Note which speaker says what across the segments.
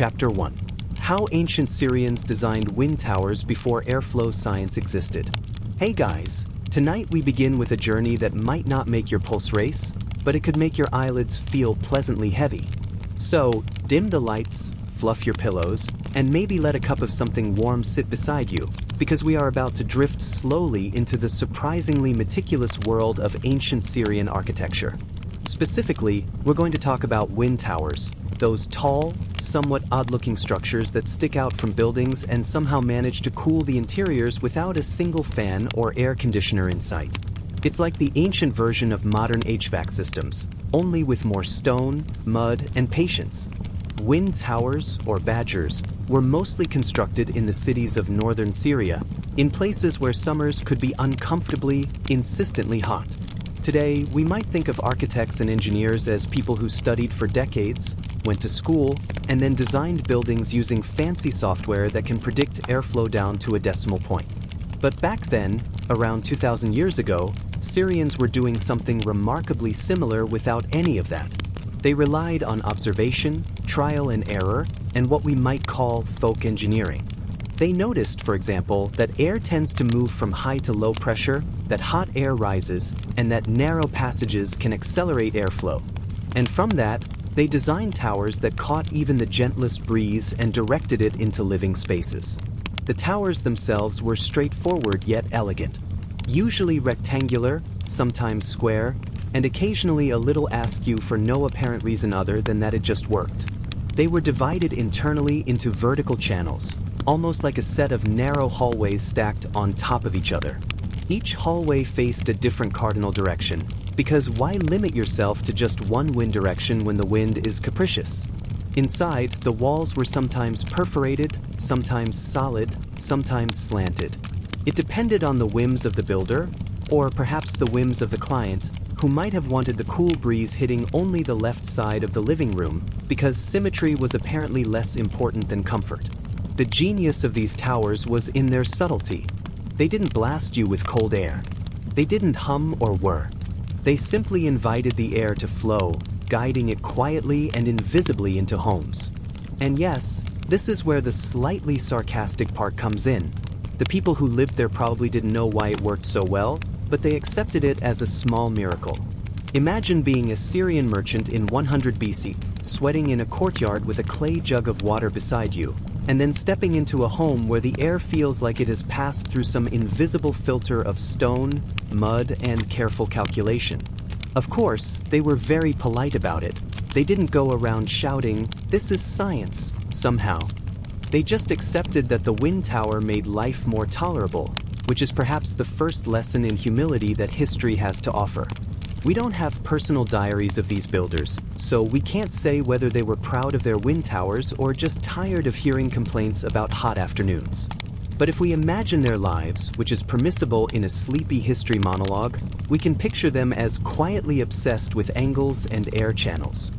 Speaker 1: Chapter 1. How Ancient Syrians Designed Wind Towers Before Airflow Science Existed. Hey guys, tonight we begin with a journey that might not make your pulse race, but it could make your eyelids feel pleasantly heavy. So, dim the lights, fluff your pillows, and maybe let a cup of something warm sit beside you, because we are about to drift slowly into the surprisingly meticulous world of ancient Syrian architecture. Specifically, we're going to talk about wind towers, those tall, somewhat odd-looking structures that stick out from buildings and somehow manage to cool the interiors without a single fan or air conditioner in sight. It's like the ancient version of modern HVAC systems, only with more stone, mud, and patience. Wind towers, or badgers, were mostly constructed in the cities of northern Syria, in places where summers could be uncomfortably, insistently hot. Today, we might think of architects and engineers as people who studied for decades, went to school, and then designed buildings using fancy software that can predict airflow down to a decimal point. But back then, around 2,000 years ago, Syrians were doing something remarkably similar without any of that. They relied on observation, trial and error, and what we might call folk engineering. They noticed, for example, that air tends to move from high to low pressure, that hot air rises, and that narrow passages can accelerate airflow. And from that, they designed towers that caught even the gentlest breeze and directed it into living spaces. The towers themselves were straightforward yet elegant, usually rectangular, sometimes square, and occasionally a little askew for no apparent reason other than that it just worked. They were divided internally into vertical channels, almost like a set of narrow hallways stacked on top of each other. Each hallway faced a different cardinal direction, because why limit yourself to just one wind direction when the wind is capricious? Inside, the walls were sometimes perforated, sometimes solid, sometimes slanted. It depended on the whims of the builder, or perhaps the whims of the client, who might have wanted the cool breeze hitting only the left side of the living room, because symmetry was apparently less important than comfort. The genius of these towers was in their subtlety. They didn't blast you with cold air. They didn't hum or whir. They simply invited the air to flow, guiding it quietly and invisibly into homes. And yes, this is where the slightly sarcastic part comes in. The people who lived there probably didn't know why it worked so well, but they accepted it as a small miracle. Imagine being a Syrian merchant in 100 BC, sweating in a courtyard with a clay jug of water beside you, and then stepping into a home where the air feels like it has passed through some invisible filter of stone, mud, and careful calculation. Of course, they were very polite about it. They didn't go around shouting, "This is science," somehow. They just accepted that the wind tower made life more tolerable, which is perhaps the first lesson in humility that history has to offer. We don't have personal diaries of these builders, so we can't say whether they were proud of their wind towers or just tired of hearing complaints about hot afternoons. But if we imagine their lives, which is permissible in a sleepy history monologue, we can picture them as quietly obsessed with angles and air channels.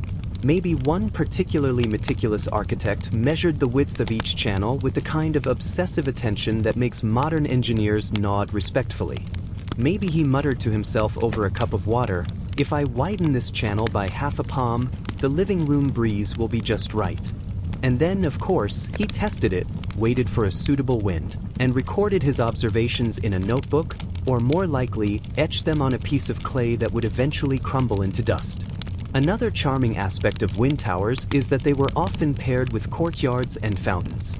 Speaker 1: Maybe one particularly meticulous architect measured the width of each channel with the kind of obsessive attention that makes modern engineers nod respectfully. Maybe he muttered to himself over a cup of water, "If I widen this channel by half a palm, the living room breeze will be just right." And then, of course, he tested it, waited for a suitable wind, and recorded his observations in a notebook, or more likely, etched them on a piece of clay that would eventually crumble into dust. Another charming aspect of wind towers is that they were often paired with courtyards and fountains.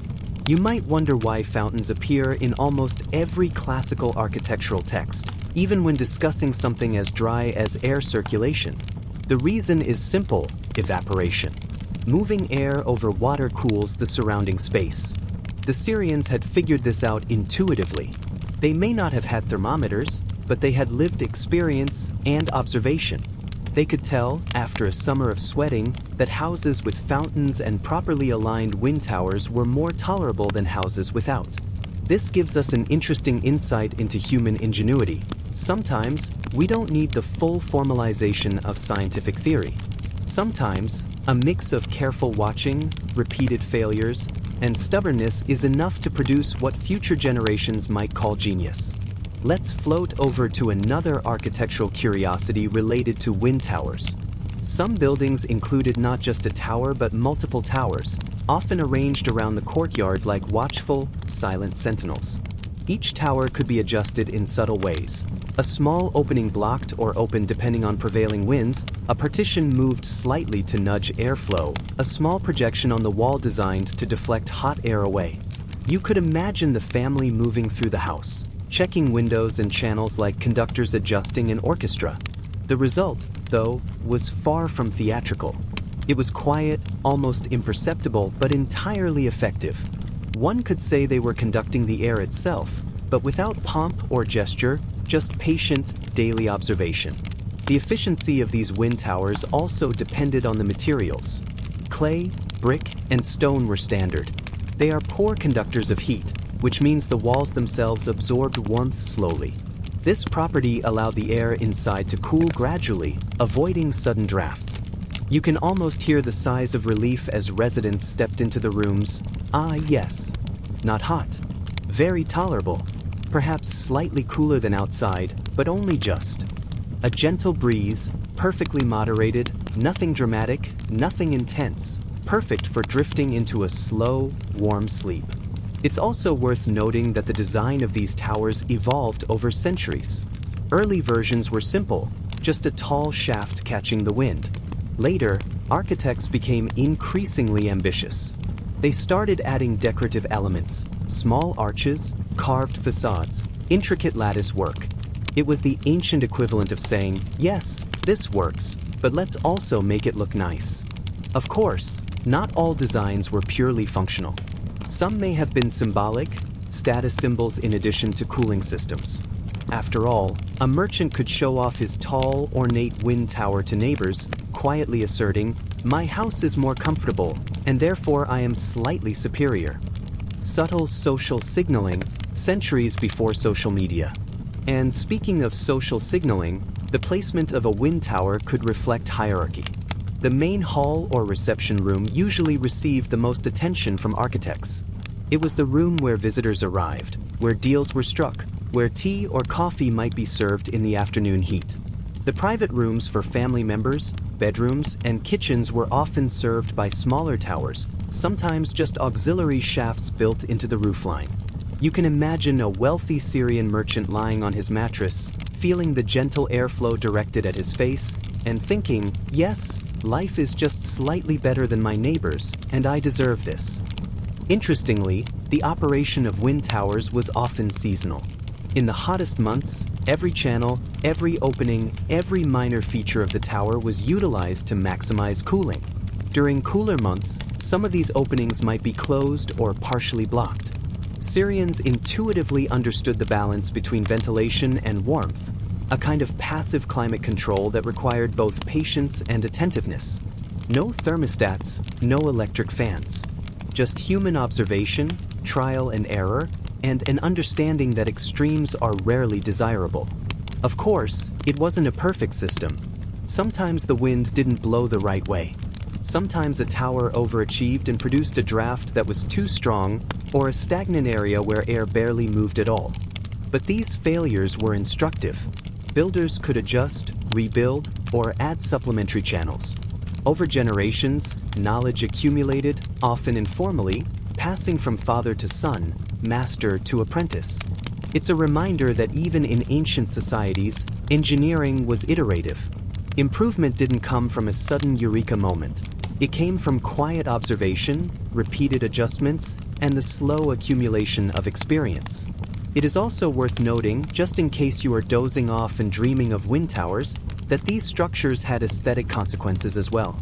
Speaker 1: You might wonder why fountains appear in almost every classical architectural text, even when discussing something as dry as air circulation. The reason is simple: evaporation. Moving air over water cools the surrounding space. The Syrians had figured this out intuitively. They may not have had thermometers, but they had lived experience and observation. They could tell, after a summer of sweating, that houses with fountains and properly aligned wind towers were more tolerable than houses without. This gives us an interesting insight into human ingenuity. Sometimes, we don't need the full formalization of scientific theory. Sometimes, a mix of careful watching, repeated failures, and stubbornness is enough to produce what future generations might call genius. Let's float over to another architectural curiosity related to wind towers. Some buildings included not just a tower but multiple towers, often arranged around the courtyard like watchful, silent sentinels. Each tower could be adjusted in subtle ways. A small opening blocked or opened depending on prevailing winds, a partition moved slightly to nudge airflow, a small projection on the wall designed to deflect hot air away. You could imagine the family moving through the house, checking windows and channels like conductors adjusting an orchestra. The result, though, was far from theatrical. It was quiet, almost imperceptible, but entirely effective. One could say they were conducting the air itself, but without pomp or gesture, just patient, daily observation. The efficiency of these wind towers also depended on the materials. Clay, brick, and stone were standard. They are poor conductors of heat, which means the walls themselves absorbed warmth slowly. This property allowed the air inside to cool gradually, avoiding sudden drafts. You can almost hear the sighs of relief as residents stepped into the rooms. Ah, yes. Not hot. Very tolerable. Perhaps slightly cooler than outside, but only just. A gentle breeze, perfectly moderated, nothing dramatic, nothing intense, perfect for drifting into a slow, warm sleep. It's also worth noting that the design of these towers evolved over centuries. Early versions were simple, just a tall shaft catching the wind. Later, architects became increasingly ambitious. They started adding decorative elements, small arches, carved facades, intricate lattice work. It was the ancient equivalent of saying, yes, this works, but let's also make it look nice. Of course, not all designs were purely functional. Some may have been symbolic, status symbols in addition to cooling systems. After all, a merchant could show off his tall, ornate wind tower to neighbors, quietly asserting, "My house is more comfortable, and therefore I am slightly superior." Subtle social signaling, centuries before social media. And speaking of social signaling, the placement of a wind tower could reflect hierarchy. The main hall or reception room usually received the most attention from architects. It was the room where visitors arrived, where deals were struck, where tea or coffee might be served in the afternoon heat. The private rooms for family members, bedrooms, and kitchens were often served by smaller towers, sometimes just auxiliary shafts built into the roofline. You can imagine a wealthy Syrian merchant lying on his mattress, feeling the gentle airflow directed at his face, and thinking, yes, life is just slightly better than my neighbors, and I deserve this. Interestingly, the operation of wind towers was often seasonal. In the hottest months, every channel, every opening, every minor feature of the tower was utilized to maximize cooling. During cooler months, some of these openings might be closed or partially blocked. Syrians intuitively understood the balance between ventilation and warmth, a kind of passive climate control that required both patience and attentiveness. No thermostats, no electric fans. Just human observation, trial and error, and an understanding that extremes are rarely desirable. Of course, it wasn't a perfect system. Sometimes the wind didn't blow the right way. Sometimes a tower overachieved and produced a draft that was too strong, or a stagnant area where air barely moved at all. But these failures were instructive. Builders could adjust, rebuild, or add supplementary channels. Over generations, knowledge accumulated, often informally, passing from father to son, master to apprentice. It's a reminder that even in ancient societies, engineering was iterative. Improvement didn't come from a sudden eureka moment. It came from quiet observation, repeated adjustments, and the slow accumulation of experience. It is also worth noting, just in case you are dozing off and dreaming of wind towers, that these structures had aesthetic consequences as well.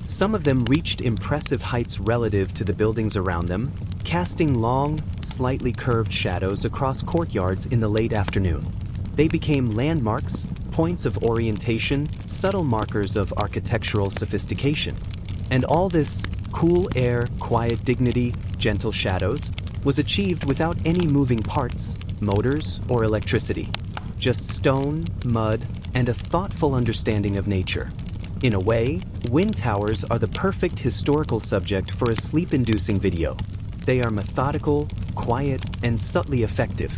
Speaker 1: Some of them reached impressive heights relative to the buildings around them, casting long, slightly curved shadows across courtyards in the late afternoon. They became landmarks, points of orientation, subtle markers of architectural sophistication. And all this cool air, quiet dignity, gentle shadows was achieved without any moving parts, motors, or electricity. Just stone, mud, and a thoughtful understanding of nature. In a way, wind towers are the perfect historical subject for a sleep-inducing video. They are methodical, quiet, and subtly effective.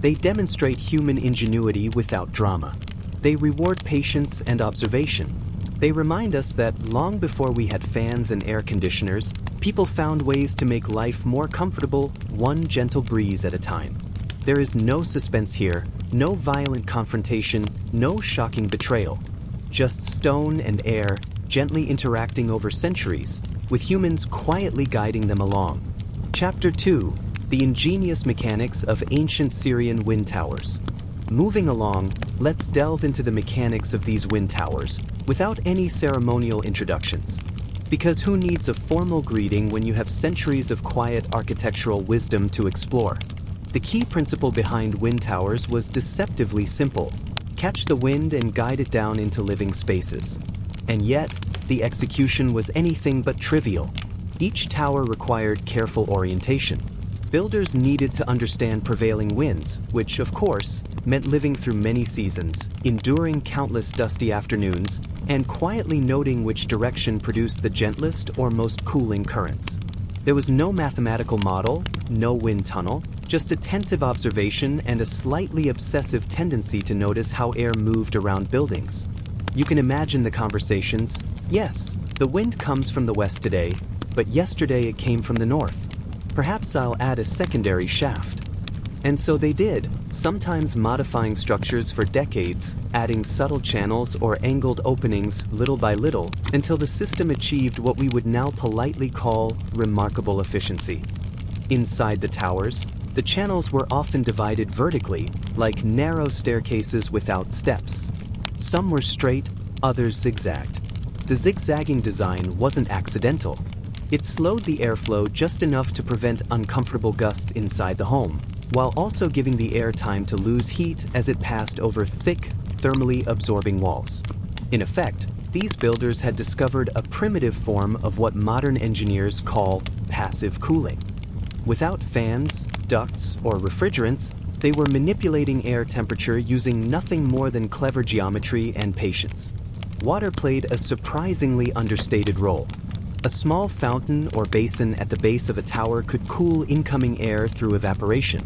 Speaker 1: They demonstrate human ingenuity without drama. They reward patience and observation. They remind us that long before we had fans and air conditioners, People found ways to make life more comfortable, one gentle breeze at a time. There is no suspense here, no violent confrontation, no shocking betrayal. Just stone and air, gently interacting over centuries, with humans quietly guiding them along. Chapter 2: The Ingenious Mechanics of Ancient Syrian Wind Towers. Moving along, let's delve into the mechanics of these wind towers, without any ceremonial introductions. Because who needs a formal greeting when you have centuries of quiet architectural wisdom to explore? The key principle behind wind towers was deceptively simple: catch the wind and guide it down into living spaces. And yet, the execution was anything but trivial. Each tower required careful orientation. Builders needed to understand prevailing winds, which, of course, meant living through many seasons, enduring countless dusty afternoons, and quietly noting which direction produced the gentlest or most cooling currents. There was no mathematical model, no wind tunnel, just attentive observation and a slightly obsessive tendency to notice how air moved around buildings. You can imagine the conversations. Yes, the wind comes from the west today, but yesterday it came from the north. Perhaps I'll add a secondary shaft. And so they did, sometimes modifying structures for decades, adding subtle channels or angled openings little by little, until the system achieved what we would now politely call remarkable efficiency. Inside the towers, the channels were often divided vertically, like narrow staircases without steps. Some were straight, others zigzagged. The zigzagging design wasn't accidental. It slowed the airflow just enough to prevent uncomfortable gusts inside the home, while also giving the air time to lose heat as it passed over thick, thermally absorbing walls. In effect, these builders had discovered a primitive form of what modern engineers call passive cooling. Without fans, ducts, or refrigerants, they were manipulating air temperature using nothing more than clever geometry and patience. Water played a surprisingly understated role. A small fountain or basin at the base of a tower could cool incoming air through evaporation.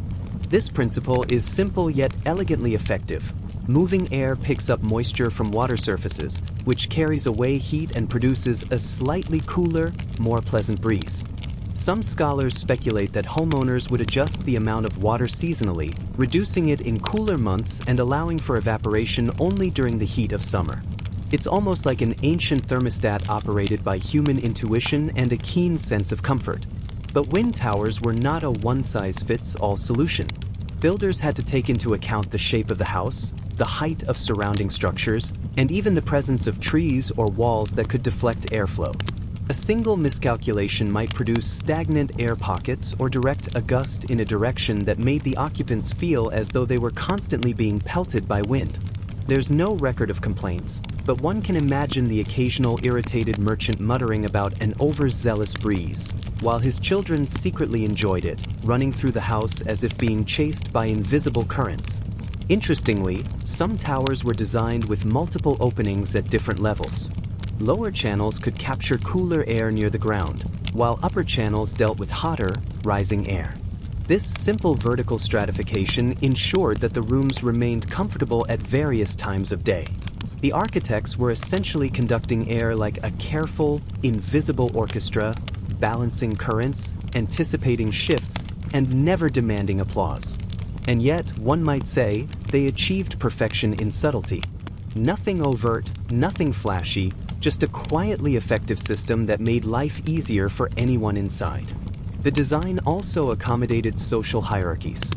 Speaker 1: This principle is simple yet elegantly effective. Moving air picks up moisture from water surfaces, which carries away heat and produces a slightly cooler, more pleasant breeze. Some scholars speculate that homeowners would adjust the amount of water seasonally, reducing it in cooler months and allowing for evaporation only during the heat of summer. It's almost like an ancient thermostat operated by human intuition and a keen sense of comfort. But wind towers were not a one-size-fits-all solution. Builders had to take into account the shape of the house, the height of surrounding structures, and even the presence of trees or walls that could deflect airflow. A single miscalculation might produce stagnant air pockets or direct a gust in a direction that made the occupants feel as though they were constantly being pelted by wind. There's no record of complaints, but one can imagine the occasional irritated merchant muttering about an overzealous breeze, while his children secretly enjoyed it, running through the house as if being chased by invisible currents. Interestingly, some towers were designed with multiple openings at different levels. Lower channels could capture cooler air near the ground, while upper channels dealt with hotter, rising air. This simple vertical stratification ensured that the rooms remained comfortable at various times of day. The architects were essentially conducting air like a careful, invisible orchestra, balancing currents, anticipating shifts, and never demanding applause. And yet, one might say, they achieved perfection in subtlety. Nothing overt, nothing flashy, just a quietly effective system that made life easier for anyone inside. The design also accommodated social hierarchies.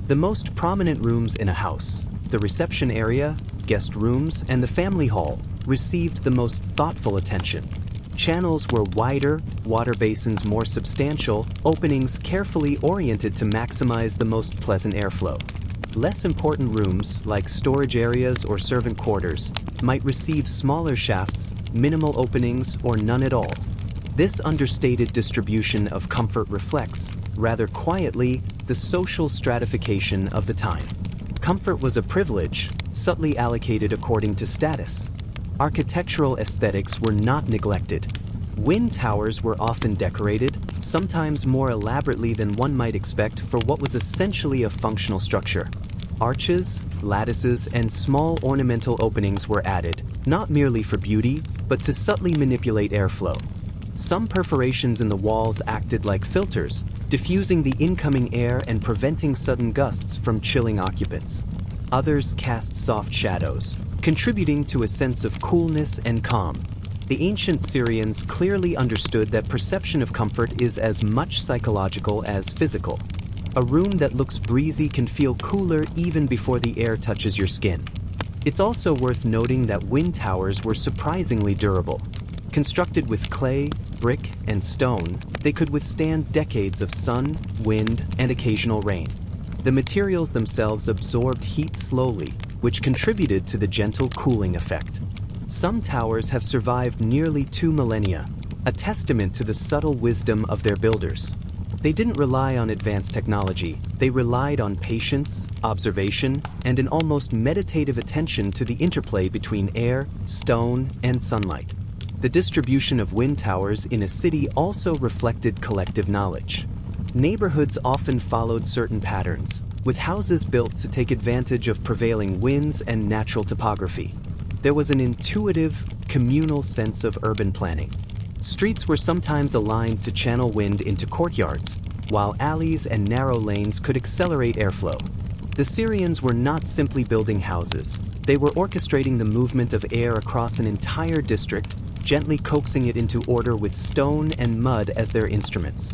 Speaker 1: The most prominent rooms in a house, the reception area, guest rooms, and the family hall, received the most thoughtful attention. Channels were wider, water basins more substantial, openings carefully oriented to maximize the most pleasant airflow. Less important rooms, like storage areas or servant quarters, might receive smaller shafts, minimal openings, or none at all. This understated distribution of comfort reflects, rather quietly, the social stratification of the time. Comfort was a privilege, subtly allocated according to status. Architectural aesthetics were not neglected. Wind towers were often decorated, sometimes more elaborately than one might expect for what was essentially a functional structure. Arches, lattices, and small ornamental openings were added, not merely for beauty, but to subtly manipulate airflow. Some perforations in the walls acted like filters, diffusing the incoming air and preventing sudden gusts from chilling occupants. Others cast soft shadows, contributing to a sense of coolness and calm. The ancient Syrians clearly understood that perception of comfort is as much psychological as physical. A room that looks breezy can feel cooler even before the air touches your skin. It's also worth noting that wind towers were surprisingly durable. Constructed with clay, brick, and stone, they could withstand decades of sun, wind, and occasional rain. The materials themselves absorbed heat slowly, which contributed to the gentle cooling effect. Some towers have survived nearly 2 millennia, a testament to the subtle wisdom of their builders. They didn't rely on advanced technology, they relied on patience, observation, and an almost meditative attention to the interplay between air, stone, and sunlight. The distribution of wind towers in a city also reflected collective knowledge. Neighborhoods often followed certain patterns, with houses built to take advantage of prevailing winds and natural topography. There was an intuitive, communal sense of urban planning. Streets were sometimes aligned to channel wind into courtyards, while alleys and narrow lanes could accelerate airflow. The Syrians were not simply building houses. They were orchestrating the movement of air across an entire district, gently coaxing it into order with stone and mud as their instruments.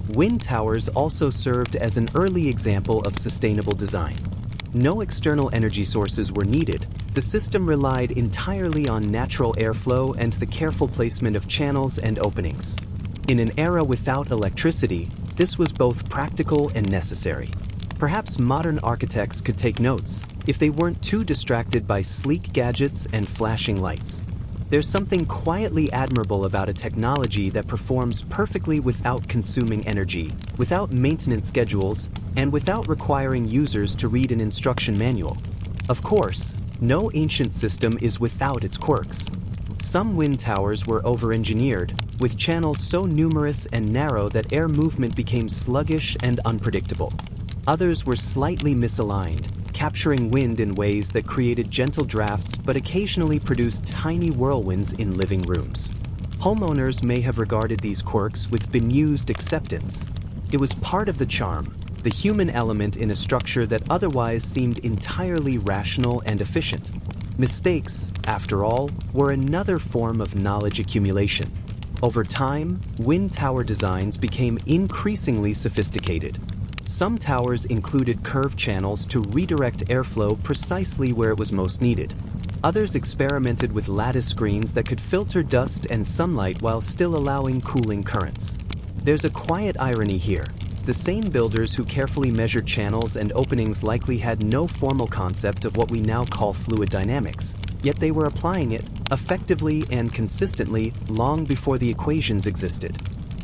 Speaker 1: Wind towers also served as an early example of sustainable design. No external energy sources were needed. The system relied entirely on natural airflow and the careful placement of channels and openings. In an era without electricity, this was both practical and necessary. Perhaps modern architects could take notes if they weren't too distracted by sleek gadgets and flashing lights. There's something quietly admirable about a technology that performs perfectly without consuming energy, without maintenance schedules, and without requiring users to read an instruction manual. Of course, no ancient system is without its quirks. Some wind towers were over-engineered, with channels so numerous and narrow that air movement became sluggish and unpredictable. Others were slightly misaligned, capturing wind in ways that created gentle drafts but occasionally produced tiny whirlwinds in living rooms. Homeowners may have regarded these quirks with bemused acceptance. It was part of the charm, the human element in a structure that otherwise seemed entirely rational and efficient. Mistakes, after all, were another form of knowledge accumulation. Over time, wind tower designs became increasingly sophisticated. Some towers included curved channels to redirect airflow precisely where it was most needed. Others experimented with lattice screens that could filter dust and sunlight while still allowing cooling currents. There's a quiet irony here. The same builders who carefully measured channels and openings likely had no formal concept of what we now call fluid dynamics, yet they were applying it effectively and consistently long before the equations existed.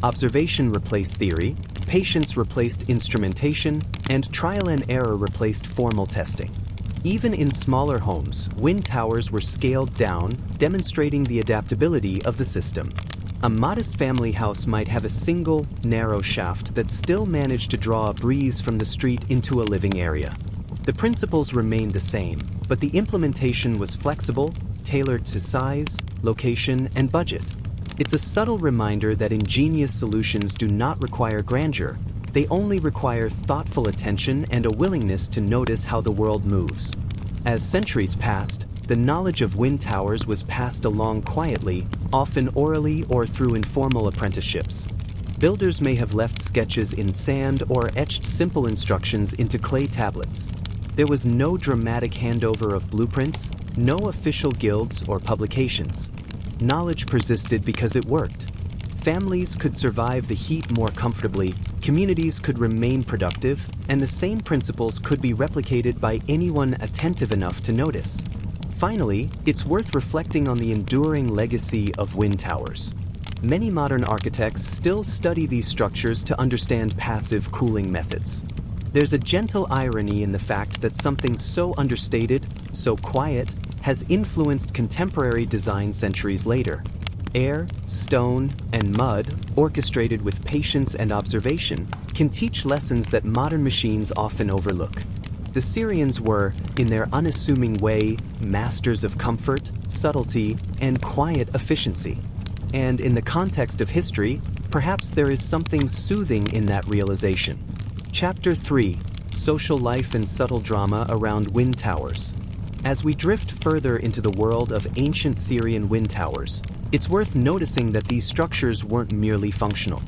Speaker 1: Observation replaced theory, patience replaced instrumentation, and trial and error replaced formal testing. Even in smaller homes, wind towers were scaled down, demonstrating the adaptability of the system. A modest family house might have a single, narrow shaft that still managed to draw a breeze from the street into a living area. The principles remained the same, but the implementation was flexible, tailored to size, location, and budget. It's a subtle reminder that ingenious solutions do not require grandeur. They only require thoughtful attention and a willingness to notice how the world moves. As centuries passed, the knowledge of wind towers was passed along quietly, often orally or through informal apprenticeships. Builders may have left sketches in sand or etched simple instructions into clay tablets. There was no dramatic handover of blueprints, no official guilds or publications. Knowledge persisted because it worked. Families could survive the heat more comfortably, communities could remain productive, and the same principles could be replicated by anyone attentive enough to notice. Finally, it's worth reflecting on the enduring legacy of wind towers. Many modern architects still study these structures to understand passive cooling methods. There's a gentle irony in the fact that something so understated, so quiet, has influenced contemporary design centuries later. Air, stone, and mud, orchestrated with patience and observation, can teach lessons that modern machines often overlook. The Syrians were, in their unassuming way, masters of comfort, subtlety, and quiet efficiency. And in the context of history, perhaps there is something soothing in that realization. Chapter 3: Social Life and Subtle Drama Around Wind Towers. As we drift further into the world of ancient Syrian wind towers, it's worth noticing that these structures weren't merely functional.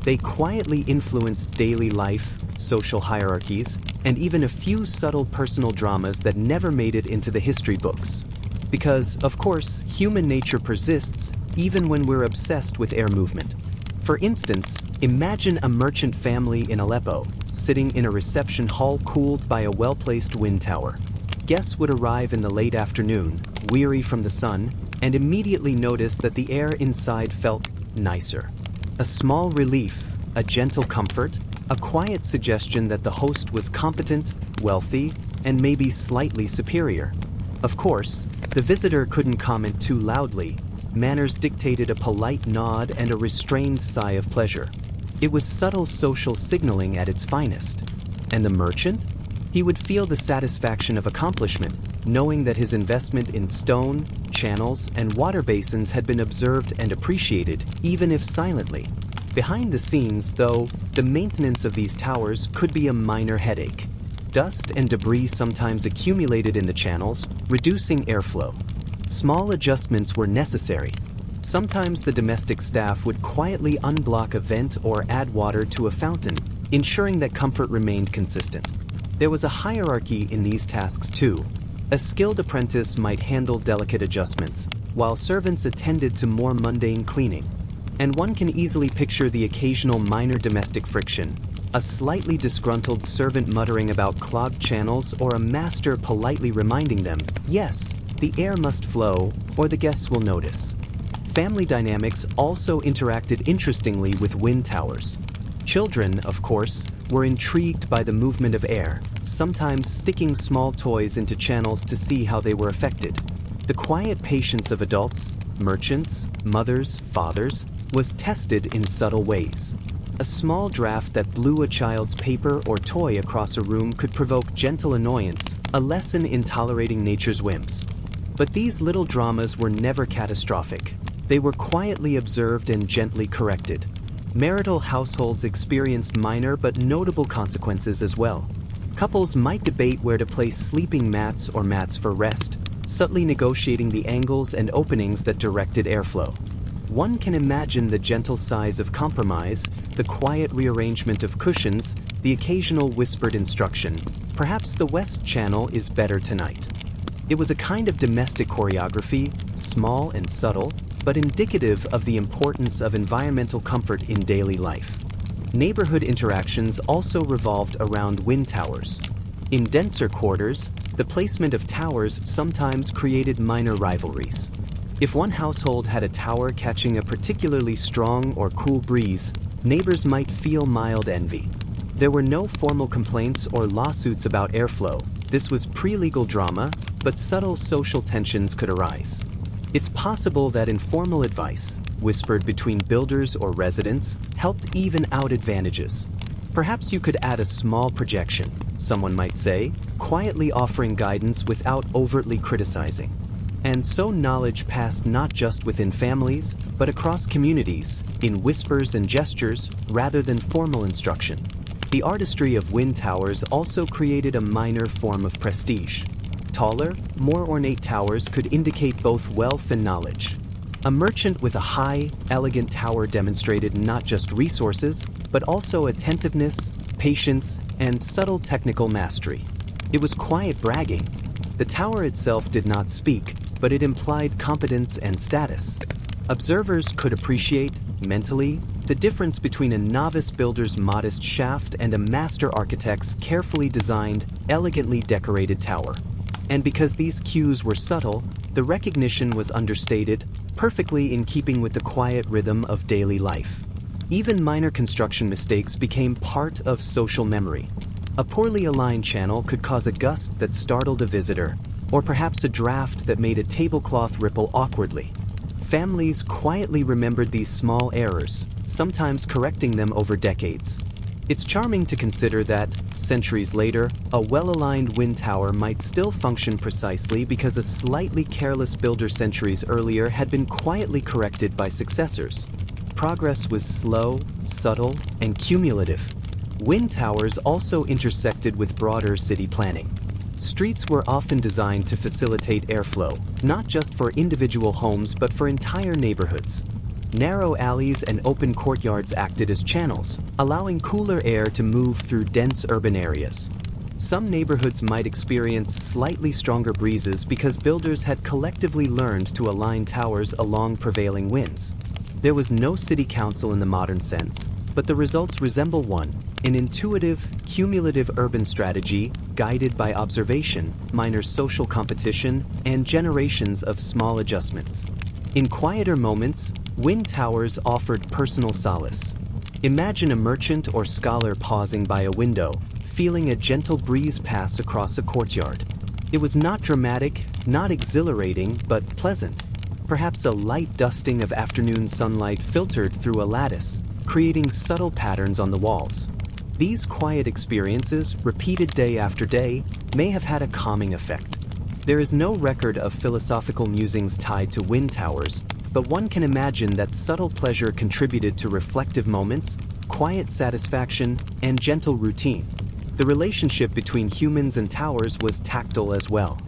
Speaker 1: They quietly influenced daily life, social hierarchies, and even a few subtle personal dramas that never made it into the history books. Because, of course, human nature persists even when we're obsessed with air movement. For instance, imagine a merchant family in Aleppo, sitting in a reception hall cooled by a well-placed wind tower. Guests would arrive in the late afternoon, weary from the sun, and immediately notice that the air inside felt nicer. A small relief, a gentle comfort, a quiet suggestion that the host was competent, wealthy, and maybe slightly superior. Of course, the visitor couldn't comment too loudly. Manners dictated a polite nod and a restrained sigh of pleasure. It was subtle social signaling at its finest. And the merchant? He would feel the satisfaction of accomplishment, knowing that his investment in stone, channels, and water basins had been observed and appreciated, even if silently. Behind the scenes, though, the maintenance of these towers could be a minor headache. Dust and debris sometimes accumulated in the channels, reducing airflow. Small adjustments were necessary. Sometimes the domestic staff would quietly unblock a vent or add water to a fountain, ensuring that comfort remained consistent. There was a hierarchy in these tasks too. A skilled apprentice might handle delicate adjustments, while servants attended to more mundane cleaning. And one can easily picture the occasional minor domestic friction, a slightly disgruntled servant muttering about clogged channels or a master politely reminding them, yes, the air must flow or the guests will notice. Family dynamics also interacted interestingly with wind towers. Children, of course, were intrigued by the movement of air, sometimes sticking small toys into channels to see how they were affected. The quiet patience of adults, merchants, mothers, fathers, was tested in subtle ways. A small draft that blew a child's paper or toy across a room could provoke gentle annoyance, a lesson in tolerating nature's whims. But these little dramas were never catastrophic. They were quietly observed and gently corrected. Marital households experienced minor but notable consequences as well. Couples might debate where to place sleeping mats or mats for rest, subtly negotiating the angles and openings that directed airflow. One can imagine the gentle sighs of compromise, the quiet rearrangement of cushions, the occasional whispered instruction, perhaps the west channel is better tonight. It was a kind of domestic choreography, small and subtle, but indicative of the importance of environmental comfort in daily life. Neighborhood interactions also revolved around wind towers. In denser quarters, the placement of towers sometimes created minor rivalries. If one household had a tower catching a particularly strong or cool breeze, neighbors might feel mild envy. There were no formal complaints or lawsuits about airflow. This was pre-legal drama, but subtle social tensions could arise. It's possible that informal advice, whispered between builders or residents, helped even out advantages. Perhaps you could add a small projection, someone might say, quietly offering guidance without overtly criticizing. And so knowledge passed not just within families, but across communities, in whispers and gestures rather than formal instruction. The artistry of wind towers also created a minor form of prestige. Taller, more ornate towers could indicate both wealth and knowledge. A merchant with a high, elegant tower demonstrated not just resources, but also attentiveness, patience, and subtle technical mastery. It was quiet bragging. The tower itself did not speak, but it implied competence and status. Observers could appreciate, mentally, the difference between a novice builder's modest shaft and a master architect's carefully designed, elegantly decorated tower. And because these cues were subtle, the recognition was understated, perfectly in keeping with the quiet rhythm of daily life. Even minor construction mistakes became part of social memory. A poorly aligned channel could cause a gust that startled a visitor, or perhaps a draft that made a tablecloth ripple awkwardly. Families quietly remembered these small errors, sometimes correcting them over decades. It's charming to consider that, centuries later, a well-aligned wind tower might still function precisely because a slightly careless builder centuries earlier had been quietly corrected by successors. Progress was slow, subtle, and cumulative. Wind towers also intersected with broader city planning. Streets were often designed to facilitate airflow, not just for individual homes but for entire neighborhoods. Narrow alleys and open courtyards acted as channels, allowing cooler air to move through dense urban areas. Some neighborhoods might experience slightly stronger breezes because builders had collectively learned to align towers along prevailing winds. There was no city council in the modern sense, but the results resemble one, an intuitive, cumulative urban strategy guided by observation, minor social competition, and generations of small adjustments. In quieter moments, wind towers offered personal solace. Imagine a merchant or scholar pausing by a window, feeling a gentle breeze pass across a courtyard. It was not dramatic, not exhilarating, but pleasant. Perhaps a light dusting of afternoon sunlight filtered through a lattice, creating subtle patterns on the walls. These quiet experiences, repeated day after day, may have had a calming effect. There is no record of philosophical musings tied to wind towers, but one can imagine that subtle pleasure contributed to reflective moments, quiet satisfaction, and gentle routine. The relationship between humans and towers was tactile as well.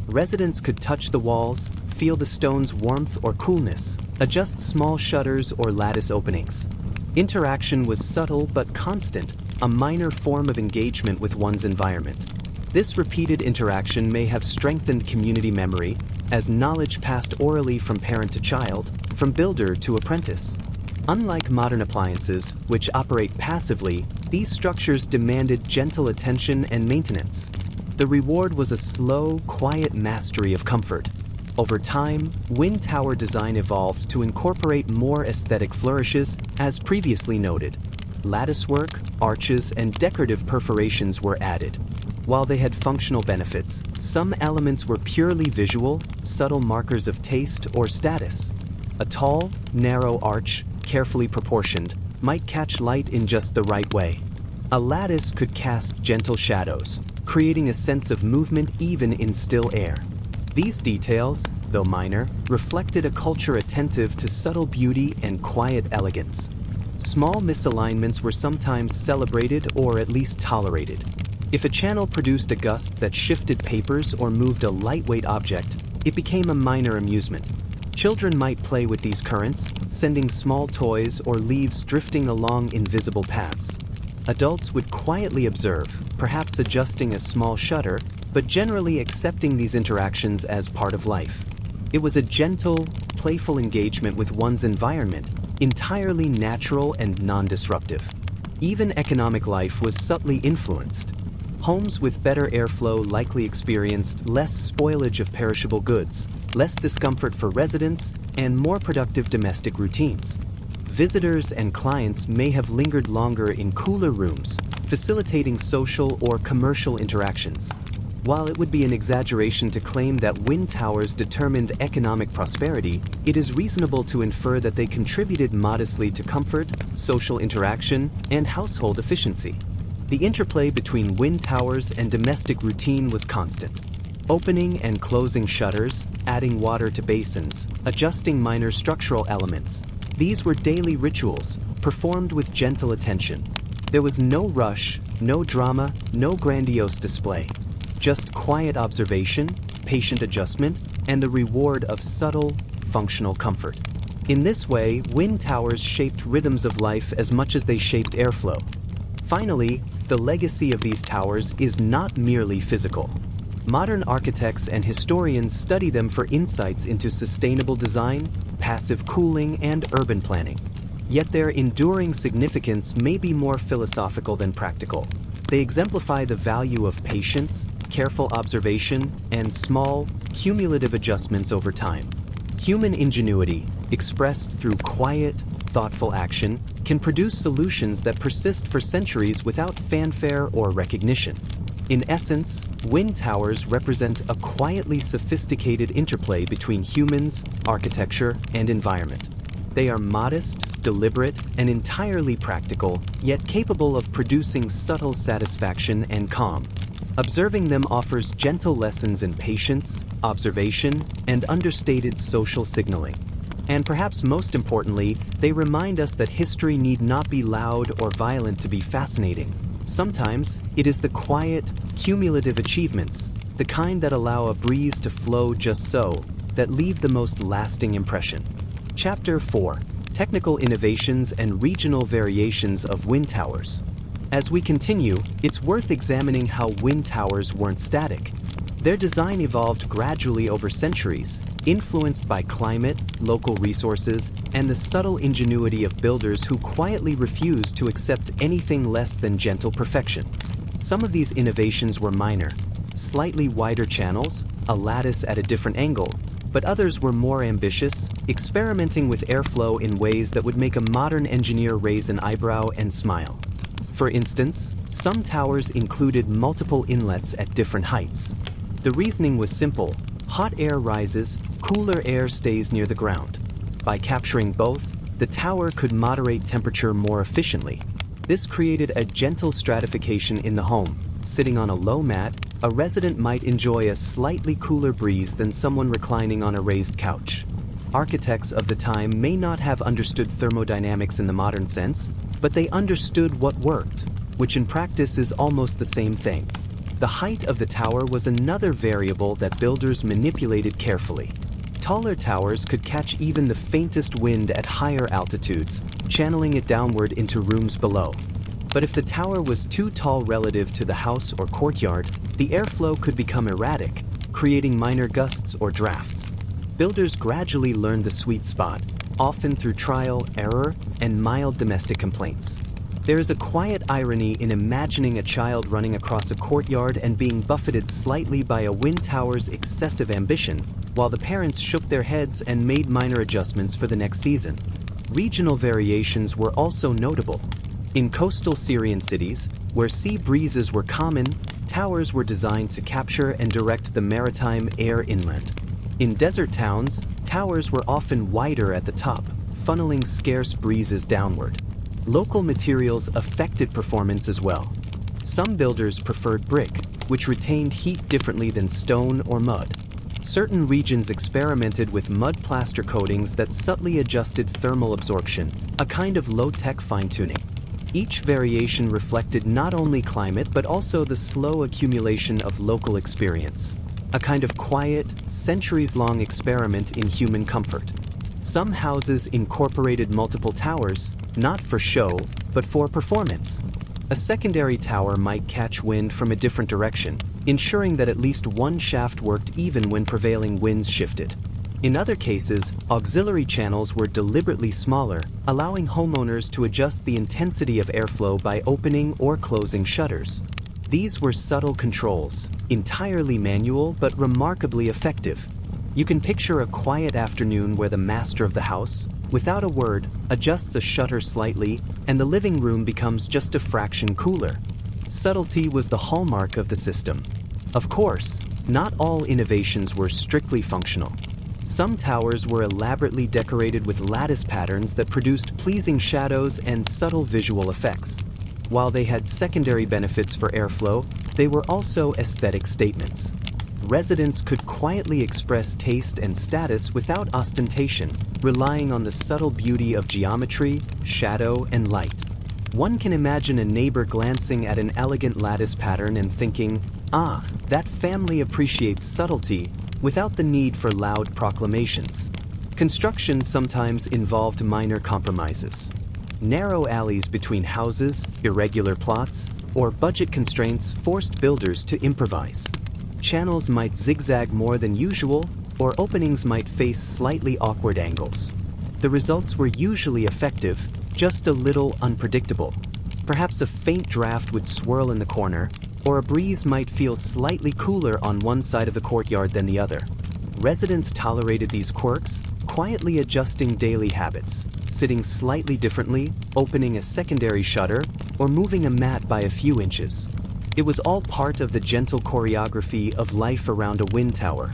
Speaker 1: Residents could touch the walls, feel the stone's warmth or coolness, adjust small shutters or lattice openings. Interaction was subtle but constant, a minor form of engagement with one's environment. This repeated interaction may have strengthened community memory, as knowledge passed orally from parent to child, from builder to apprentice. Unlike modern appliances, which operate passively, these structures demanded gentle attention and maintenance. The reward was a slow, quiet mastery of comfort. Over time, wind tower design evolved to incorporate more aesthetic flourishes, as previously noted. Latticework, arches, and decorative perforations were added. While they had functional benefits, some elements were purely visual, subtle markers of taste or status. A tall, narrow arch, carefully proportioned, might catch light in just the right way. A lattice could cast gentle shadows, creating a sense of movement even in still air. These details, though minor, reflected a culture attentive to subtle beauty and quiet elegance. Small misalignments were sometimes celebrated or at least tolerated. If a channel produced a gust that shifted papers or moved a lightweight object, it became a minor amusement. Children might play with these currents, sending small toys or leaves drifting along invisible paths. Adults would quietly observe, perhaps adjusting a small shutter, but generally accepting these interactions as part of life. It was a gentle, playful engagement with one's environment, entirely natural and non-disruptive. Even economic life was subtly influenced. Homes with better airflow likely experienced less spoilage of perishable goods, less discomfort for residents, and more productive domestic routines. Visitors and clients may have lingered longer in cooler rooms, facilitating social or commercial interactions. While it would be an exaggeration to claim that wind towers determined economic prosperity, it is reasonable to infer that they contributed modestly to comfort, social interaction, and household efficiency. The interplay between wind towers and domestic routine was constant. Opening and closing shutters, adding water to basins, adjusting minor structural elements. These were daily rituals, performed with gentle attention. There was no rush, no drama, no grandiose display. Just quiet observation, patient adjustment, and the reward of subtle, functional comfort. In this way, wind towers shaped rhythms of life as much as they shaped airflow. Finally, the legacy of these towers is not merely physical. Modern architects and historians study them for insights into sustainable design, passive cooling, and urban planning. Yet their enduring significance may be more philosophical than practical. They exemplify the value of patience, careful observation, and small, cumulative adjustments over time. Human ingenuity, expressed through quiet, thoughtful action, can produce solutions that persist for centuries without fanfare or recognition. In essence, wind towers represent a quietly sophisticated interplay between humans, architecture, and environment. They are modest, deliberate, and entirely practical, yet capable of producing subtle satisfaction and calm. Observing them offers gentle lessons in patience, observation, and understated social signaling. And perhaps most importantly, they remind us that history need not be loud or violent to be fascinating. Sometimes, it is the quiet, cumulative achievements, the kind that allow a breeze to flow just so, that leave the most lasting impression. Chapter 4: Technical Innovations and Regional Variations of Wind Towers. As we continue, it's worth examining how wind towers weren't static. Their design evolved gradually over centuries, influenced by climate, local resources, and the subtle ingenuity of builders who quietly refused to accept anything less than gentle perfection. Some of these innovations were minor, slightly wider channels, a lattice at a different angle, but others were more ambitious, experimenting with airflow in ways that would make a modern engineer raise an eyebrow and smile. For instance, some towers included multiple inlets at different heights. The reasoning was simple: hot air rises, cooler air stays near the ground. By capturing both, the tower could moderate temperature more efficiently. This created a gentle stratification in the home. Sitting on a low mat, a resident might enjoy a slightly cooler breeze than someone reclining on a raised couch. Architects of the time may not have understood thermodynamics in the modern sense, but they understood what worked, which in practice is almost the same thing. The height of the tower was another variable that builders manipulated carefully. Taller towers could catch even the faintest wind at higher altitudes, channeling it downward into rooms below. But if the tower was too tall relative to the house or courtyard, the airflow could become erratic, creating minor gusts or drafts. Builders gradually learned the sweet spot, often through trial, error, and mild domestic complaints. There is a quiet irony in imagining a child running across a courtyard and being buffeted slightly by a wind tower's excessive ambition, while the parents shook their heads and made minor adjustments for the next season. Regional variations were also notable. In coastal Syrian cities, where sea breezes were common, towers were designed to capture and direct the maritime air inland. In desert towns, towers were often wider at the top, funneling scarce breezes downward. Local materials affected performance as well. Some builders preferred brick, which retained heat differently than stone or mud. Certain regions experimented with mud plaster coatings that subtly adjusted thermal absorption, a kind of low-tech fine-tuning. Each variation reflected not only climate but also the slow accumulation of local experience, a kind of quiet, centuries-long experiment in human comfort. Some houses incorporated multiple towers, not for show, but for performance. A secondary tower might catch wind from a different direction, ensuring that at least one shaft worked even when prevailing winds shifted. In other cases, auxiliary channels were deliberately smaller, allowing homeowners to adjust the intensity of airflow by opening or closing shutters. These were subtle controls, entirely manual but remarkably effective. You can picture a quiet afternoon where the master of the house, without a word, adjusts a shutter slightly, and the living room becomes just a fraction cooler. Subtlety was the hallmark of the system. Of course, not all innovations were strictly functional. Some towers were elaborately decorated with lattice patterns that produced pleasing shadows and subtle visual effects. While they had secondary benefits for airflow, they were also aesthetic statements. Residents could quietly express taste and status without ostentation, relying on the subtle beauty of geometry, shadow, and light. One can imagine a neighbor glancing at an elegant lattice pattern and thinking, "Ah, that family appreciates subtlety," without the need for loud proclamations. Construction sometimes involved minor compromises. Narrow alleys between houses, irregular plots, or budget constraints forced builders to improvise. Channels might zigzag more than usual, or openings might face slightly awkward angles. The results were usually effective, just a little unpredictable. Perhaps a faint draft would swirl in the corner, or a breeze might feel slightly cooler on one side of the courtyard than the other. Residents tolerated these quirks, quietly adjusting daily habits, sitting slightly differently, opening a secondary shutter, or moving a mat by a few inches. It was all part of the gentle choreography of life around a wind tower.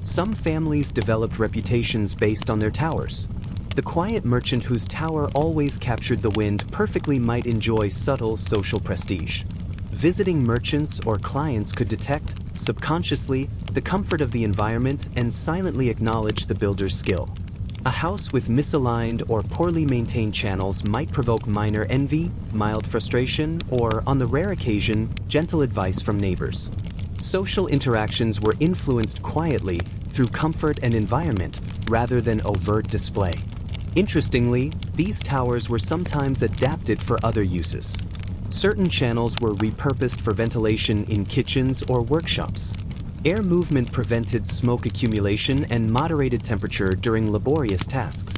Speaker 1: Some families developed reputations based on their towers. The quiet merchant whose tower always captured the wind perfectly might enjoy subtle social prestige. Visiting merchants or clients could detect, subconsciously, the comfort of the environment and silently acknowledge the builder's skill. A house with misaligned or poorly maintained channels might provoke minor envy, mild frustration, or, on the rare occasion, gentle advice from neighbors. Social interactions were influenced quietly through comfort and environment rather than overt display. Interestingly, these towers were sometimes adapted for other uses. Certain channels were repurposed for ventilation in kitchens or workshops. Air movement prevented smoke accumulation and moderated temperature during laborious tasks.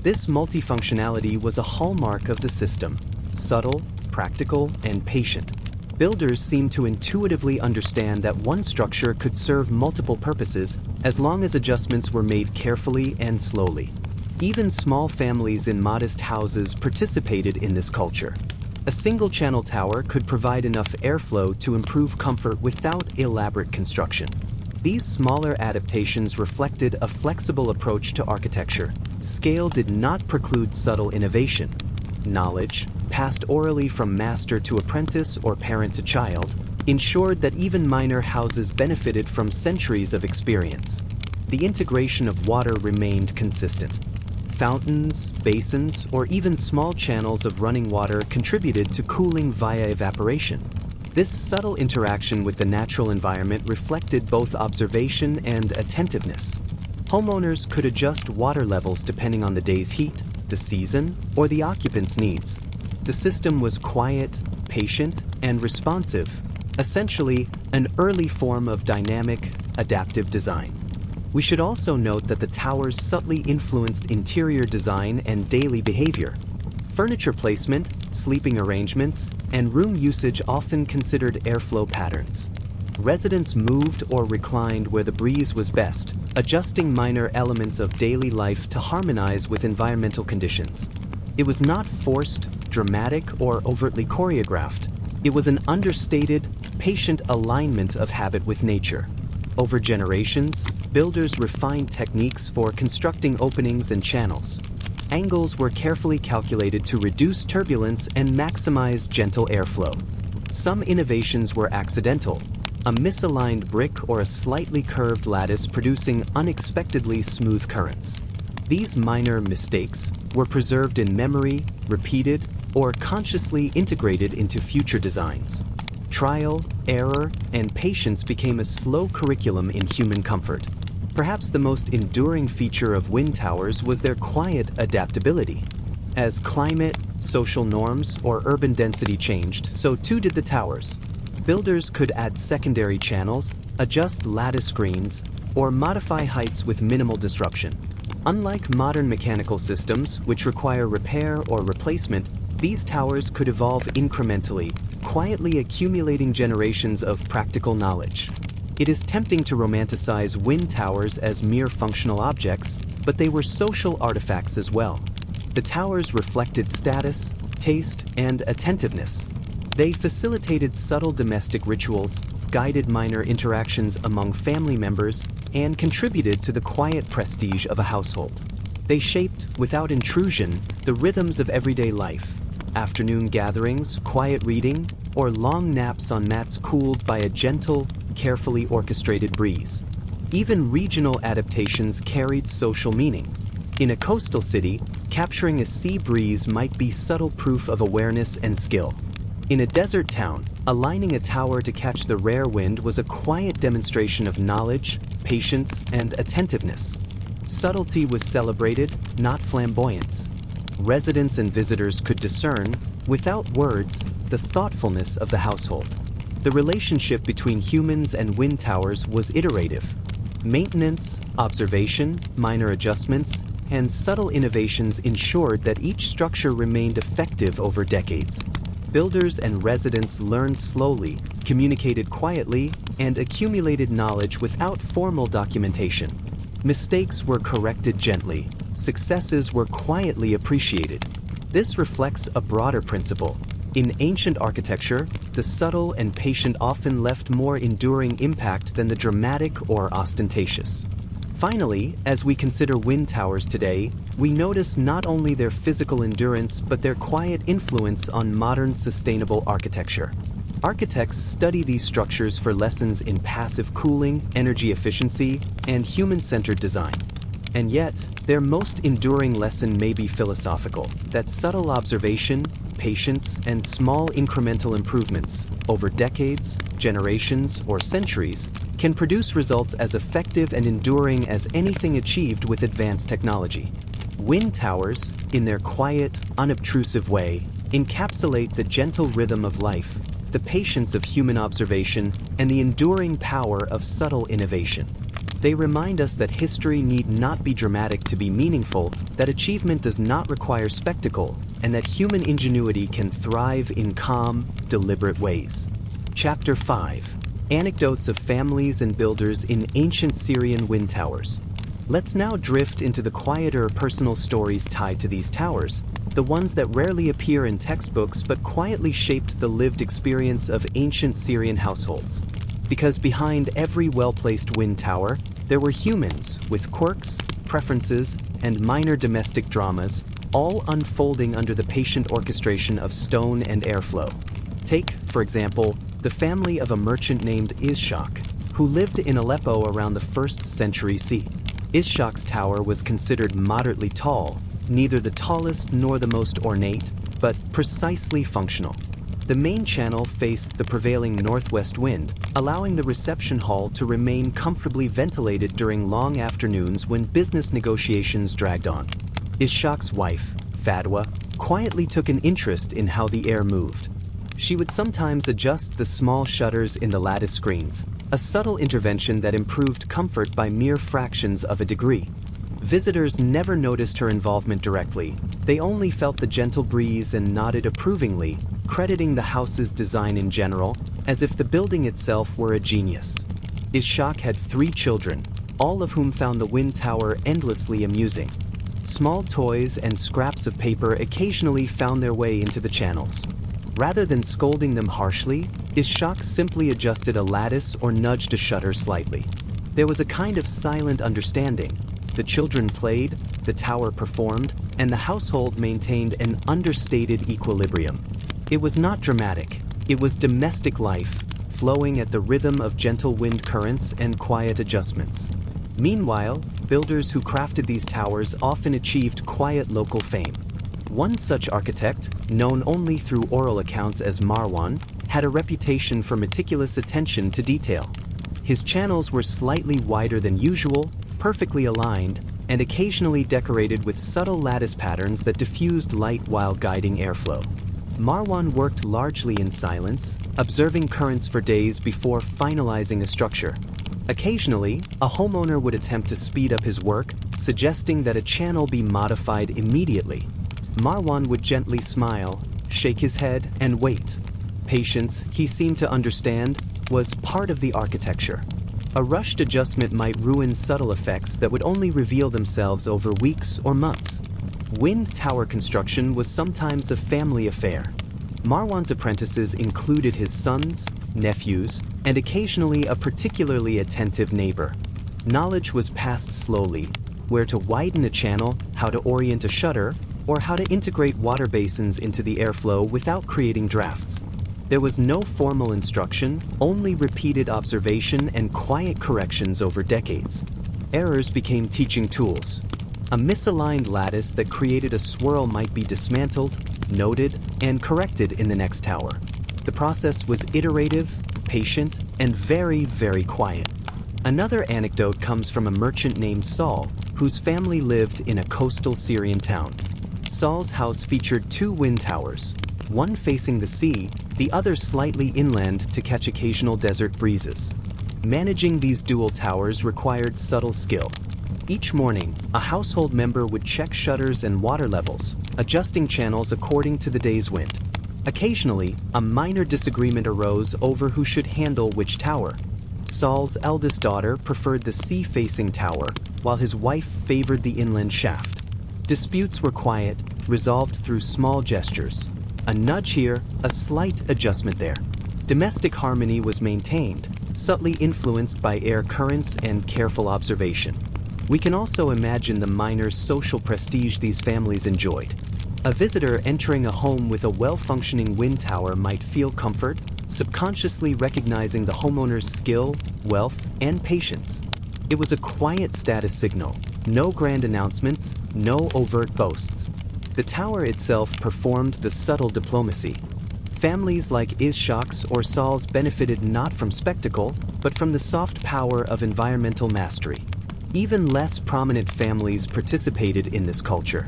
Speaker 1: This multifunctionality was a hallmark of the system, subtle, practical, and patient. Builders seemed to intuitively understand that one structure could serve multiple purposes as long as adjustments were made carefully and slowly. Even small families in modest houses participated in this culture. A single-channel tower could provide enough airflow to improve comfort without elaborate construction. These smaller adaptations reflected a flexible approach to architecture. Scale did not preclude subtle innovation. Knowledge, passed orally from master to apprentice or parent to child, ensured that even minor houses benefited from centuries of experience. The integration of water remained consistent. Fountains, basins, or even small channels of running water contributed to cooling via evaporation. This subtle interaction with the natural environment reflected both observation and attentiveness. Homeowners could adjust water levels depending on the day's heat, the season, or the occupant's needs. The system was quiet, patient, and responsive, essentially an early form of dynamic, adaptive design. We should also note that the towers subtly influenced interior design and daily behavior. Furniture placement, sleeping arrangements, and room usage often considered airflow patterns. Residents moved or reclined where the breeze was best, adjusting minor elements of daily life to harmonize with environmental conditions. It was not forced, dramatic, or overtly choreographed. It was an understated, patient alignment of habit with nature. Over generations, builders refined techniques for constructing openings and channels. Angles were carefully calculated to reduce turbulence and maximize gentle airflow. Some innovations were accidental, a misaligned brick or a slightly curved lattice producing unexpectedly smooth currents. These minor mistakes were preserved in memory, repeated, or consciously integrated into future designs. Trial, error, and patience became a slow curriculum in human comfort. Perhaps the most enduring feature of wind towers was their quiet adaptability. As climate, social norms, or urban density changed, so too did the towers. Builders could add secondary channels, adjust lattice screens, or modify heights with minimal disruption. Unlike modern mechanical systems, which require repair or replacement, these towers could evolve incrementally, quietly accumulating generations of practical knowledge. It is tempting to romanticize wind towers as mere functional objects, but they were social artifacts as well. The towers reflected status, taste, and attentiveness. They facilitated subtle domestic rituals, guided minor interactions among family members, and contributed to the quiet prestige of a household. They shaped, without intrusion, the rhythms of everyday life. Afternoon gatherings, quiet reading, or long naps on mats cooled by a gentle, carefully orchestrated breeze. Even regional adaptations carried social meaning. In a coastal city, capturing a sea breeze might be subtle proof of awareness and skill. In a desert town, aligning a tower to catch the rare wind was a quiet demonstration of knowledge, patience, and attentiveness. Subtlety was celebrated, not flamboyance. Residents and visitors could discern, without words, the thoughtfulness of the household. The relationship between humans and wind towers was iterative. Maintenance, observation, minor adjustments, and subtle innovations ensured that each structure remained effective over decades. Builders and residents learned slowly, communicated quietly, and accumulated knowledge without formal documentation. Mistakes were corrected gently. Successes were quietly appreciated. This reflects a broader principle. In ancient architecture, the subtle and patient often left more enduring impact than the dramatic or ostentatious. Finally, as we consider wind towers today, we notice not only their physical endurance but their quiet influence on modern sustainable architecture. Architects study these structures for lessons in passive cooling, energy efficiency, and human-centered design. And yet, their most enduring lesson may be philosophical, that subtle observation, patience, and small incremental improvements over decades, generations, or centuries can produce results as effective and enduring as anything achieved with advanced technology. Wind towers, in their quiet, unobtrusive way, encapsulate the gentle rhythm of life, the patience of human observation, and the enduring power of subtle innovation. They remind us that history need not be dramatic to be meaningful, that achievement does not require spectacle, and that human ingenuity can thrive in calm, deliberate ways. Chapter 5. Anecdotes of families and builders in ancient Syrian wind towers. Let's now drift into the quieter personal stories tied to these towers, the ones that rarely appear in textbooks but quietly shaped the lived experience of ancient Syrian households. Because behind every well-placed wind tower, there were humans with quirks, preferences, and minor domestic dramas, all unfolding under the patient orchestration of stone and airflow. Take, for example, the family of a merchant named Ishak, who lived in Aleppo around the 1st century CE. Ishak's tower was considered moderately tall, neither the tallest nor the most ornate, but precisely functional. The main channel faced the prevailing northwest wind, allowing the reception hall to remain comfortably ventilated during long afternoons when business negotiations dragged on. Ishak's wife, Fadwa, quietly took an interest in how the air moved. She would sometimes adjust the small shutters in the lattice screens, a subtle intervention that improved comfort by mere fractions of a degree. Visitors never noticed her involvement directly. They only felt the gentle breeze and nodded approvingly, crediting the house's design in general, as if the building itself were a genius. Ishak had 3 children, all of whom found the wind tower endlessly amusing. Small toys and scraps of paper occasionally found their way into the channels. Rather than scolding them harshly, Ishak simply adjusted a lattice or nudged a shutter slightly. There was a kind of silent understanding. The children played, the tower performed, and the household maintained an understated equilibrium. It was not dramatic. It was domestic life, flowing at the rhythm of gentle wind currents and quiet adjustments. Meanwhile, builders who crafted these towers often achieved quiet local fame. One such architect, known only through oral accounts as Marwan, had a reputation for meticulous attention to detail. His channels were slightly wider than usual, perfectly aligned, and occasionally decorated with subtle lattice patterns that diffused light while guiding airflow. Marwan worked largely in silence, observing currents for days before finalizing a structure. Occasionally, a homeowner would attempt to speed up his work, suggesting that a channel be modified immediately. Marwan would gently smile, shake his head, and wait. Patience, he seemed to understand, was part of the architecture. A rushed adjustment might ruin subtle effects that would only reveal themselves over weeks or months. Wind tower construction was sometimes a family affair. Marwan's apprentices included his sons, nephews, and occasionally a particularly attentive neighbor. Knowledge was passed slowly, where to widen a channel, how to orient a shutter, or how to integrate water basins into the airflow without creating drafts. There was no formal instruction, only repeated observation and quiet corrections over decades. Errors became teaching tools. A misaligned lattice that created a swirl might be dismantled, noted, and corrected in the next tower. The process was iterative, patient, and very, very quiet. Another anecdote comes from a merchant named Saul, whose family lived in a coastal Syrian town. Saul's house featured 2 wind towers, one facing the sea, the other slightly inland to catch occasional desert breezes. Managing these dual towers required subtle skill. Each morning, a household member would check shutters and water levels, adjusting channels according to the day's wind. Occasionally, a minor disagreement arose over who should handle which tower. Saul's eldest daughter preferred the sea-facing tower, while his wife favored the inland shaft. Disputes were quiet, resolved through small gestures. A nudge here, a slight adjustment there. Domestic harmony was maintained, subtly influenced by air currents and careful observation. We can also imagine the minor social prestige these families enjoyed. A visitor entering a home with a well-functioning wind tower might feel comfort, subconsciously recognizing the homeowner's skill, wealth, and patience. It was a quiet status signal, no grand announcements, no overt boasts. The tower itself performed the subtle diplomacy. Families like Ishak's or Saul's benefited not from spectacle, but from the soft power of environmental mastery. Even less prominent families participated in this culture.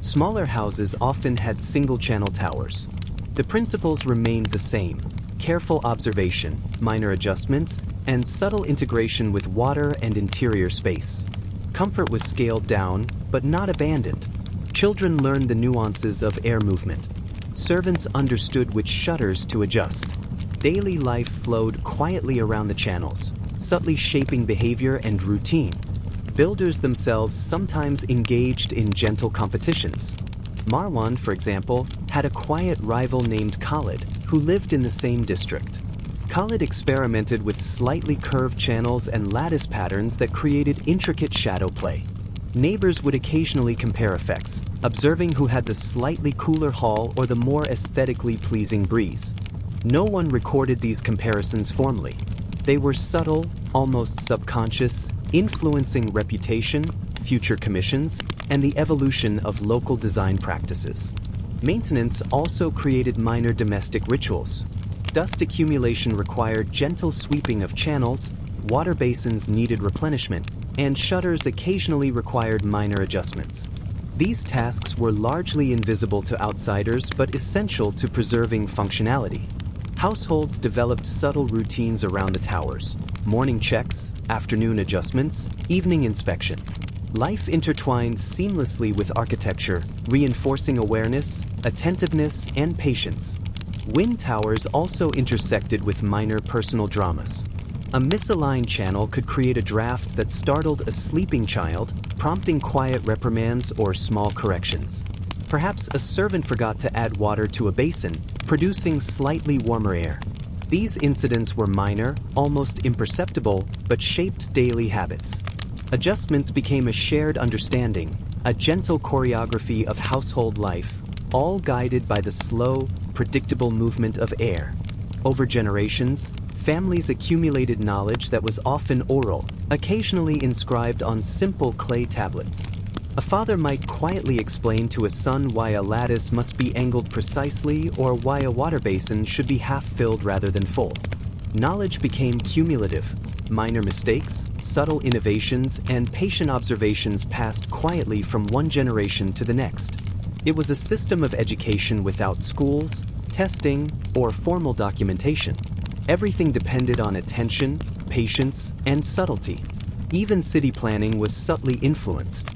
Speaker 1: Smaller houses often had single-channel towers. The principles remained the same: careful observation, minor adjustments, and subtle integration with water and interior space. Comfort was scaled down, but not abandoned. Children learned the nuances of air movement. Servants understood which shutters to adjust. Daily life flowed quietly around the channels, subtly shaping behavior and routine. Builders themselves sometimes engaged in gentle competitions. Marwan, for example, had a quiet rival named Khalid, who lived in the same district. Khalid experimented with slightly curved channels and lattice patterns that created intricate shadow play. Neighbors would occasionally compare effects, observing who had the slightly cooler hall or the more aesthetically pleasing breeze. No one recorded these comparisons formally. They were subtle, almost subconscious, influencing reputation, future commissions, and the evolution of local design practices. Maintenance also created minor domestic rituals. Dust accumulation required gentle sweeping of channels, water basins needed replenishment, and shutters occasionally required minor adjustments. These tasks were largely invisible to outsiders but essential to preserving functionality. Households developed subtle routines around the towers: morning checks, afternoon adjustments, evening inspection. Life intertwined seamlessly with architecture, reinforcing awareness, attentiveness, and patience. Wind towers also intersected with minor personal dramas. A misaligned channel could create a draft that startled a sleeping child, prompting quiet reprimands or small corrections. Perhaps a servant forgot to add water to a basin, producing slightly warmer air. These incidents were minor, almost imperceptible, but shaped daily habits. Adjustments became a shared understanding, a gentle choreography of household life, all guided by the slow, predictable movement of air. Over generations, families accumulated knowledge that was often oral, occasionally inscribed on simple clay tablets. A father might quietly explain to a son why a lattice must be angled precisely or why a water basin should be half-filled rather than full. Knowledge became cumulative. Minor mistakes, subtle innovations, and patient observations passed quietly from one generation to the next. It was a system of education without schools, testing, or formal documentation. Everything depended on attention, patience, and subtlety. Even city planning was subtly influenced.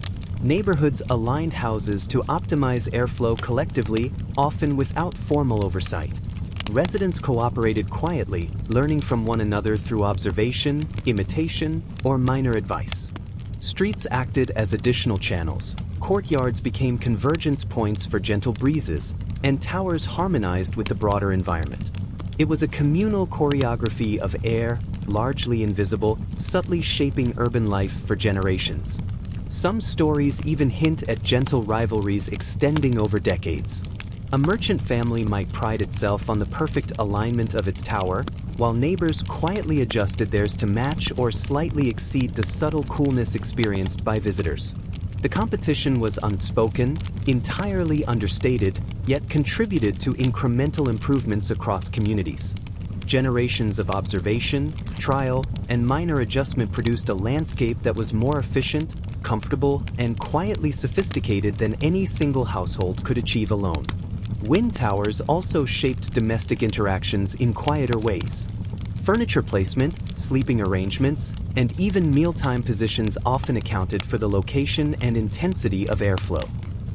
Speaker 1: Neighborhoods aligned houses to optimize airflow collectively, often without formal oversight. Residents cooperated quietly, learning from one another through observation, imitation, or minor advice. Streets acted as additional channels. Courtyards became convergence points for gentle breezes, and towers harmonized with the broader environment. It was a communal choreography of air, largely invisible, subtly shaping urban life for generations. Some stories even hint at gentle rivalries extending over decades. A merchant family might pride itself on the perfect alignment of its tower, while neighbors quietly adjusted theirs to match or slightly exceed the subtle coolness experienced by visitors. The competition was unspoken, entirely understated, yet contributed to incremental improvements across communities. Generations of observation, trial, and minor adjustment produced a landscape that was more efficient, comfortable, and quietly sophisticated than any single household could achieve alone. Wind towers also shaped domestic interactions in quieter ways. Furniture placement, sleeping arrangements, and even mealtime positions often accounted for the location and intensity of airflow.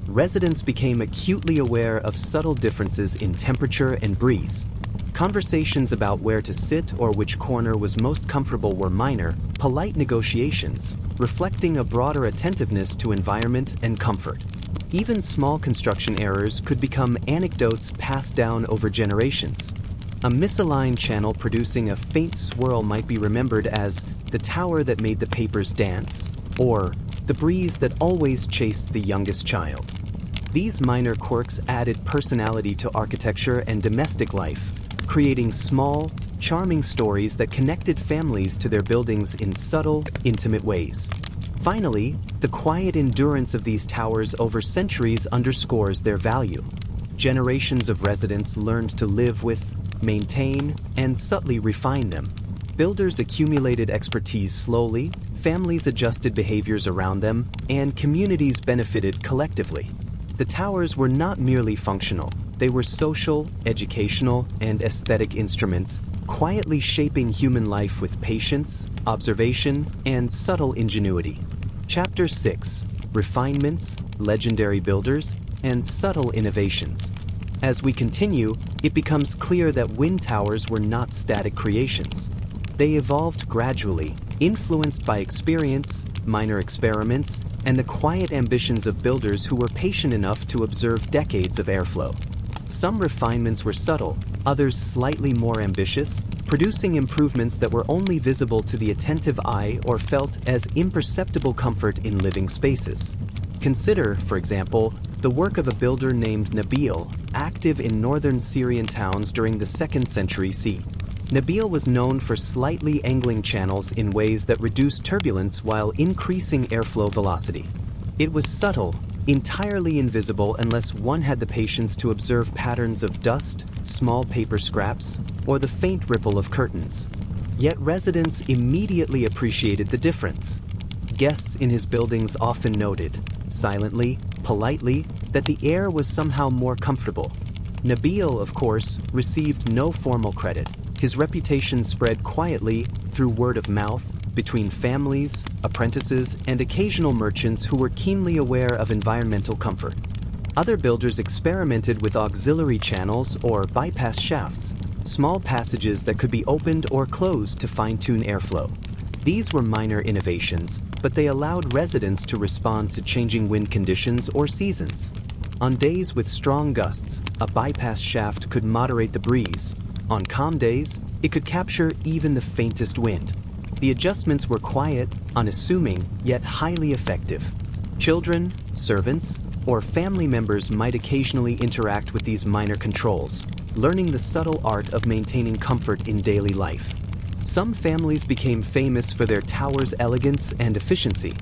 Speaker 1: Residents became acutely aware of subtle differences in temperature and breeze. Conversations about where to sit or which corner was most comfortable were minor, polite negotiations, reflecting a broader attentiveness to environment and comfort. Even small construction errors could become anecdotes passed down over generations. A misaligned channel producing a faint swirl might be remembered as the tower that made the papers dance, or the breeze that always chased the youngest child. These minor quirks added personality to architecture and domestic life, creating small, charming stories that connected families to their buildings in subtle, intimate ways. Finally, the quiet endurance of these towers over centuries underscores their value. Generations of residents learned to live with, maintain, and subtly refine them. Builders accumulated expertise slowly, families adjusted behaviors around them, and communities benefited collectively. The towers were not merely functional, they were social, educational, and aesthetic instruments, quietly shaping human life with patience, observation, and subtle ingenuity. Chapter 6: Refinements, Legendary Builders, and Subtle Innovations. As we continue, it becomes clear that wind towers were not static creations. They evolved gradually, influenced by experience, minor experiments, and the quiet ambitions of builders who were patient enough to observe decades of airflow. Some refinements were subtle, others slightly more ambitious, producing improvements that were only visible to the attentive eye or felt as imperceptible comfort in living spaces. Consider, for example, the work of a builder named Nabil, active in northern Syrian towns during the 2nd century CE. Nabil was known for slightly angling channels in ways that reduced turbulence while increasing airflow velocity. It was subtle, entirely invisible unless one had the patience to observe patterns of dust, small paper scraps, or the faint ripple of curtains. Yet residents immediately appreciated the difference. Guests in his buildings often noted, silently, politely, that the air was somehow more comfortable. Nabil, of course, received no formal credit. His reputation spread quietly through word of mouth, between families, apprentices, and occasional merchants who were keenly aware of environmental comfort. Other builders experimented with auxiliary channels or bypass shafts, small passages that could be opened or closed to fine-tune airflow. These were minor innovations, but they allowed residents to respond to changing wind conditions or seasons. On days with strong gusts, a bypass shaft could moderate the breeze. On calm days, it could capture even the faintest wind. The adjustments were quiet, unassuming, yet highly effective. Children, servants, or family members might occasionally interact with these minor controls, learning the subtle art of maintaining comfort in daily life. Some families became famous for their tower's elegance and efficiency.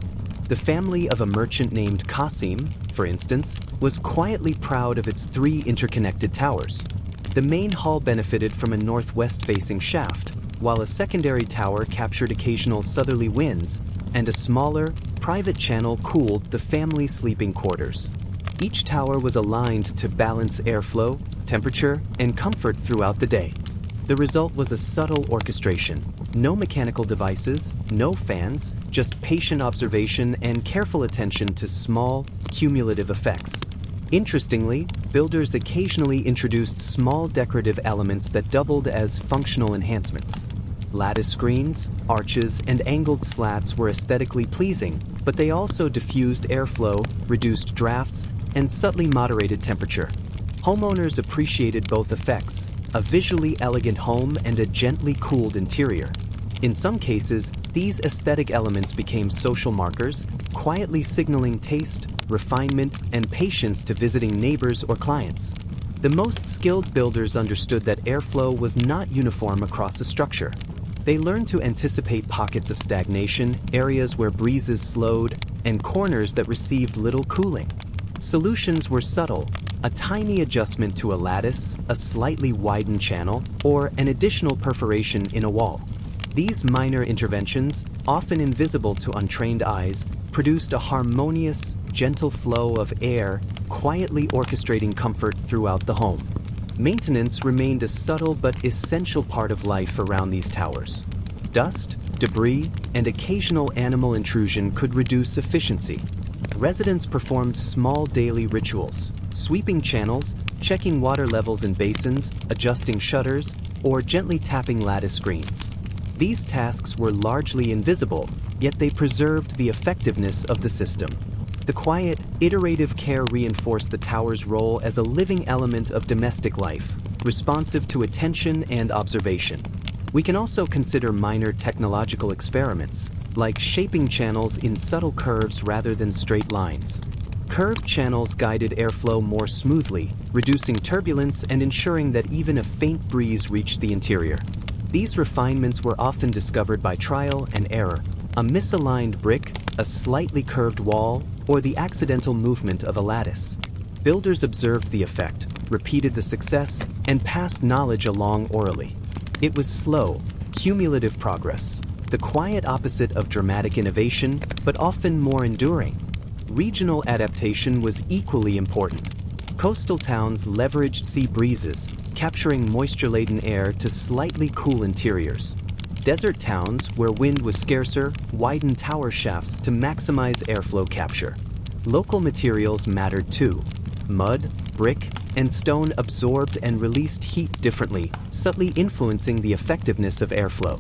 Speaker 1: The family of a merchant named Qasim, for instance, was quietly proud of its 3 interconnected towers. The main hall benefited from a northwest-facing shaft, while a secondary tower captured occasional southerly winds, and a smaller, private channel cooled the family sleeping quarters. Each tower was aligned to balance airflow, temperature, and comfort throughout the day. The result was a subtle orchestration. No mechanical devices, no fans, just patient observation and careful attention to small, cumulative effects. Interestingly, builders occasionally introduced small decorative elements that doubled as functional enhancements. Lattice screens, arches, and angled slats were aesthetically pleasing, but they also diffused airflow, reduced drafts, and subtly moderated temperature. Homeowners appreciated both effects, a visually elegant home and a gently cooled interior. In some cases, these aesthetic elements became social markers, quietly signaling taste, refinement, and patience to visiting neighbors or clients. The most skilled builders understood that airflow was not uniform across a structure. They learned to anticipate pockets of stagnation, areas where breezes slowed, and corners that received little cooling. Solutions were subtle, a tiny adjustment to a lattice, a slightly widened channel, or an additional perforation in a wall. These minor interventions, often invisible to untrained eyes, produced a harmonious, gentle flow of air, quietly orchestrating comfort throughout the home. Maintenance remained a subtle but essential part of life around these towers. Dust, debris, and occasional animal intrusion could reduce efficiency. Residents performed small daily rituals, sweeping channels, checking water levels in basins, adjusting shutters, or gently tapping lattice screens. These tasks were largely invisible, yet they preserved the effectiveness of the system. The quiet, iterative care reinforced the tower's role as a living element of domestic life, responsive to attention and observation. We can also consider minor technological experiments, like shaping channels in subtle curves rather than straight lines. Curved channels guided airflow more smoothly, reducing turbulence and ensuring that even a faint breeze reached the interior. These refinements were often discovered by trial and error. A misaligned brick, a slightly curved wall, or the accidental movement of a lattice. Builders observed the effect, repeated the success, and passed knowledge along orally. It was slow, cumulative progress, the quiet opposite of dramatic innovation, but often more enduring. Regional adaptation was equally important. Coastal towns leveraged sea breezes, capturing moisture-laden air to slightly cool interiors. Desert towns, where wind was scarcer, widened tower shafts to maximize airflow capture. Local materials mattered too. Mud, brick, and stone absorbed and released heat differently, subtly influencing the effectiveness of airflow.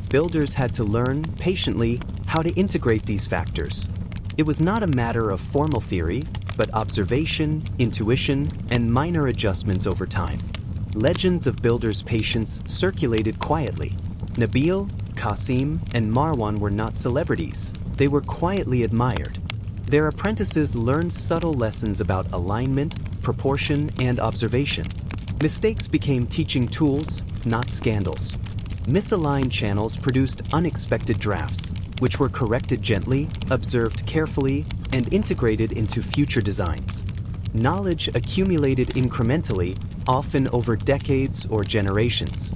Speaker 1: Builders had to learn, patiently, how to integrate these factors. It was not a matter of formal theory, but observation, intuition, and minor adjustments over time. Legends of builders' patience circulated quietly. Nabil, Qasim, and Marwan were not celebrities. They were quietly admired. Their apprentices learned subtle lessons about alignment, proportion, and observation. Mistakes became teaching tools, not scandals. Misaligned channels produced unexpected drafts, which were corrected gently, observed carefully, and integrated into future designs. Knowledge accumulated incrementally, often over decades or generations.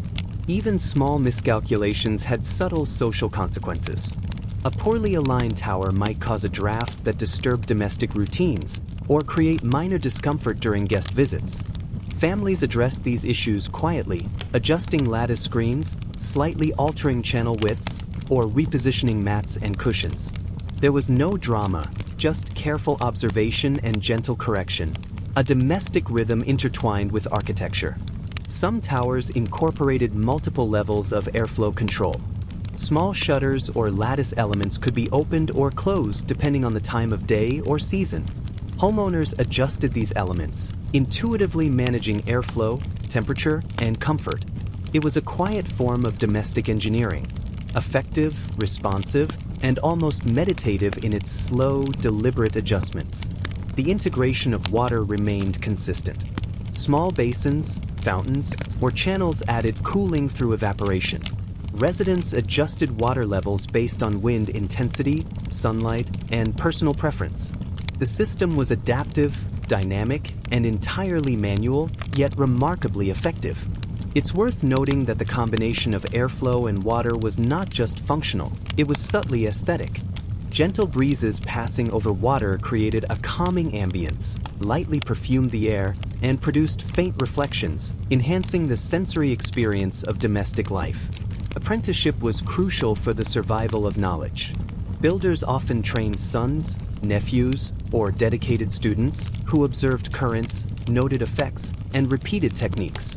Speaker 1: Even small miscalculations had subtle social consequences. A poorly aligned tower might cause a draft that disturbed domestic routines or create minor discomfort during guest visits. Families addressed these issues quietly, adjusting lattice screens, slightly altering channel widths, or repositioning mats and cushions. There was no drama, just careful observation and gentle correction, a domestic rhythm intertwined with architecture. Some towers incorporated multiple levels of airflow control. Small shutters or lattice elements could be opened or closed depending on the time of day or season. Homeowners adjusted these elements, intuitively managing airflow, temperature, and comfort. It was a quiet form of domestic engineering, effective, responsive, and almost meditative in its slow, deliberate adjustments. The integration of water remained consistent. Small basins, fountains, or channels added cooling through evaporation. Residents adjusted water levels based on wind intensity, sunlight, and personal preference. The system was adaptive, dynamic, and entirely manual, yet remarkably effective. It's worth noting that the combination of airflow and water was not just functional, it was subtly aesthetic. Gentle breezes passing over water created a calming ambience, lightly perfumed the air, and produced faint reflections, enhancing the sensory experience of domestic life. Apprenticeship was crucial for the survival of knowledge. Builders often trained sons, nephews, or dedicated students who observed currents, noted effects, and repeated techniques.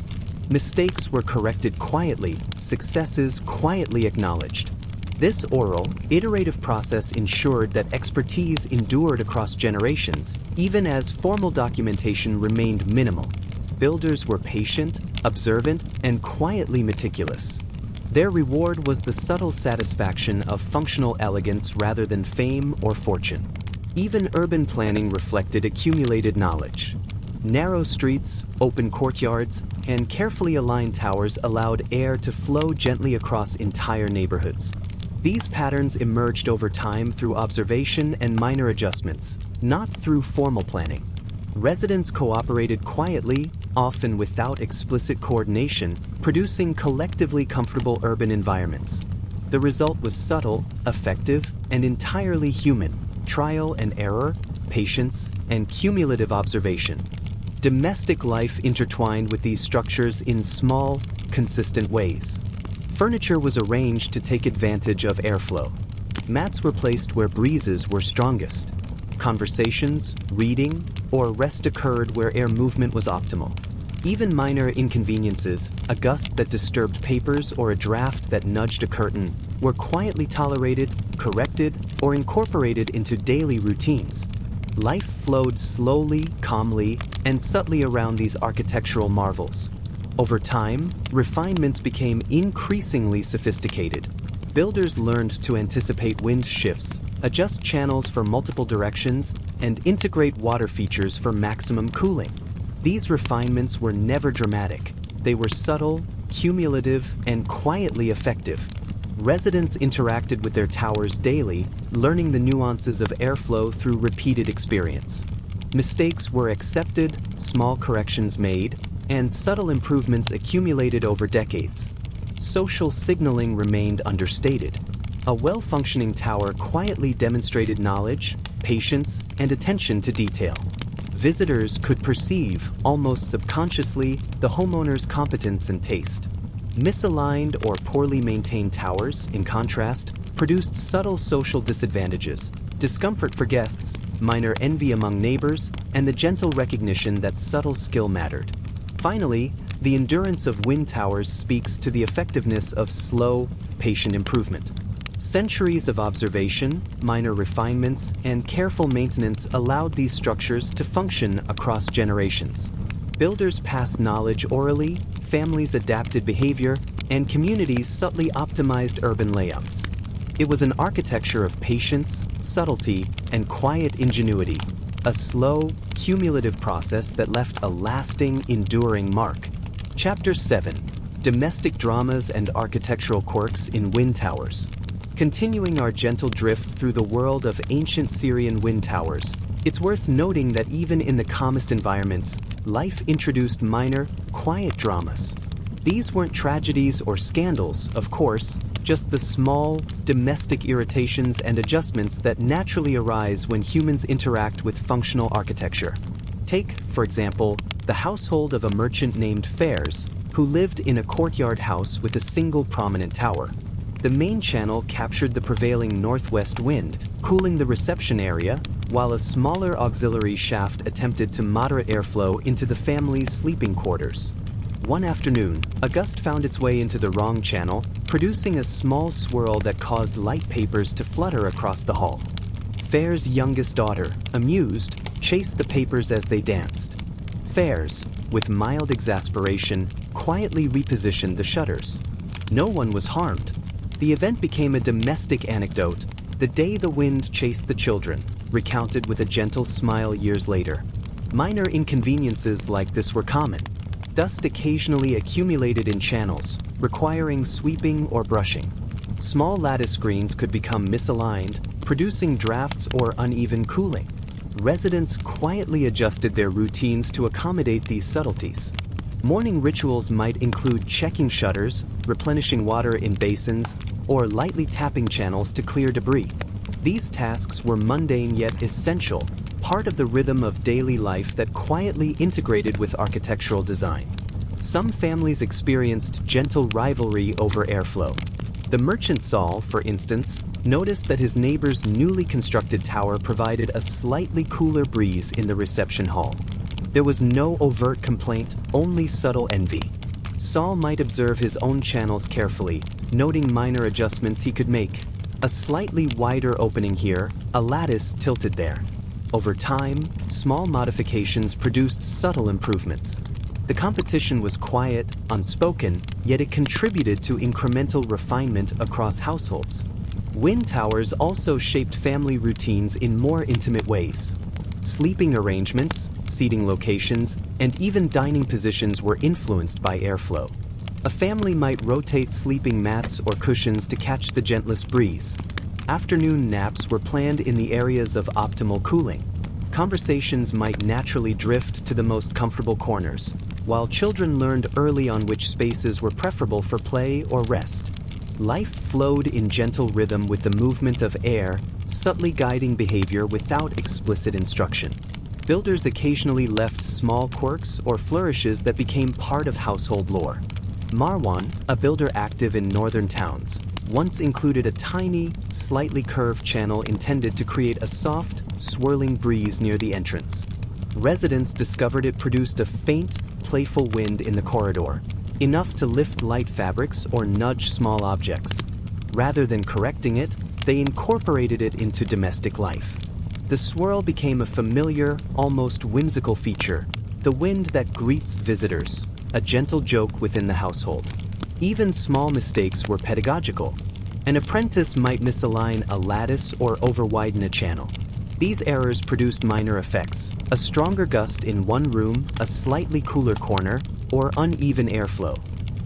Speaker 1: Mistakes were corrected quietly, successes quietly acknowledged. This oral, iterative process ensured that expertise endured across generations, even as formal documentation remained minimal. Builders were patient, observant, and quietly meticulous. Their reward was the subtle satisfaction of functional elegance rather than fame or fortune. Even urban planning reflected accumulated knowledge. Narrow streets, open courtyards, and carefully aligned towers allowed air to flow gently across entire neighborhoods. These patterns emerged over time through observation and minor adjustments, not through formal planning. Residents cooperated quietly, often without explicit coordination, producing collectively comfortable urban environments. The result was subtle, effective, and entirely human: trial and error, patience, and cumulative observation. Domestic life intertwined with these structures in small, consistent ways. Furniture was arranged to take advantage of airflow. Mats were placed where breezes were strongest. Conversations, reading, or rest occurred where air movement was optimal. Even minor inconveniences, a gust that disturbed papers or a draft that nudged a curtain, were quietly tolerated, corrected, or incorporated into daily routines. Life flowed slowly, calmly, and subtly around these architectural marvels. Over time, refinements became increasingly sophisticated. Builders learned to anticipate wind shifts, adjust channels for multiple directions, and integrate water features for maximum cooling. These refinements were never dramatic. They were subtle, cumulative, and quietly effective. Residents interacted with their towers daily, learning the nuances of airflow through repeated experience. Mistakes were accepted, small corrections made, and subtle improvements accumulated over decades. Social signaling remained understated. A well-functioning tower quietly demonstrated knowledge, patience, and attention to detail. Visitors could perceive, almost subconsciously, the homeowner's competence and taste. Misaligned or poorly maintained towers, in contrast, produced subtle social disadvantages, discomfort for guests, minor envy among neighbors, and the gentle recognition that subtle skill mattered. Finally, the endurance of wind towers speaks to the effectiveness of slow, patient improvement. Centuries of observation, minor refinements, and careful maintenance allowed these structures to function across generations. Builders passed knowledge orally, families adapted behavior, and communities subtly optimized urban layouts. It was an architecture of patience, subtlety, and quiet ingenuity, a slow, cumulative process that left a lasting, enduring mark. Chapter 7: Domestic Dramas and Architectural Quirks in Wind Towers. Continuing our gentle drift through the world of ancient Syrian wind towers, it's worth noting that even in the calmest environments, life introduced minor, quiet dramas. These weren't tragedies or scandals, of course, just the small, domestic irritations and adjustments that naturally arise when humans interact with functional architecture. Take, for example, the household of a merchant named Fairs, who lived in a courtyard house with a single prominent tower. The main channel captured the prevailing northwest wind, cooling the reception area, while a smaller auxiliary shaft attempted to moderate airflow into the family's sleeping quarters. One afternoon, a gust found its way into the wrong channel, producing a small swirl that caused light papers to flutter across the hall. Fair's youngest daughter, amused, chased the papers as they danced. Fairs, with mild exasperation, quietly repositioned the shutters. No one was harmed. The event became a domestic anecdote, the day the wind chased the children, recounted with a gentle smile years later. Minor inconveniences like this were common. Dust occasionally accumulated in channels, requiring sweeping or brushing. Small lattice screens could become misaligned, producing drafts or uneven cooling. Residents quietly adjusted their routines to accommodate these subtleties. Morning rituals might include checking shutters, replenishing water in basins, or lightly tapping channels to clear debris. These tasks were mundane yet essential, part of the rhythm of daily life that quietly integrated with architectural design. Some families experienced gentle rivalry over airflow. The merchant Saul, for instance, noticed that his neighbor's newly constructed tower provided a slightly cooler breeze in the reception hall. There was no overt complaint, only subtle envy. Saul might observe his own channels carefully, noting minor adjustments he could make. A slightly wider opening here, a lattice tilted there. Over time, small modifications produced subtle improvements. The competition was quiet, unspoken, yet it contributed to incremental refinement across households. Wind towers also shaped family routines in more intimate ways. Sleeping arrangements, seating locations, and even dining positions were influenced by airflow. A family might rotate sleeping mats or cushions to catch the gentlest breeze. Afternoon naps were planned in the areas of optimal cooling. Conversations might naturally drift to the most comfortable corners, while children learned early on which spaces were preferable for play or rest. Life flowed in gentle rhythm with the movement of air, subtly guiding behavior without explicit instruction. Builders occasionally left small quirks or flourishes that became part of household lore. Marwan, a builder active in northern towns, once included a tiny, slightly curved channel intended to create a soft, swirling breeze near the entrance. Residents discovered it produced a faint, playful wind in the corridor, enough to lift light fabrics or nudge small objects. Rather than correcting it, they incorporated it into domestic life. The swirl became a familiar, almost whimsical feature, the wind that greets visitors, a gentle joke within the household. Even small mistakes were pedagogical. An apprentice might misalign a lattice or overwiden a channel. These errors produced minor effects: a stronger gust in one room, a slightly cooler corner, or uneven airflow.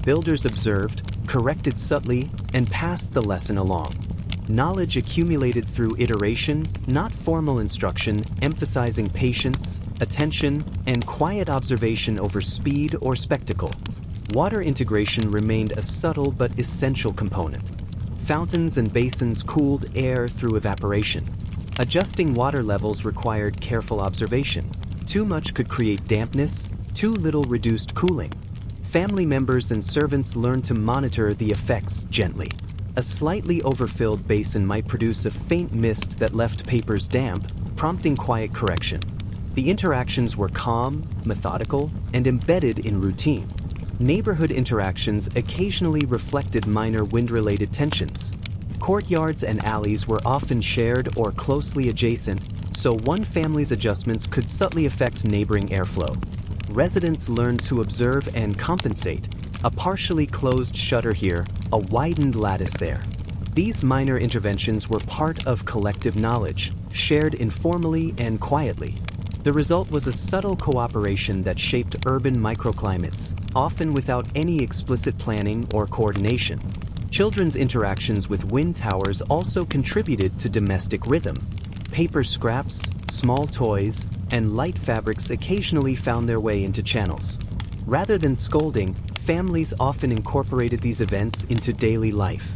Speaker 1: Builders observed, corrected subtly, and passed the lesson along. Knowledge accumulated through iteration, not formal instruction, emphasizing patience, attention, and quiet observation over speed or spectacle. Water integration remained a subtle but essential component. Fountains and basins cooled air through evaporation. Adjusting water levels required careful observation. Too much could create dampness, too little reduced cooling. Family members and servants learned to monitor the effects gently. A slightly overfilled basin might produce a faint mist that left papers damp, prompting quiet correction. The interactions were calm, methodical, and embedded in routine. Neighborhood interactions occasionally reflected minor wind-related tensions. Courtyards and alleys were often shared or closely adjacent, so one family's adjustments could subtly affect neighboring airflow. Residents learned to observe and compensate. A partially closed shutter here, a widened lattice there. These minor interventions were part of collective knowledge, shared informally and quietly. The result was a subtle cooperation that shaped urban microclimates, often without any explicit planning or coordination. Children's interactions with wind towers also contributed to domestic rhythm. Paper scraps, small toys, and light fabrics occasionally found their way into channels. Rather than scolding, families often incorporated these events into daily life.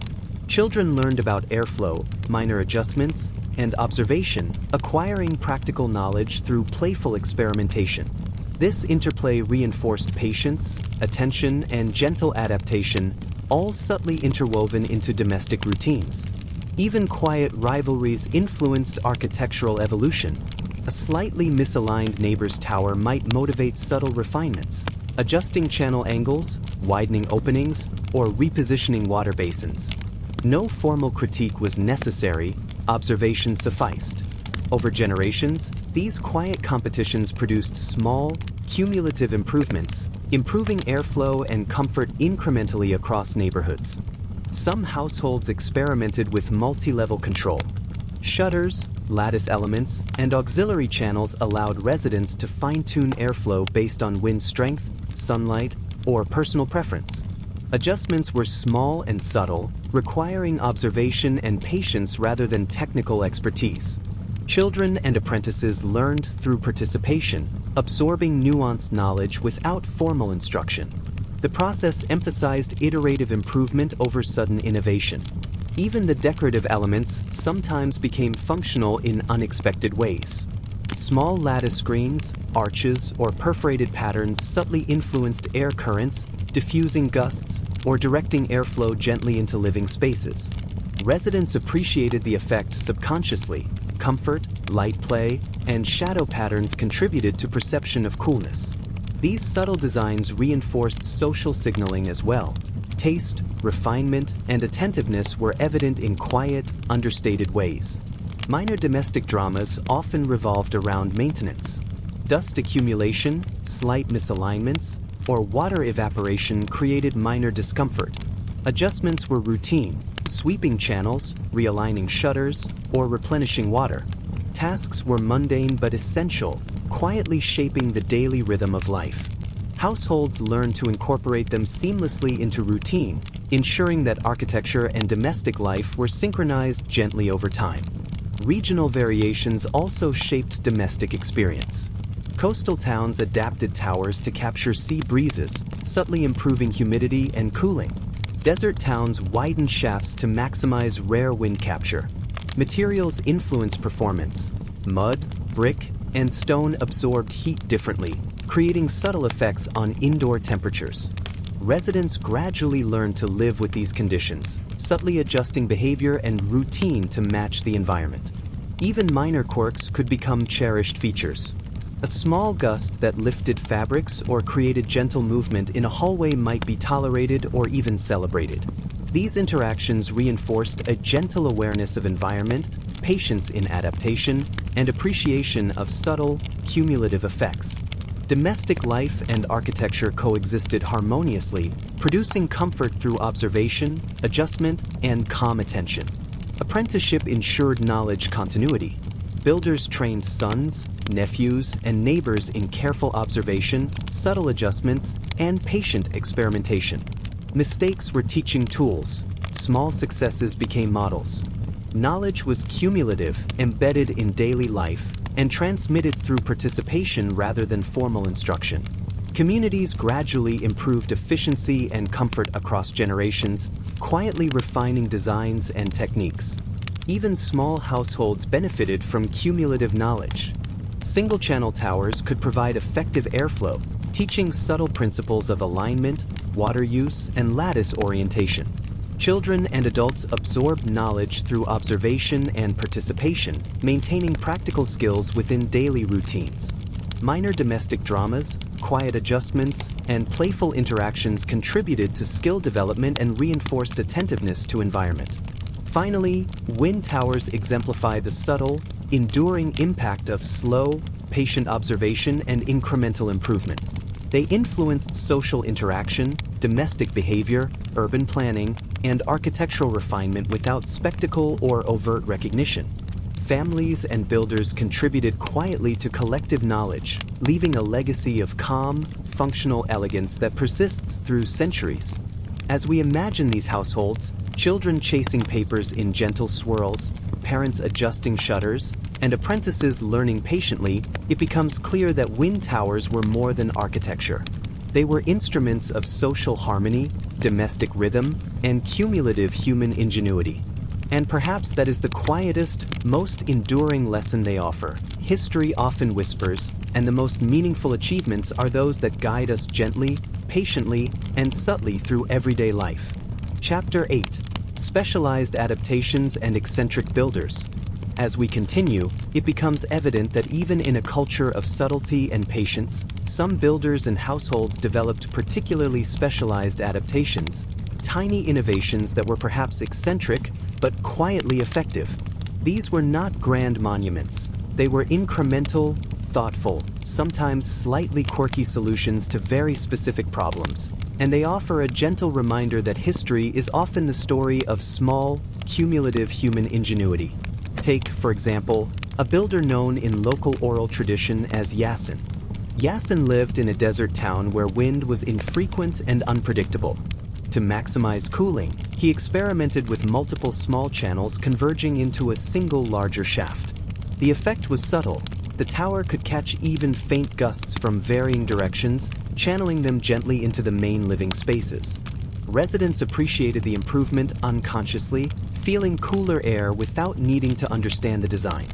Speaker 1: Children learned about airflow, minor adjustments, and observation, acquiring practical knowledge through playful experimentation. This interplay reinforced patience, attention, and gentle adaptation, all subtly interwoven into domestic routines. Even quiet rivalries influenced architectural evolution. A slightly misaligned neighbor's tower might motivate subtle refinements, adjusting channel angles, widening openings, or repositioning water basins. No formal critique was necessary, observation sufficed. Over generations, these quiet competitions produced small, cumulative improvements, improving airflow and comfort incrementally across neighborhoods. Some households experimented with multi-level control. Shutters, lattice elements, and auxiliary channels allowed residents to fine-tune airflow based on wind strength, sunlight, or personal preference. Adjustments were small and subtle, requiring observation and patience rather than technical expertise. Children and apprentices learned through participation, absorbing nuanced knowledge without formal instruction. The process emphasized iterative improvement over sudden innovation. Even the decorative elements sometimes became functional in unexpected ways. Small lattice screens, arches, or perforated patterns subtly influenced air currents, diffusing gusts, or directing airflow gently into living spaces. Residents appreciated the effect subconsciously. Comfort, light play, and shadow patterns contributed to perception of coolness. These subtle designs reinforced social signaling as well. Taste, refinement, and attentiveness were evident in quiet, understated ways. Minor domestic dramas often revolved around maintenance. Dust accumulation, slight misalignments, or water evaporation created minor discomfort. Adjustments were routine, sweeping channels, realigning shutters, or replenishing water. Tasks were mundane but essential, quietly shaping the daily rhythm of life. Households learned to incorporate them seamlessly into routine, ensuring that architecture and domestic life were synchronized gently over time. Regional variations also shaped domestic experience. Coastal towns adapted towers to capture sea breezes, subtly improving humidity and cooling. Desert towns widened shafts to maximize rare wind capture. Materials influenced performance. Mud, brick, and stone absorbed heat differently, creating subtle effects on indoor temperatures. Residents gradually learned to live with these conditions, subtly adjusting behavior and routine to match the environment. Even minor quirks could become cherished features. A small gust that lifted fabrics or created gentle movement in a hallway might be tolerated or even celebrated. These interactions reinforced a gentle awareness of environment, patience in adaptation, and appreciation of subtle, cumulative effects. Domestic life and architecture coexisted harmoniously, producing comfort through observation, adjustment, and calm attention. Apprenticeship ensured knowledge continuity. Builders trained sons, nephews, and neighbors in careful observation, subtle adjustments, and patient experimentation. Mistakes were teaching tools. Small successes became models. Knowledge was cumulative, embedded in daily life, and transmitted through participation rather than formal instruction. Communities gradually improved efficiency and comfort across generations, quietly refining designs and techniques. Even small households benefited from cumulative knowledge. Single-channel towers could provide effective airflow, teaching subtle principles of alignment, water use, and lattice orientation. Children and adults absorbed knowledge through observation and participation, maintaining practical skills within daily routines. Minor domestic dramas, quiet adjustments, and playful interactions contributed to skill development and reinforced attentiveness to environment. Finally, wind towers exemplify the subtle, enduring impact of slow, patient observation and incremental improvement. They influenced social interaction, domestic behavior, urban planning, and architectural refinement without spectacle or overt recognition. Families and builders contributed quietly to collective knowledge, leaving a legacy of calm, functional elegance that persists through centuries. As we imagine these households, children chasing papers in gentle swirls, parents adjusting shutters, and apprentices learning patiently, it becomes clear that wind towers were more than architecture. They were instruments of social harmony, domestic rhythm, and cumulative human ingenuity. And perhaps that is the quietest, most enduring lesson they offer. History often whispers, and the most meaningful achievements are those that guide us gently, patiently, and subtly through everyday life. Chapter 8: Specialized Adaptations and Eccentric Builders. As we continue, it becomes evident that even in a culture of subtlety and patience, some builders and households developed particularly specialized adaptations, tiny innovations that were perhaps eccentric but quietly effective. These were not grand monuments. They were incremental, thoughtful, sometimes slightly quirky solutions to very specific problems, and they offer a gentle reminder that history is often the story of small, cumulative human ingenuity. Take, for example, a builder known in local oral tradition as Yasin. Yasin lived in a desert town where wind was infrequent and unpredictable. To maximize cooling, he experimented with multiple small channels converging into a single larger shaft. The effect was subtle. The tower could catch even faint gusts from varying directions, channeling them gently into the main living spaces. Residents appreciated the improvement unconsciously, feeling cooler air without needing to understand the design.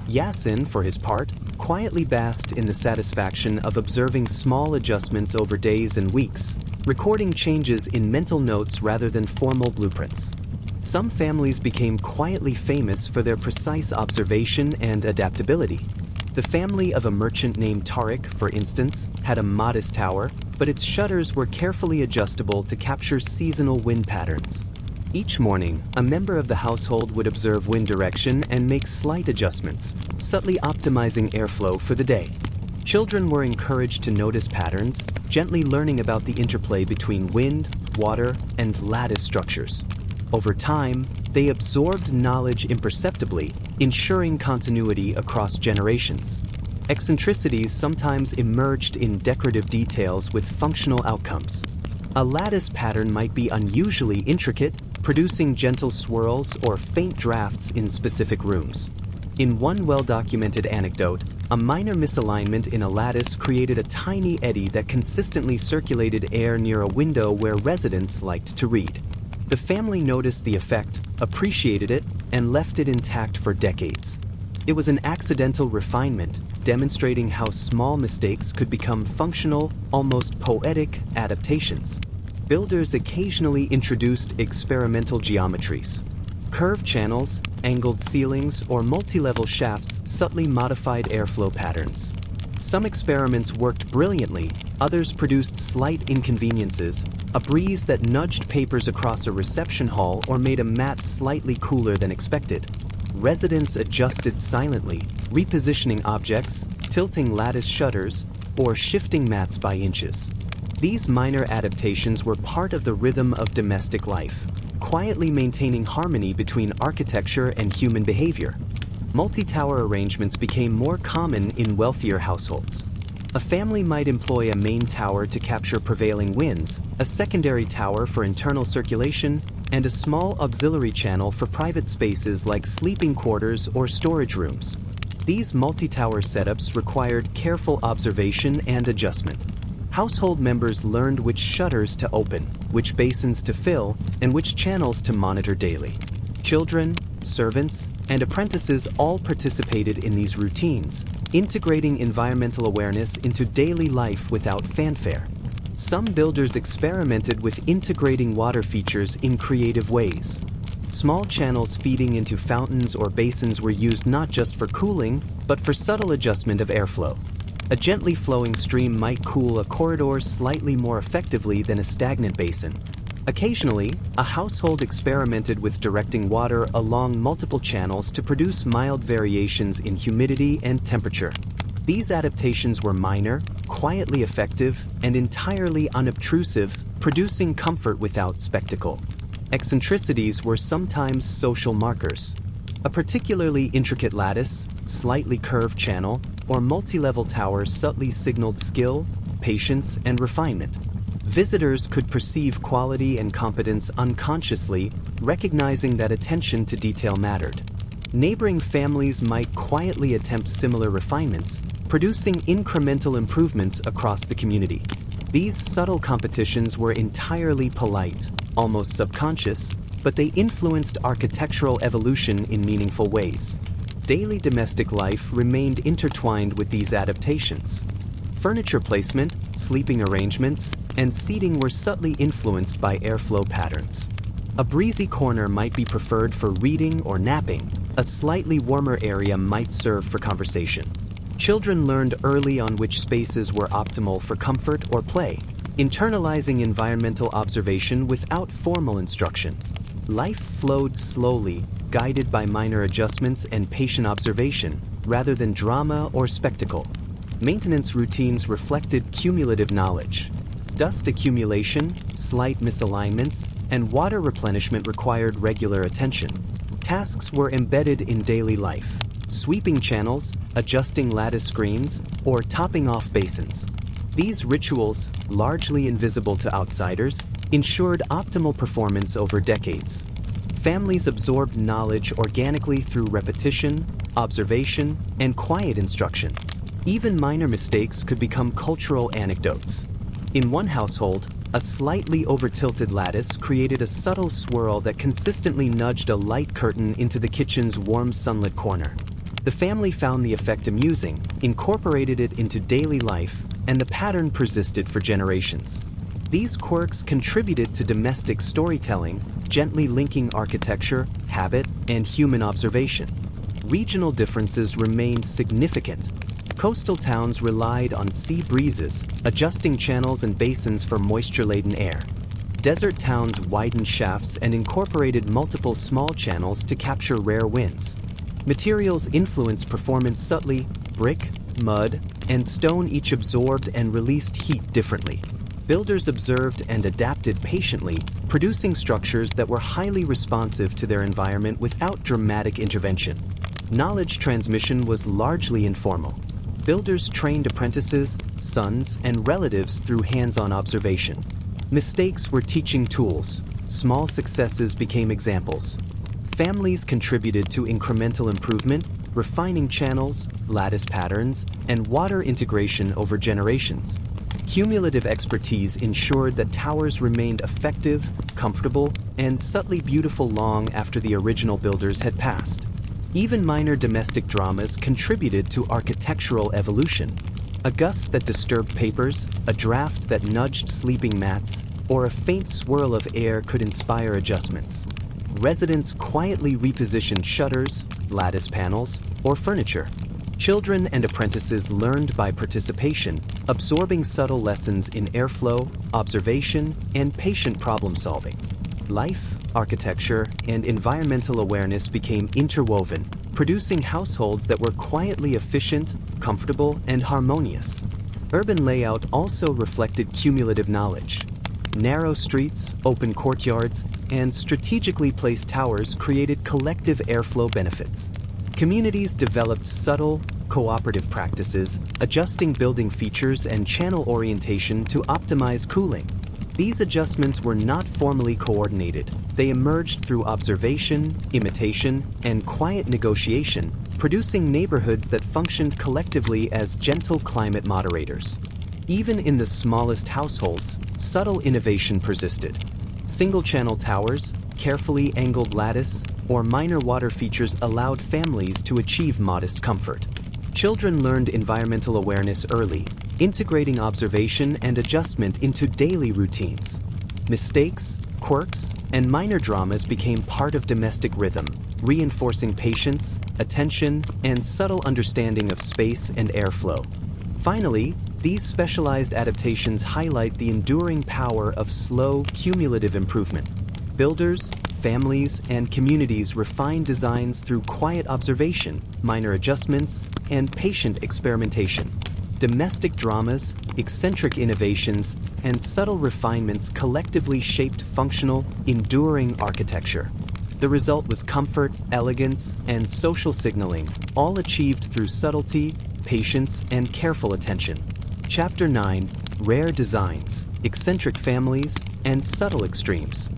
Speaker 1: Yasin, for his part, quietly basked in the satisfaction of observing small adjustments over days and weeks, recording changes in mental notes rather than formal blueprints. Some families became quietly famous for their precise observation and adaptability. The family of a merchant named Tariq, for instance, had a modest tower, but its shutters were carefully adjustable to capture seasonal wind patterns. Each morning, a member of the household would observe wind direction and make slight adjustments, subtly optimizing airflow for the day. Children were encouraged to notice patterns, gently learning about the interplay between wind, water, and lattice structures. Over time, they absorbed knowledge imperceptibly, ensuring continuity across generations. Eccentricities sometimes emerged in decorative details with functional outcomes. A lattice pattern might be unusually intricate, producing gentle swirls or faint drafts in specific rooms. In one well-documented anecdote, a minor misalignment in a lattice created a tiny eddy that consistently circulated air near a window where residents liked to read. The family noticed the effect, appreciated it, and left it intact for decades. It was an accidental refinement, demonstrating how small mistakes could become functional, almost poetic adaptations. Builders occasionally introduced experimental geometries. Curved channels, angled ceilings, or multi-level shafts subtly modified airflow patterns. Some experiments worked brilliantly, others produced slight inconveniences, a breeze that nudged papers across a reception hall or made a mat slightly cooler than expected. Residents adjusted silently, repositioning objects, tilting lattice shutters, or shifting mats by inches. These minor adaptations were part of the rhythm of domestic life, quietly maintaining harmony between architecture and human behavior. Multi-tower arrangements became more common in wealthier households. A family might employ a main tower to capture prevailing winds, a secondary tower for internal circulation, and a small auxiliary channel for private spaces like sleeping quarters or storage rooms. These multi-tower setups required careful observation and adjustment. Household members learned which shutters to open, which basins to fill, and which channels to monitor daily. Children, servants, and apprentices all participated in these routines, integrating environmental awareness into daily life without fanfare. Some builders experimented with integrating water features in creative ways. Small channels feeding into fountains or basins were used not just for cooling, but for subtle adjustment of airflow. A gently flowing stream might cool a corridor slightly more effectively than a stagnant basin. Occasionally, a household experimented with directing water along multiple channels to produce mild variations in humidity and temperature. These adaptations were minor, quietly effective, and entirely unobtrusive, producing comfort without spectacle. Eccentricities were sometimes social markers. A particularly intricate lattice, slightly curved channel, or multi-level tower subtly signaled skill, patience, and refinement. Visitors could perceive quality and competence unconsciously, recognizing that attention to detail mattered. Neighboring families might quietly attempt similar refinements, producing incremental improvements across the community. These subtle competitions were entirely polite, almost subconscious, but they influenced architectural evolution in meaningful ways. Daily domestic life remained intertwined with these adaptations. Furniture placement, sleeping arrangements, and seating were subtly influenced by airflow patterns. A breezy corner might be preferred for reading or napping. A slightly warmer area might serve for conversation. Children learned early on which spaces were optimal for comfort or play, internalizing environmental observation without formal instruction. Life flowed slowly, guided by minor adjustments and patient observation, rather than drama or spectacle. Maintenance routines reflected cumulative knowledge. Dust accumulation, slight misalignments, and water replenishment required regular attention. Tasks were embedded in daily life: sweeping channels, adjusting lattice screens, or topping off basins. These rituals, largely invisible to outsiders, ensured optimal performance over decades. Families absorbed knowledge organically through repetition, observation, and quiet instruction. Even minor mistakes could become cultural anecdotes. In one household, a slightly over-tilted lattice created a subtle swirl that consistently nudged a light curtain into the kitchen's warm sunlit corner. The family found the effect amusing, incorporated it into daily life, and the pattern persisted for generations. These quirks contributed to domestic storytelling, gently linking architecture, habit, and human observation. Regional differences remained significant. Coastal towns relied on sea breezes, adjusting channels and basins for moisture-laden air. Desert towns widened shafts and incorporated multiple small channels to capture rare winds. Materials influenced performance subtly. Brick, mud, and stone each absorbed and released heat differently. Builders observed and adapted patiently, producing structures that were highly responsive to their environment without dramatic intervention. Knowledge transmission was largely informal. Builders trained apprentices, sons, and relatives through hands-on observation. Mistakes were teaching tools. Small successes became examples. Families contributed to incremental improvement, refining channels, lattice patterns, and water integration over generations. Cumulative expertise ensured that towers remained effective, comfortable, and subtly beautiful long after the original builders had passed. Even minor domestic dramas contributed to architectural evolution. A gust that disturbed papers, a draft that nudged sleeping mats, or a faint swirl of air could inspire adjustments. Residents quietly repositioned shutters, lattice panels, or furniture. Children and apprentices learned by participation, absorbing subtle lessons in airflow, observation, and patient problem-solving. Life, architecture, and environmental awareness became interwoven, producing households that were quietly efficient, comfortable, and harmonious. Urban layout also reflected cumulative knowledge. Narrow streets, open courtyards, and strategically placed towers created collective airflow benefits. Communities developed subtle, cooperative practices, adjusting building features and channel orientation to optimize cooling. These adjustments were not formally coordinated. They emerged through observation, imitation, and quiet negotiation, producing neighborhoods that functioned collectively as gentle climate moderators. Even in the smallest households, subtle innovation persisted. Single-channel towers, carefully angled lattice, or minor water features allowed families to achieve modest comfort. Children learned environmental awareness early, integrating observation and adjustment into daily routines. Mistakes, quirks, and minor dramas became part of domestic rhythm, reinforcing patience, attention, and subtle understanding of space and airflow. Finally, these specialized adaptations highlight the enduring power of slow, cumulative improvement. Builders, families, and communities refine designs through quiet observation, minor adjustments, and patient experimentation. Domestic dramas, eccentric innovations, and subtle refinements collectively shaped functional, enduring architecture. The result was comfort, elegance, and social signaling, all achieved through subtlety, patience, and careful attention. Chapter 9: Rare Designs, Eccentric Families, and Subtle Extremes.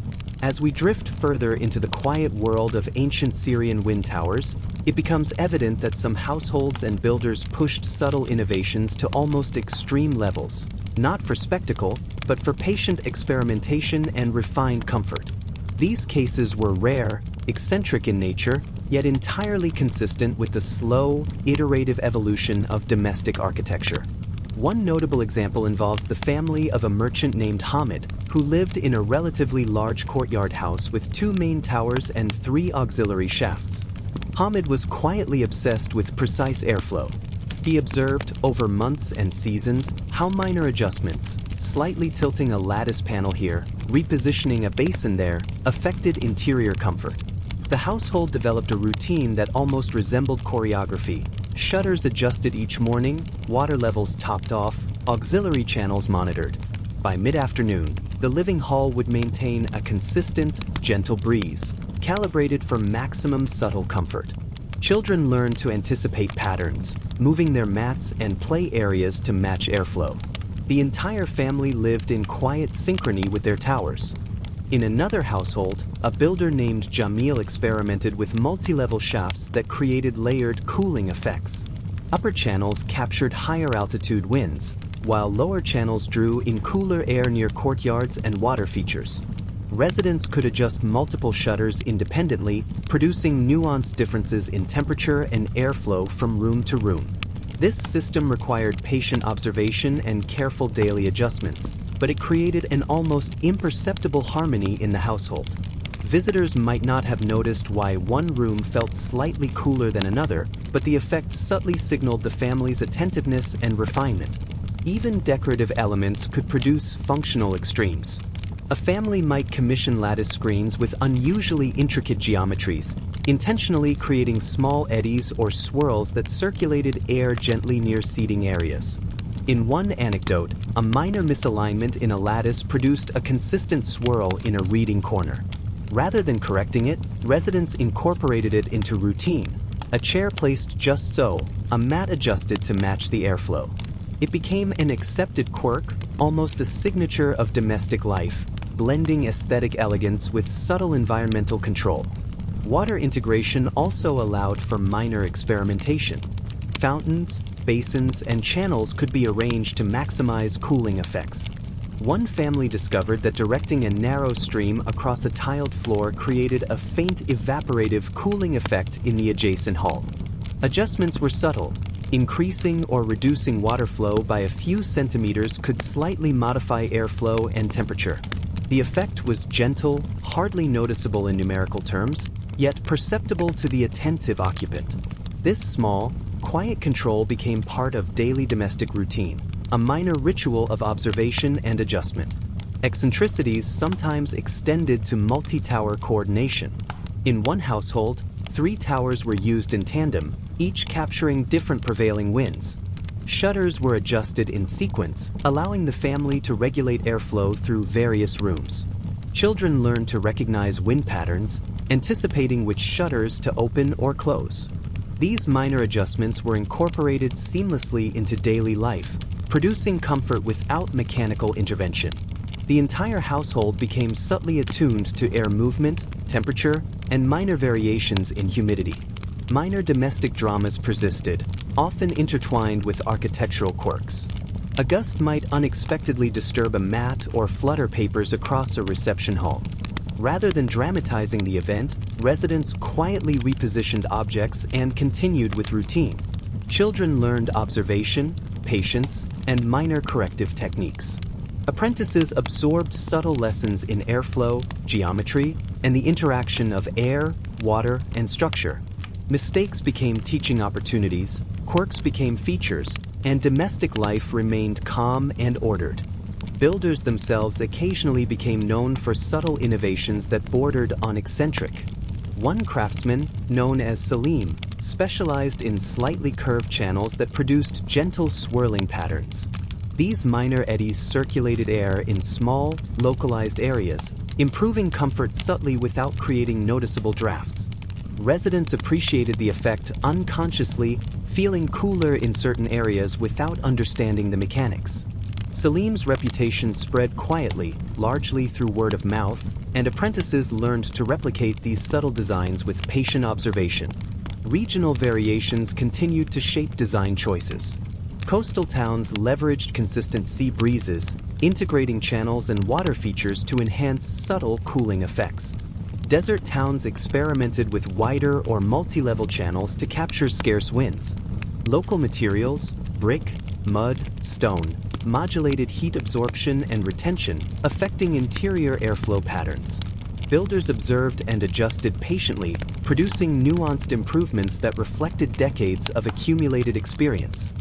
Speaker 1: As we drift further into the quiet world of ancient Syrian wind towers, it becomes evident that some households and builders pushed subtle innovations to almost extreme levels, not for spectacle, but for patient experimentation and refined comfort. These cases were rare, eccentric in nature, yet entirely consistent with the slow, iterative evolution of domestic architecture. One notable example involves the family of a merchant named Hamid, who lived in a relatively large courtyard house with 2 main towers and 3 auxiliary shafts. Hamid was quietly obsessed with precise airflow. He observed, over months and seasons, how minor adjustments, slightly tilting a lattice panel here, repositioning a basin there, affected interior comfort. The household developed a routine that almost resembled choreography. Shutters adjusted each morning, water levels topped off, auxiliary channels monitored. By mid-afternoon, the living hall would maintain a consistent, gentle breeze, calibrated for maximum subtle comfort. Children learned to anticipate patterns, moving their mats and play areas to match airflow. The entire family lived in quiet synchrony with their towers. In another household, a builder named Jamil experimented with multi-level shafts that created layered cooling effects. Upper channels captured higher altitude winds, while lower channels drew in cooler air near courtyards and water features. Residents could adjust multiple shutters independently, producing nuanced differences in temperature and airflow from room to room. This system required patient observation and careful daily adjustments, but it created an almost imperceptible harmony in the household. Visitors might not have noticed why one room felt slightly cooler than another, but the effect subtly signaled the family's attentiveness and refinement. Even decorative elements could produce functional extremes. A family might commission lattice screens with unusually intricate geometries, intentionally creating small eddies or swirls that circulated air gently near seating areas. In one anecdote, a minor misalignment in a lattice produced a consistent swirl in a reading corner. Rather than correcting it, residents incorporated it into routine. A chair placed just so, a mat adjusted to match the airflow. It became an accepted quirk, almost a signature of domestic life, blending aesthetic elegance with subtle environmental control. Water integration also allowed for minor experimentation. Fountains, basins, and channels could be arranged to maximize cooling effects. One family discovered that directing a narrow stream across a tiled floor created a faint evaporative cooling effect in the adjacent hall. Adjustments were subtle. Increasing or reducing water flow by a few centimeters could slightly modify airflow and temperature. The effect was gentle, hardly noticeable in numerical terms, yet perceptible to the attentive occupant. This small, quiet control became part of daily domestic routine, a minor ritual of observation and adjustment. Eccentricities sometimes extended to multi-tower coordination. In one household, 3 towers were used in tandem, each capturing different prevailing winds. Shutters were adjusted in sequence, allowing the family to regulate airflow through various rooms. Children learned to recognize wind patterns, anticipating which shutters to open or close. These minor adjustments were incorporated seamlessly into daily life, producing comfort without mechanical intervention. The entire household became subtly attuned to air movement, temperature, and minor variations in humidity. Minor domestic dramas persisted, often intertwined with architectural quirks. A gust might unexpectedly disturb a mat or flutter papers across a reception hall. Rather than dramatizing the event, residents quietly repositioned objects and continued with routine. Children learned observation, patience, and minor corrective techniques. Apprentices absorbed subtle lessons in airflow, geometry, and the interaction of air, water, and structure. Mistakes became teaching opportunities, quirks became features, and domestic life remained calm and ordered. Builders themselves occasionally became known for subtle innovations that bordered on eccentric. One craftsman, known as Salim, specialized in slightly curved channels that produced gentle swirling patterns. These minor eddies circulated air in small, localized areas, improving comfort subtly without creating noticeable drafts. Residents appreciated the effect unconsciously, feeling cooler in certain areas without understanding the mechanics. Salim's reputation spread quietly, largely through word of mouth, and apprentices learned to replicate these subtle designs with patient observation. Regional variations continued to shape design choices. Coastal towns leveraged consistent sea breezes, integrating channels and water features to enhance subtle cooling effects. Desert towns experimented with wider or multi-level channels to capture scarce winds. Local materials, brick, mud, stone, modulated heat absorption and retention, affecting interior airflow patterns. Builders observed and adjusted patiently, producing nuanced improvements that reflected decades of accumulated experience.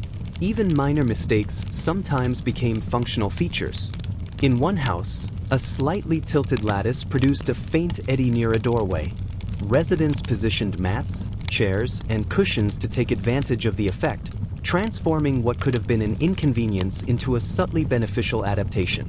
Speaker 1: Even minor mistakes sometimes became functional features. In one house, a slightly tilted lattice produced a faint eddy near a doorway. Residents positioned mats, chairs, and cushions to take advantage of the effect, transforming what could have been an inconvenience into a subtly beneficial adaptation.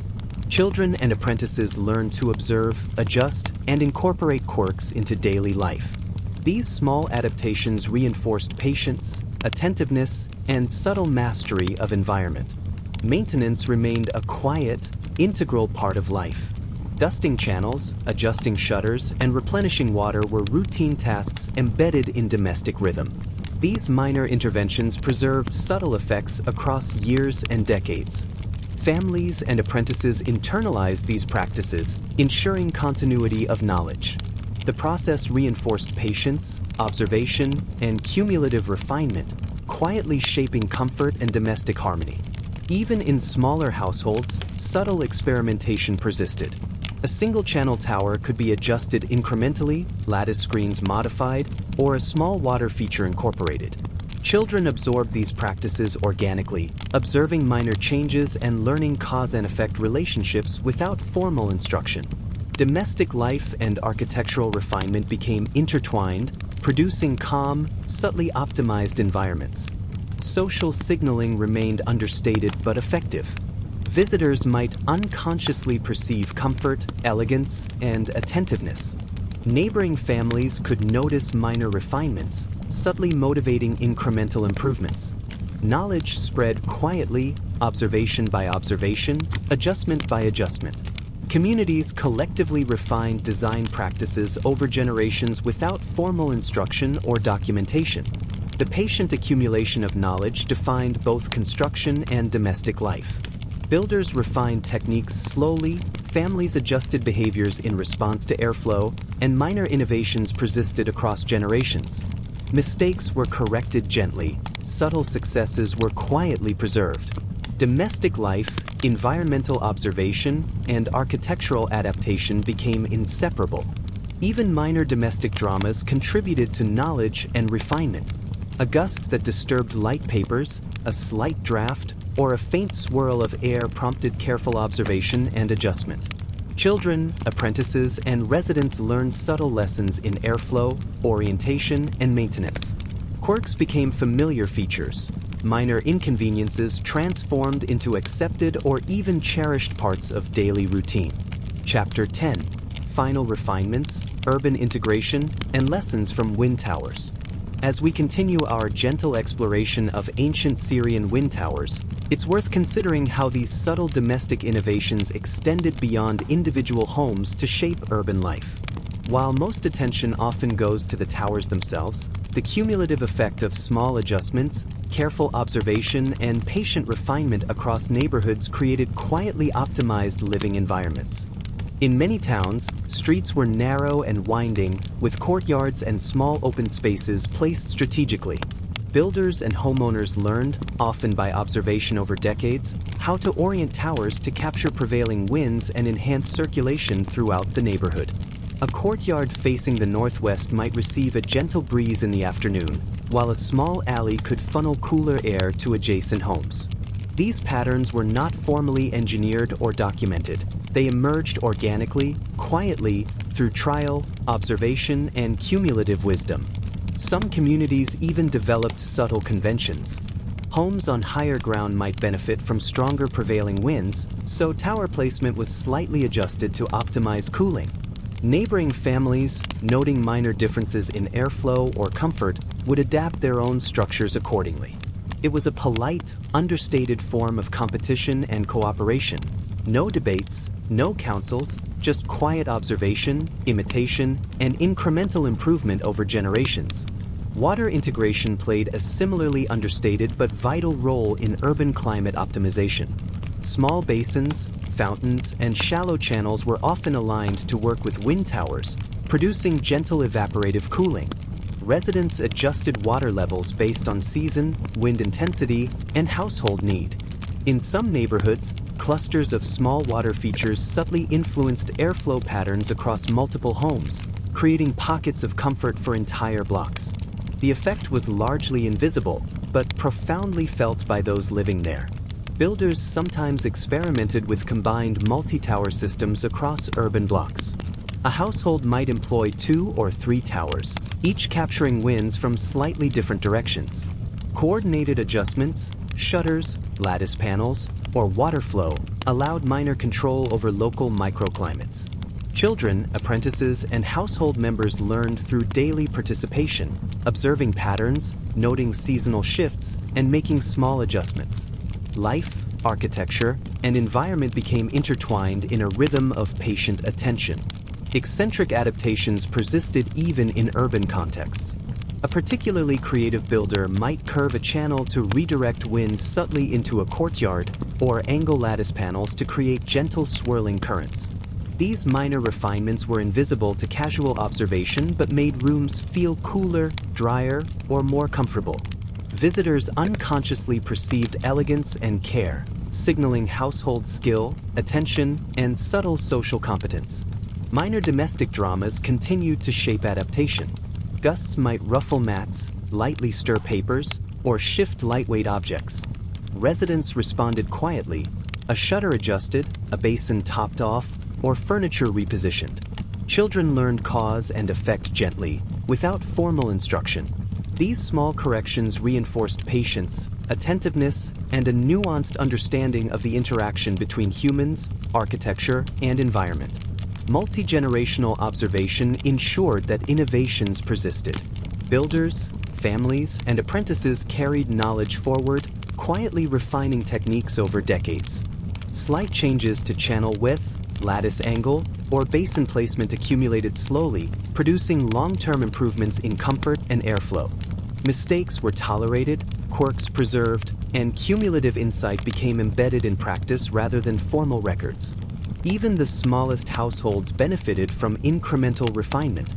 Speaker 1: Children and apprentices learned to observe, adjust, and incorporate quirks into daily life. These small adaptations reinforced patience, attentiveness, and subtle mastery of environment. Maintenance remained a quiet, integral part of life. Dusting channels, adjusting shutters, and replenishing water were routine tasks embedded in domestic rhythm. These minor interventions preserved subtle effects across years and decades. Families and apprentices internalized these practices, ensuring continuity of knowledge. The process reinforced patience, observation, and cumulative refinement, quietly shaping comfort and domestic harmony. Even in smaller households, subtle experimentation persisted. A single-channel tower could be adjusted incrementally, lattice screens modified, or a small water feature incorporated. Children absorbed these practices organically, observing minor changes and learning cause and effect relationships without formal instruction. Domestic life and architectural refinement became intertwined, producing calm, subtly optimized environments. Social signaling remained understated but effective. Visitors might unconsciously perceive comfort, elegance, and attentiveness. Neighboring families could notice minor refinements, subtly motivating incremental improvements. Knowledge spread quietly, observation by observation, adjustment by adjustment. Communities collectively refined design practices over generations without formal instruction or documentation. The patient accumulation of knowledge defined both construction and domestic life. Builders refined techniques slowly, families adjusted behaviors in response to airflow, and minor innovations persisted across generations. Mistakes were corrected gently, subtle successes were quietly preserved. Domestic life, environmental observation, and architectural adaptation became inseparable. Even minor domestic dramas contributed to knowledge and refinement. A gust that disturbed light papers, a slight draft, or a faint swirl of air prompted careful observation and adjustment. Children, apprentices, and residents learned subtle lessons in airflow, orientation, and maintenance. Quirks became familiar features. Minor inconveniences transformed into accepted or even cherished parts of daily routine. Chapter 10. Final refinements, urban integration, and lessons from wind towers. As we continue our gentle exploration of ancient Syrian wind towers, it's worth considering how these subtle domestic innovations extended beyond individual homes to shape urban life. While most attention often goes to the towers themselves, the cumulative effect of small adjustments, careful observation, and patient refinement across neighborhoods created quietly optimized living environments. In many towns, streets were narrow and winding, with courtyards and small open spaces placed strategically. Builders and homeowners learned, often by observation over decades, how to orient towers to capture prevailing winds and enhance circulation throughout the neighborhood. A courtyard facing the northwest might receive a gentle breeze in the afternoon, while a small alley could funnel cooler air to adjacent homes. These patterns were not formally engineered or documented. They emerged organically, quietly, through trial, observation, and cumulative wisdom. Some communities even developed subtle conventions. Homes on higher ground might benefit from stronger prevailing winds, so tower placement was slightly adjusted to optimize cooling. Neighboring families, noting minor differences in airflow or comfort, would adapt their own structures accordingly. It was a polite, understated form of competition and cooperation. No debates, no councils, just quiet observation, imitation, and incremental improvement over generations. Water integration played a similarly understated but vital role in urban climate optimization. Small basins, fountains, and shallow channels were often aligned to work with wind towers, producing gentle evaporative cooling. Residents adjusted water levels based on season, wind intensity, and household need. In some neighborhoods, clusters of small water features subtly influenced airflow patterns across multiple homes, creating pockets of comfort for entire blocks. The effect was largely invisible, but profoundly felt by those living there. Builders sometimes experimented with combined multi-tower systems across urban blocks. A household might employ 2 or 3 towers, each capturing winds from slightly different directions. Coordinated adjustments, shutters, lattice panels, or water flow allowed minor control over local microclimates. Children, apprentices, and household members learned through daily participation, observing patterns, noting seasonal shifts, and making small adjustments. Life, architecture, and environment became intertwined in a rhythm of patient attention. Eccentric adaptations persisted even in urban contexts. A particularly creative builder might curve a channel to redirect wind subtly into a courtyard or angle lattice panels to create gentle swirling currents. These minor refinements were invisible to casual observation but made rooms feel cooler, drier, or more comfortable. Visitors unconsciously perceived elegance and care, signaling household skill, attention, and subtle social competence. Minor domestic dramas continued to shape adaptation. Gusts might ruffle mats, lightly stir papers, or shift lightweight objects. Residents responded quietly, a shutter adjusted, a basin topped off, or furniture repositioned. Children learned cause and effect gently, without formal instruction. These small corrections reinforced patience, attentiveness, and a nuanced understanding of the interaction between humans, architecture, and environment. Multi-generational observation ensured that innovations persisted. Builders, families, and apprentices carried knowledge forward, quietly refining techniques over decades. Slight changes to channel width, lattice angle, or basin placement accumulated slowly, producing long-term improvements in comfort and airflow. Mistakes were tolerated, quirks preserved, and cumulative insight became embedded in practice rather than formal records. Even the smallest households benefited from incremental refinement.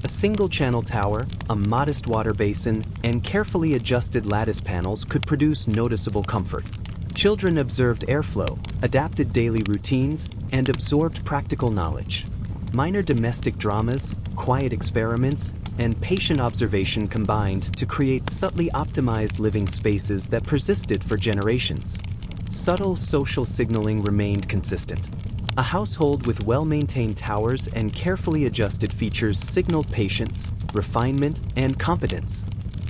Speaker 1: A single-channel tower, a modest water basin, and carefully adjusted lattice panels could produce noticeable comfort. Children observed airflow, adapted daily routines, and absorbed practical knowledge. Minor domestic dramas, quiet experiments, and patient observation combined to create subtly optimized living spaces that persisted for generations. Subtle social signaling remained consistent. A household with well-maintained towers and carefully adjusted features signaled patience, refinement, and competence.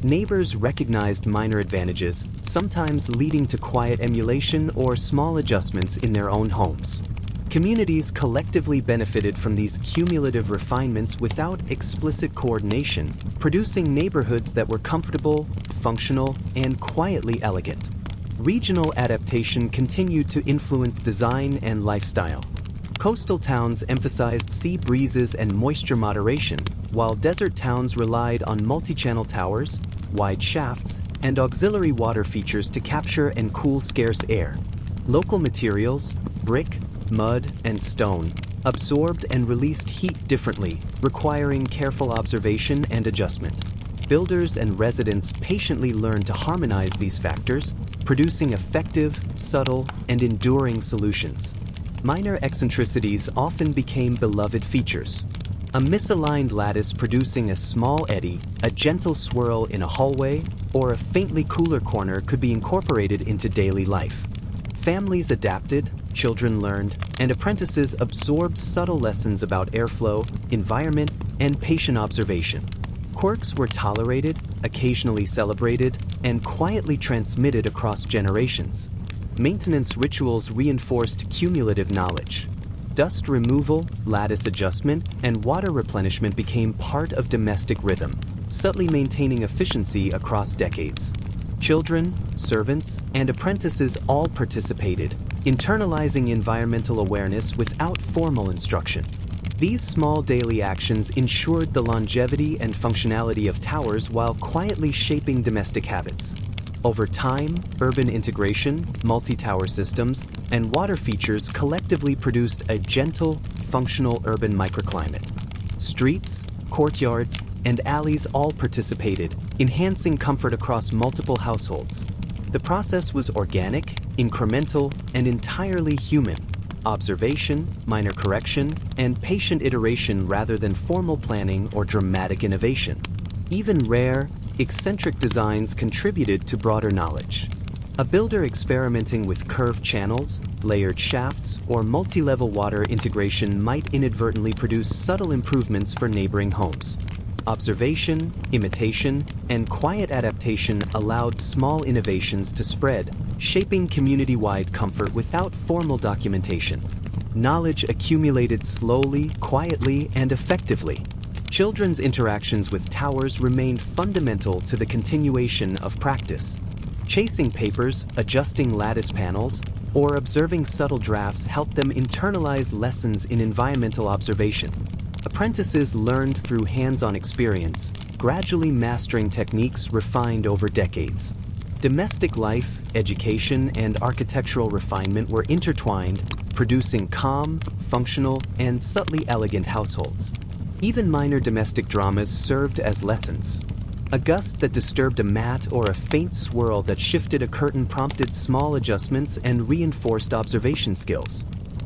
Speaker 1: Neighbors recognized minor advantages, sometimes leading to quiet emulation or small adjustments in their own homes. Communities collectively benefited from these cumulative refinements without explicit coordination, producing neighborhoods that were comfortable, functional, and quietly elegant. Regional adaptation continued to influence design and lifestyle. Coastal towns emphasized sea breezes and moisture moderation, while desert towns relied on multi-channel towers, wide shafts, and auxiliary water features to capture and cool scarce air. Local materials, brick, mud, and stone, absorbed and released heat differently, requiring careful observation and adjustment. Builders and residents patiently learned to harmonize these factors, producing effective, subtle, and enduring solutions. Minor eccentricities often became beloved features. A misaligned lattice producing a small eddy, a gentle swirl in a hallway, or a faintly cooler corner could be incorporated into daily life. Families adapted, children learned, and apprentices absorbed subtle lessons about airflow, environment, and patient observation. Quirks were tolerated, occasionally celebrated, and quietly transmitted across generations. Maintenance rituals reinforced cumulative knowledge. Dust removal, lattice adjustment, and water replenishment became part of domestic rhythm, subtly maintaining efficiency across decades. Children, servants, and apprentices all participated, internalizing environmental awareness without formal instruction. These small daily actions ensured the longevity and functionality of towers while quietly shaping domestic habits. Over time, urban integration, multi-tower systems, and water features collectively produced a gentle, functional urban microclimate. Streets, courtyards, and alleys all participated, enhancing comfort across multiple households. The process was organic, incremental, and entirely human. Observation, minor correction, and patient iteration rather than formal planning or dramatic innovation. Even rare, eccentric designs contributed to broader knowledge. A builder experimenting with curved channels, layered shafts, or multi-level water integration might inadvertently produce subtle improvements for neighboring homes. Observation, imitation, and quiet adaptation allowed small innovations to spread, shaping community-wide comfort without formal documentation. Knowledge accumulated slowly, quietly, and effectively. Children's interactions with towers remained fundamental to the continuation of practice. Chasing papers, adjusting lattice panels, or observing subtle drafts helped them internalize lessons in environmental observation. Apprentices learned through hands-on experience, gradually mastering techniques refined over decades. Domestic life, education, and architectural refinement were intertwined, producing calm, functional, and subtly elegant households. Even minor domestic dramas served as lessons. A gust that disturbed a mat or a faint swirl that shifted a curtain prompted small adjustments and reinforced observation skills.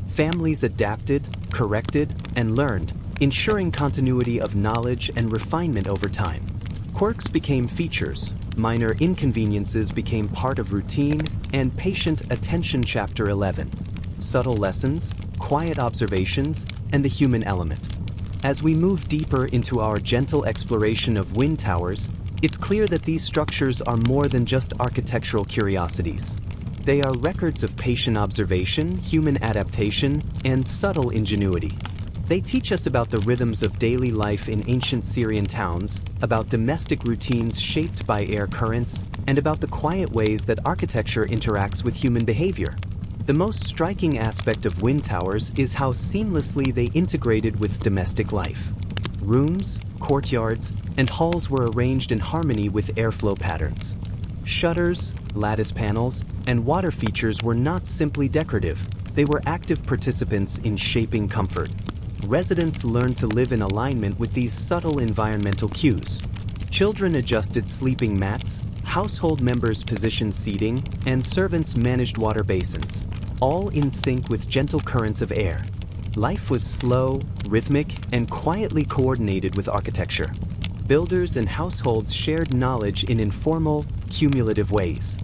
Speaker 1: Families adapted, corrected, and learned, ensuring continuity of knowledge and refinement over time. Quirks became features, minor inconveniences became part of routine, and patient attention. Chapter 11. Subtle lessons, quiet observations, and the human element. As we move deeper into our gentle exploration of wind towers, it's clear that these structures are more than just architectural curiosities. They are records of patient observation, human adaptation, and subtle ingenuity. They teach us about the rhythms of daily life in ancient Syrian towns, about domestic routines shaped by air currents, and about the quiet ways that architecture interacts with human behavior. The most striking aspect of wind towers is how seamlessly they integrated with domestic life. Rooms, courtyards, and halls were arranged in harmony with airflow patterns. Shutters, lattice panels, and water features were not simply decorative, they were active participants in shaping comfort. Residents learned to live in alignment with these subtle environmental cues. Children adjusted sleeping mats, household members positioned seating, and servants managed water basins, all in sync with gentle currents of air. Life was slow, rhythmic, and quietly coordinated with architecture. Builders and households shared knowledge in informal, cumulative ways.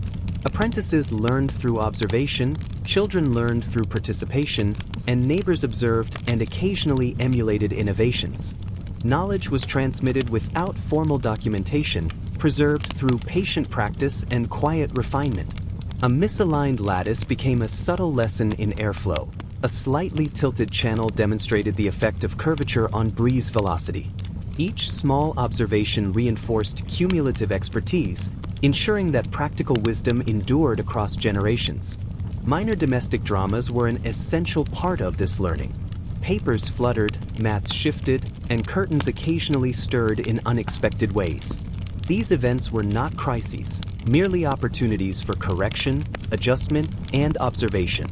Speaker 1: Apprentices learned through observation, children learned through participation, and neighbors observed and occasionally emulated innovations. Knowledge was transmitted without formal documentation, preserved through patient practice and quiet refinement. A misaligned lattice became a subtle lesson in airflow. A slightly tilted channel demonstrated the effect of curvature on breeze velocity. Each small observation reinforced cumulative expertise, ensuring that practical wisdom endured across generations. Minor domestic dramas were an essential part of this learning. Papers fluttered, mats shifted, and curtains occasionally stirred in unexpected ways. These events were not crises, merely opportunities for correction, adjustment, and observation.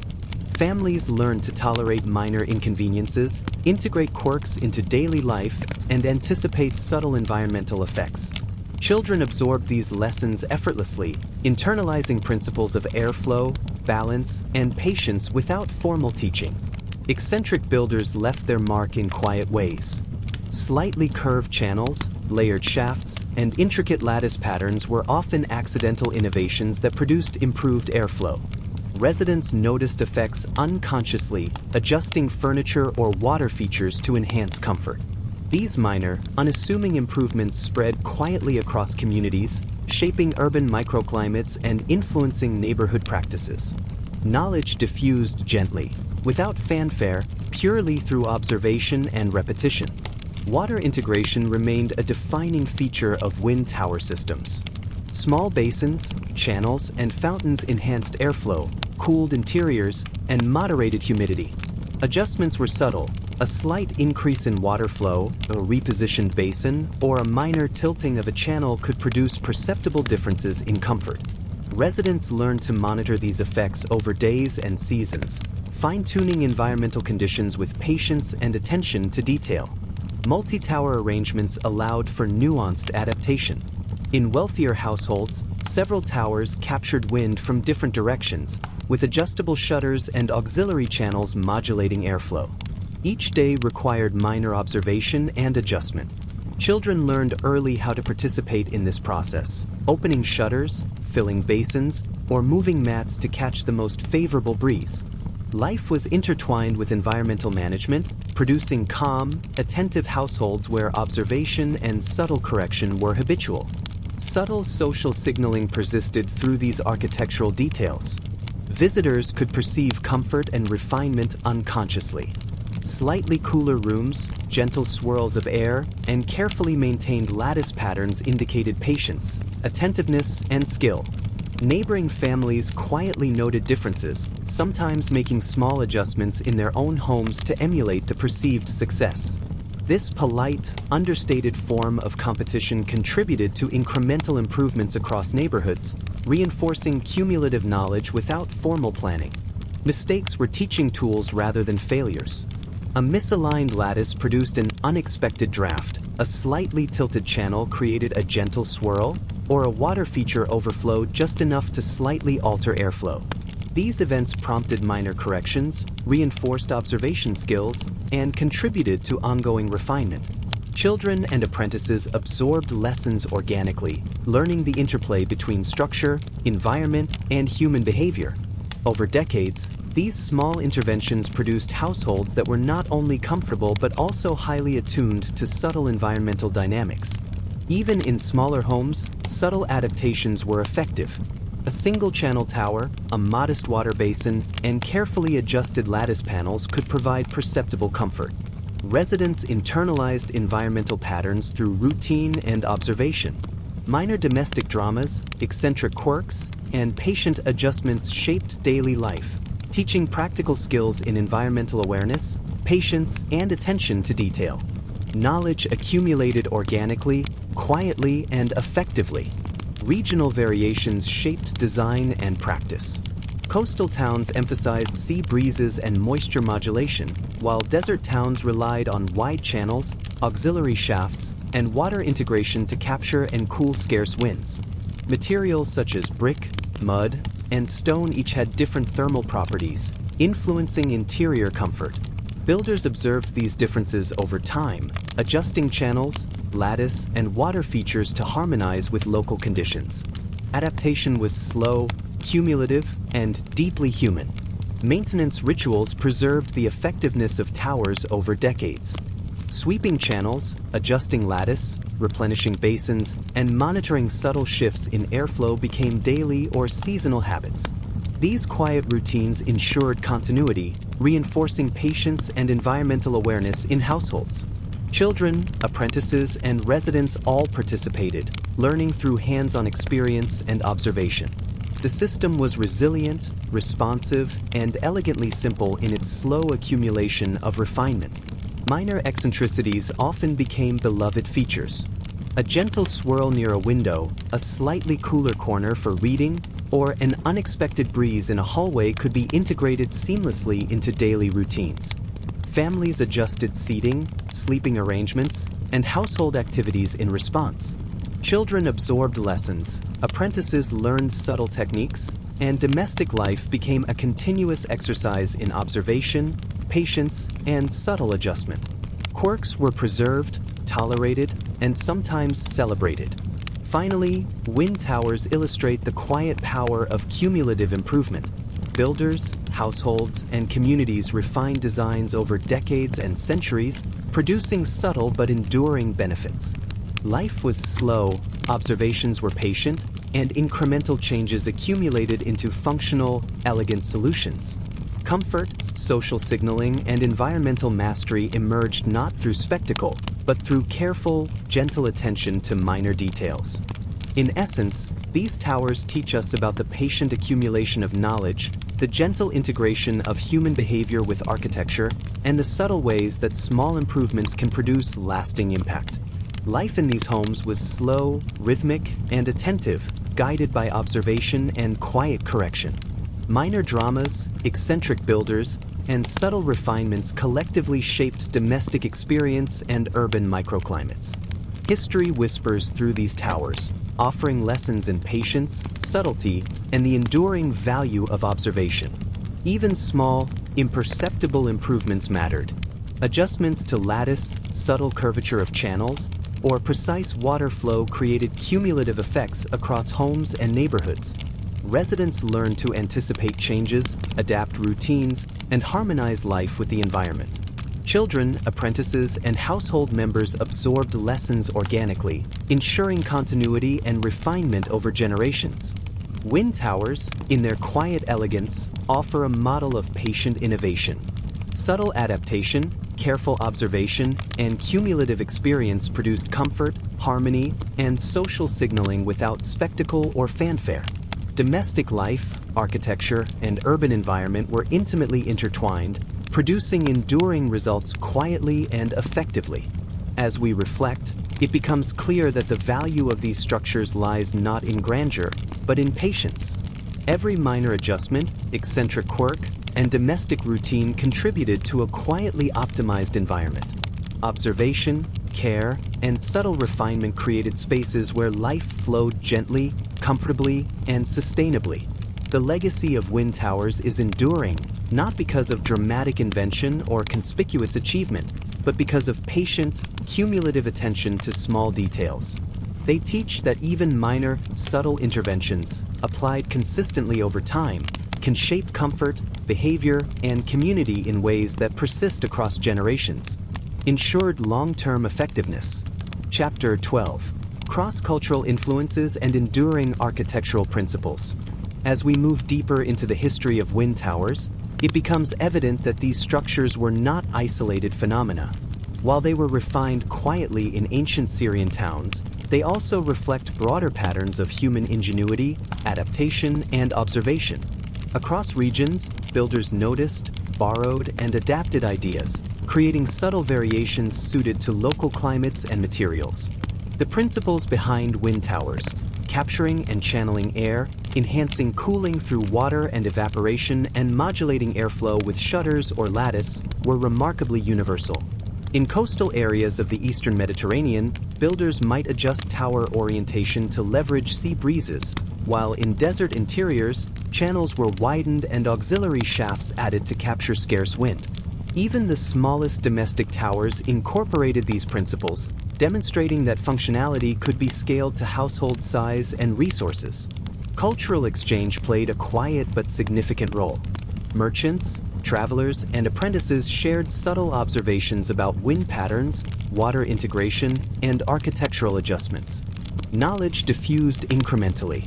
Speaker 1: Families learned to tolerate minor inconveniences, integrate quirks into daily life, and anticipate subtle environmental effects. Children absorbed these lessons effortlessly, internalizing principles of airflow, balance, and patience without formal teaching. Eccentric builders left their mark in quiet ways. Slightly curved channels, layered shafts, and intricate lattice patterns were often accidental innovations that produced improved airflow. Residents noticed effects unconsciously, adjusting furniture or water features to enhance comfort. These minor, unassuming improvements spread quietly across communities, shaping urban microclimates and influencing neighborhood practices. Knowledge diffused gently, without fanfare, purely through observation and repetition. Water integration remained a defining feature of wind tower systems. Small basins, channels, and fountains enhanced airflow, cooled interiors, and moderated humidity. Adjustments were subtle. A slight increase in water flow, a repositioned basin, or a minor tilting of a channel could produce perceptible differences in comfort. Residents learned to monitor these effects over days and seasons, fine-tuning environmental conditions with patience and attention to detail. Multi-tower arrangements allowed for nuanced adaptation. In wealthier households, several towers captured wind from different directions, with adjustable shutters and auxiliary channels modulating airflow. Each day required minor observation and adjustment. Children learned early how to participate in this process, opening shutters, filling basins, or moving mats to catch the most favorable breeze. Life was intertwined with environmental management, producing calm, attentive households where observation and subtle correction were habitual. Subtle social signaling persisted through these architectural details. Visitors could perceive comfort and refinement unconsciously. Slightly cooler rooms, gentle swirls of air, and carefully maintained lattice patterns indicated patience, attentiveness, and skill. Neighboring families quietly noted differences, sometimes making small adjustments in their own homes to emulate the perceived success. This polite, understated form of competition contributed to incremental improvements across neighborhoods, reinforcing cumulative knowledge without formal planning. Mistakes were teaching tools rather than failures. A misaligned lattice produced an unexpected draft. A slightly tilted channel created a gentle swirl, or a water feature overflowed just enough to slightly alter airflow. These events prompted minor corrections, reinforced observation skills, and contributed to ongoing refinement. Children and apprentices absorbed lessons organically, learning the interplay between structure, environment, and human behavior. Over decades, these small interventions produced households that were not only comfortable but also highly attuned to subtle environmental dynamics. Even in smaller homes, subtle adaptations were effective. A single-channel tower, a modest water basin, and carefully adjusted lattice panels could provide perceptible comfort. Residents internalized environmental patterns through routine and observation. Minor domestic dramas, eccentric quirks, and patient adjustments shaped daily life, teaching practical skills in environmental awareness, patience, and attention to detail. Knowledge accumulated organically, quietly, and effectively. Regional variations shaped design and practice. Coastal towns emphasized sea breezes and moisture modulation, while desert towns relied on wide channels, auxiliary shafts, and water integration to capture and cool scarce winds. Materials such as brick, mud, and stone each had different thermal properties, influencing interior comfort. Builders observed these differences over time, adjusting channels, lattice, and water features to harmonize with local conditions. Adaptation was slow, cumulative, and deeply human. Maintenance rituals preserved the effectiveness of towers over decades. Sweeping channels, adjusting lattice, replenishing basins, and monitoring subtle shifts in airflow became daily or seasonal habits. These quiet routines ensured continuity, reinforcing patience and environmental awareness in households. Children, apprentices, and residents all participated, learning through hands-on experience and observation. The system was resilient, responsive, and elegantly simple in its slow accumulation of refinement. Minor eccentricities often became beloved features. A gentle swirl near a window, a slightly cooler corner for reading, or an unexpected breeze in a hallway could be integrated seamlessly into daily routines. Families adjusted seating, sleeping arrangements, and household activities in response. Children absorbed lessons, apprentices learned subtle techniques, and domestic life became a continuous exercise in observation, patience, and subtle adjustment. Quirks were preserved, tolerated, and sometimes celebrated. Finally, wind towers illustrate the quiet power of cumulative improvement. Builders, households, and communities refined designs over decades and centuries, producing subtle but enduring benefits. Life was slow, observations were patient, and incremental changes accumulated into functional, elegant solutions. Comfort, social signaling, and environmental mastery emerged not through spectacle, but through careful, gentle attention to minor details. In essence, these towers teach us about the patient accumulation of knowledge, the gentle integration of human behavior with architecture, and the subtle ways that small improvements can produce lasting impact. Life in these homes was slow, rhythmic, and attentive, guided by observation and quiet correction. Minor dramas, eccentric builders, and subtle refinements collectively shaped domestic experience and urban microclimates. History whispers through these towers, offering lessons in patience, subtlety, and the enduring value of observation. Even small, imperceptible improvements mattered. Adjustments to lattice, subtle curvature of channels, or precise water flow created cumulative effects across homes and neighborhoods. Residents learned to anticipate changes, adapt routines, and harmonize life with the environment. Children, apprentices, and household members absorbed lessons organically, ensuring continuity and refinement over generations. Wind towers, in their quiet elegance, offer a model of patient innovation. Subtle adaptation, careful observation, and cumulative experience produced comfort, harmony, and social signaling without spectacle or fanfare. Domestic life, architecture, and urban environment were intimately intertwined, producing enduring results quietly and effectively. As we reflect, it becomes clear that the value of these structures lies not in grandeur, but in patience. Every minor adjustment, eccentric quirk, and domestic routine contributed to a quietly optimized environment. Observation, care, and subtle refinement created spaces where life flowed gently, comfortably, and sustainably. The legacy of wind towers is enduring, not because of dramatic invention or conspicuous achievement, but because of patient, cumulative attention to small details. They teach that even minor, subtle interventions, applied consistently over time, can shape comfort, behavior, and community in ways that persist across generations. Ensured long-term effectiveness. Chapter 12. Cross-cultural influences and enduring architectural principles. As we move deeper into the history of wind towers, it becomes evident that these structures were not isolated phenomena. While they were refined quietly in ancient Syrian towns, they also reflect broader patterns of human ingenuity, adaptation, and observation. Across regions, builders noticed, borrowed, and adapted ideas, creating subtle variations suited to local climates and materials. The principles behind wind towers, capturing and channeling air, enhancing cooling through water and evaporation, and modulating airflow with shutters or lattice, were remarkably universal. In coastal areas of the eastern Mediterranean, builders might adjust tower orientation to leverage sea breezes, while in desert interiors, channels were widened and auxiliary shafts added to capture scarce wind. Even the smallest domestic towers incorporated these principles, demonstrating that functionality could be scaled to household size and resources. Cultural exchange played a quiet but significant role. Merchants, Travelers and apprentices shared subtle observations about wind patterns, water integration, and architectural adjustments. Knowledge diffused incrementally.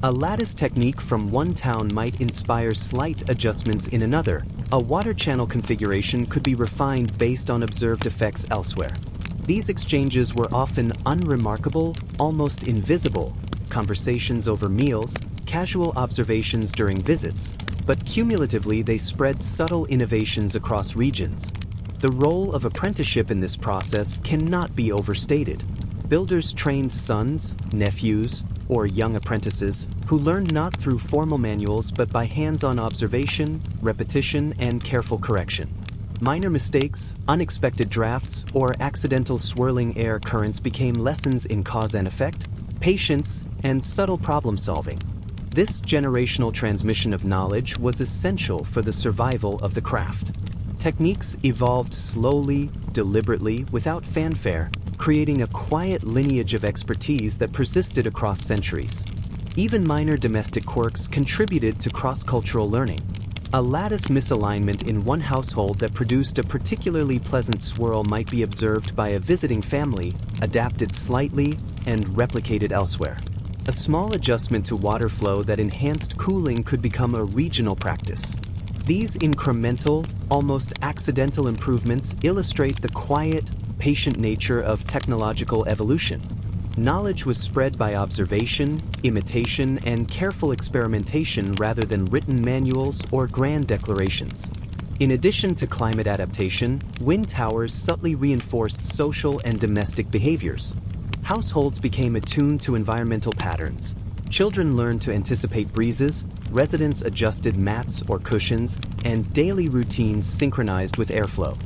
Speaker 1: A lattice technique from one town might inspire slight adjustments in another. A water channel configuration could be refined based on observed effects elsewhere. These exchanges were often unremarkable, almost invisible, conversations over meals, casual observations during visits, but cumulatively they spread subtle innovations across regions. The role of apprenticeship in this process cannot be overstated. Builders trained sons, nephews, or young apprentices who learned not through formal manuals but by hands-on observation, repetition, and careful correction. Minor mistakes, unexpected drafts, or accidental swirling air currents became lessons in cause and effect, patience, and subtle problem-solving. This generational transmission of knowledge was essential for the survival of the craft. Techniques evolved slowly, deliberately, without fanfare, creating a quiet lineage of expertise that persisted across centuries. Even minor domestic quirks contributed to cross-cultural learning. A lattice misalignment in one household that produced a particularly pleasant swirl might be observed by a visiting family, adapted slightly, and replicated elsewhere. A small adjustment to water flow that enhanced cooling could become a regional practice. These incremental, almost accidental improvements illustrate the quiet, patient nature of technological evolution. Knowledge was spread by observation, imitation, and careful experimentation rather than written manuals or grand declarations. In addition to climate adaptation, wind towers subtly reinforced social and domestic behaviors. Households became attuned to environmental patterns. Children learned to anticipate breezes, residents adjusted mats or cushions, and daily routines synchronized with airflow.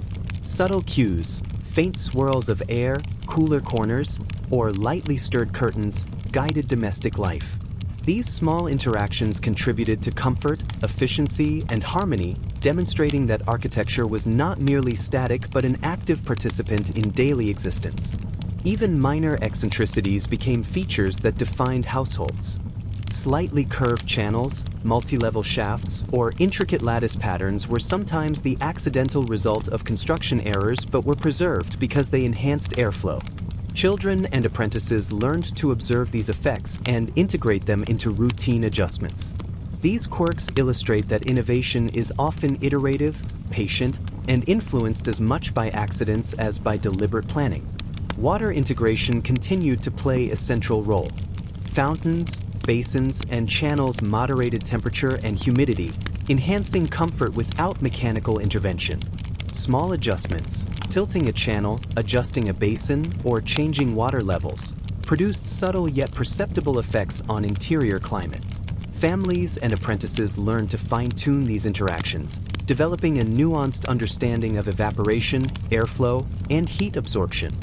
Speaker 1: Subtle cues, faint swirls of air, cooler corners, or lightly stirred curtains guided domestic life. These small interactions contributed to comfort, efficiency, and harmony, demonstrating that architecture was not merely static but an active participant in daily existence. Even minor eccentricities became features that defined households. Slightly curved channels, multi-level shafts, or intricate lattice patterns were sometimes the accidental result of construction errors but were preserved because they enhanced airflow. Children and apprentices learned to observe these effects and integrate them into routine adjustments. These quirks illustrate that innovation is often iterative, patient, and influenced as much by accidents as by deliberate planning. Water integration continued to play a central role. Fountains, basins, and channels moderated temperature and humidity, enhancing comfort without mechanical intervention. Small adjustments, tilting a channel, adjusting a basin, or changing water levels, produced subtle yet perceptible effects on interior climate. Families and apprentices learned to fine-tune these interactions, developing a nuanced understanding of evaporation, airflow, and heat absorption.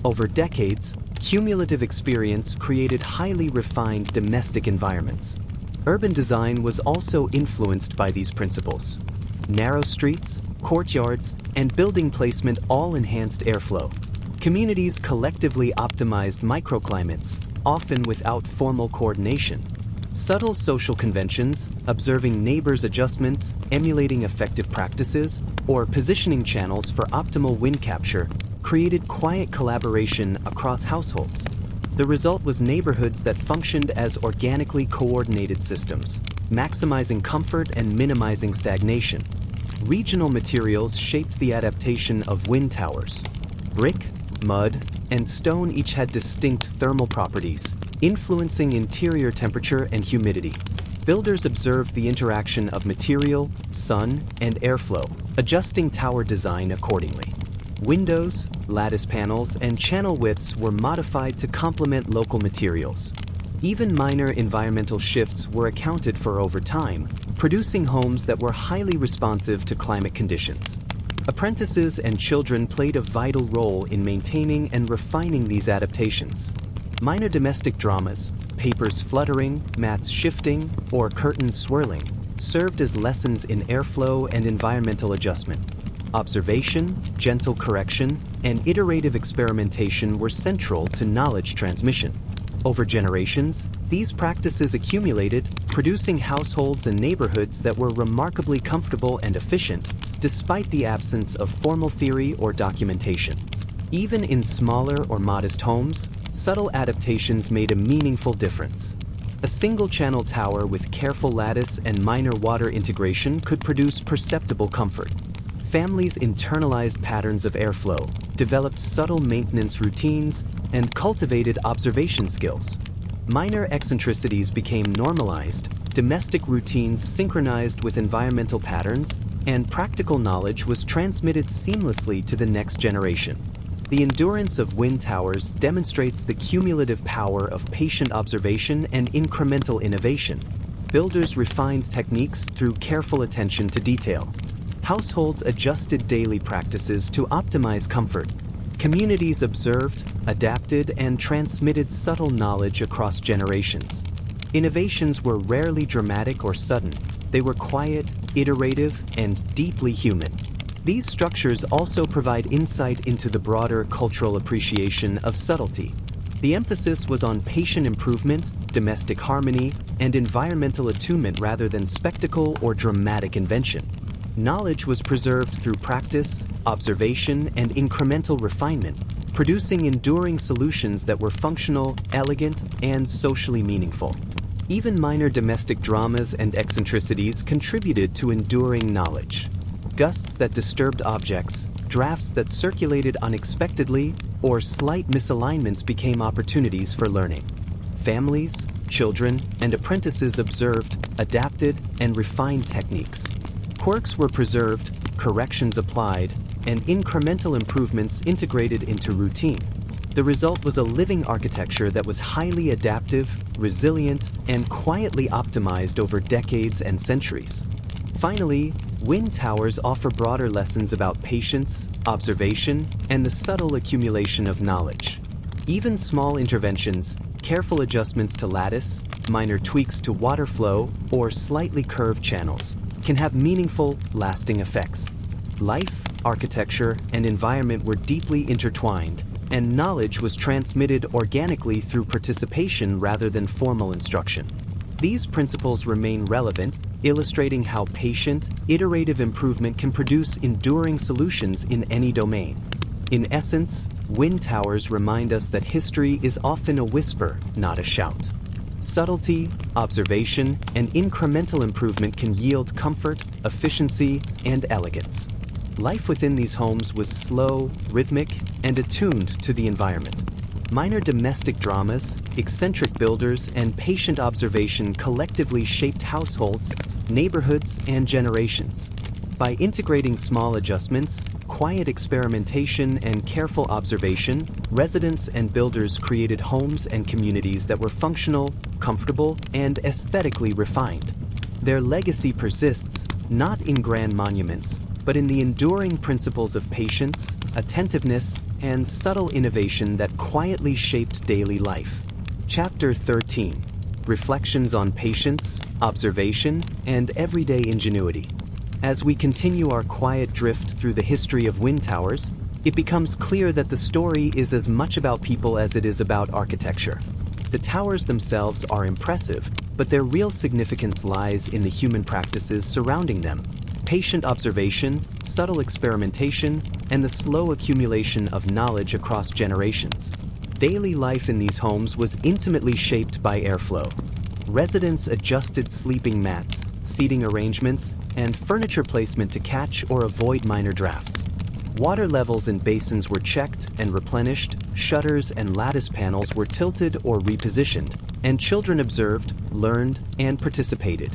Speaker 1: Over decades, cumulative experience created highly refined domestic environments. Urban design was also influenced by these principles. Narrow streets, courtyards, and building placement all enhanced airflow. Communities collectively optimized microclimates, often without formal coordination. Subtle social conventions, observing neighbors' adjustments, emulating effective practices, or positioning channels for optimal wind capture, created quiet collaboration across households. The result was neighborhoods that functioned as organically coordinated systems, maximizing comfort and minimizing stagnation. Regional materials shaped the adaptation of wind towers. Brick, mud, and stone each had distinct thermal properties, influencing interior temperature and humidity. Builders observed the interaction of material, sun, and airflow, adjusting tower design accordingly. Windows, lattice panels, and channel widths were modified to complement local materials. Even minor environmental shifts were accounted for over time, producing homes that were highly responsive to climate conditions. Apprentices and children played a vital role in maintaining and refining these adaptations. Minor domestic dramas, papers fluttering, mats shifting, or curtains swirling, served as lessons in airflow and environmental adjustment. Observation, gentle correction, and iterative experimentation were central to knowledge transmission. Over generations, these practices accumulated, producing households and neighborhoods that were remarkably comfortable and efficient, despite the absence of formal theory or documentation. Even in smaller or modest homes, subtle adaptations made a meaningful difference. A single-channel tower with careful lattice and minor water integration could produce perceptible comfort. Families internalized patterns of airflow, developed subtle maintenance routines, and cultivated observation skills. Minor eccentricities became normalized, domestic routines synchronized with environmental patterns, and practical knowledge was transmitted seamlessly to the next generation. The endurance of wind towers demonstrates the cumulative power of patient observation and incremental innovation. Builders refined techniques through careful attention to detail. Households adjusted daily practices to optimize comfort. Communities observed, adapted, and transmitted subtle knowledge across generations. Innovations were rarely dramatic or sudden. They were quiet, iterative, and deeply human. These structures also provide insight into the broader cultural appreciation of subtlety. The emphasis was on patient improvement, domestic harmony, and environmental attunement rather than spectacle or dramatic invention. Knowledge was preserved through practice, observation, and incremental refinement, producing enduring solutions that were functional, elegant, and socially meaningful. Even minor domestic dramas and eccentricities contributed to enduring knowledge. Gusts that disturbed objects, drafts that circulated unexpectedly, or slight misalignments became opportunities for learning. Families, children, and apprentices observed, adapted, and refined techniques. Quirks were preserved, corrections applied, and incremental improvements integrated into routine. The result was a living architecture that was highly adaptive, resilient, and quietly optimized over decades and centuries. Finally, wind towers offer broader lessons about patience, observation, and the subtle accumulation of knowledge. Even small interventions, careful adjustments to lattice, minor tweaks to water flow, or slightly curved channels, can have meaningful, lasting effects. Life, architecture, and environment were deeply intertwined, and knowledge was transmitted organically through participation rather than formal instruction. These principles remain relevant, illustrating how patient, iterative improvement can produce enduring solutions in any domain. In essence, wind towers remind us that history is often a whisper, not a shout. Subtlety, observation, and incremental improvement can yield comfort, efficiency, and elegance. Life within these homes was slow, rhythmic, and attuned to the environment. Minor domestic dramas, eccentric builders, and patient observation collectively shaped households, neighborhoods, and generations. By integrating small adjustments, quiet experimentation, and careful observation, residents and builders created homes and communities that were functional, comfortable, and aesthetically refined. Their legacy persists, not in grand monuments, but in the enduring principles of patience, attentiveness, and subtle innovation that quietly shaped daily life. Chapter 13. Reflections on Patience, Observation, and Everyday Ingenuity. As we continue our quiet drift through the history of wind towers, it becomes clear that the story is as much about people as it is about architecture. The towers themselves are impressive, but their real significance lies in the human practices surrounding them. Patient observation, subtle experimentation, and the slow accumulation of knowledge across generations. Daily life in these homes was intimately shaped by airflow. Residents adjusted sleeping mats, seating arrangements, and furniture placement to catch or avoid minor drafts. Water levels in basins were checked and replenished, shutters and lattice panels were tilted or repositioned, and children observed, learned, and participated.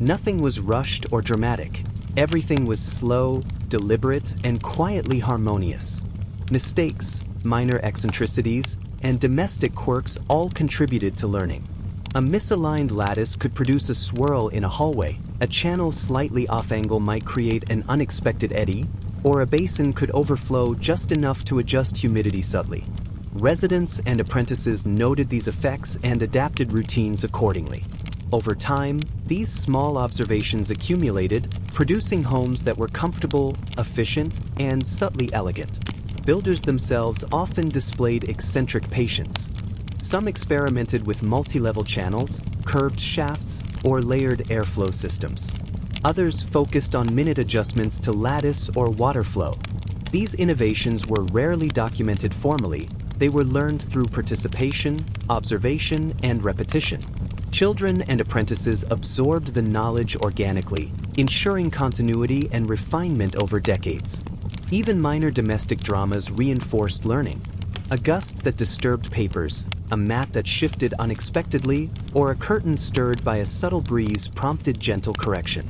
Speaker 1: Nothing was rushed or dramatic. Everything was slow, deliberate, and quietly harmonious. Mistakes, minor eccentricities, and domestic quirks all contributed to learning. A misaligned lattice could produce a swirl in a hallway, a channel slightly off-angle might create an unexpected eddy, or a basin could overflow just enough to adjust humidity subtly. Residents and apprentices noted these effects and adapted routines accordingly. Over time, these small observations accumulated, producing homes that were comfortable, efficient, and subtly elegant. Builders themselves often displayed eccentric patience. Some experimented with multi-level channels, curved shafts, or layered airflow systems. Others focused on minute adjustments to lattice or water flow. These innovations were rarely documented formally. They were learned through participation, observation, and repetition. Children and apprentices absorbed the knowledge organically, ensuring continuity and refinement over decades. Even minor domestic dramas reinforced learning. A gust that disturbed papers, a mat that shifted unexpectedly, or a curtain stirred by a subtle breeze prompted gentle correction.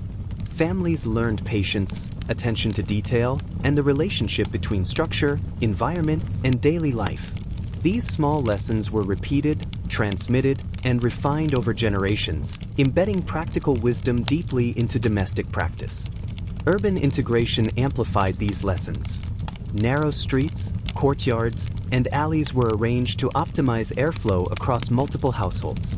Speaker 1: Families learned patience, attention to detail, and the relationship between structure, environment, and daily life. These small lessons were repeated, transmitted, and refined over generations, embedding practical wisdom deeply into domestic practice. Urban integration amplified these lessons. Narrow streets, courtyards, and alleys were arranged to optimize airflow across multiple households.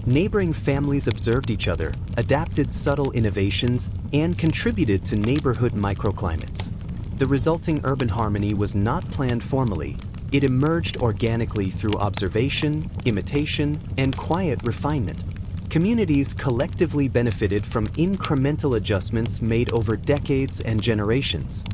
Speaker 1: Neighboring families observed each other, adapted subtle innovations, and contributed to neighborhood microclimates. The resulting urban harmony was not planned formally. It emerged organically through observation, imitation, and quiet refinement. Communities collectively benefited from incremental adjustments made over decades and generations.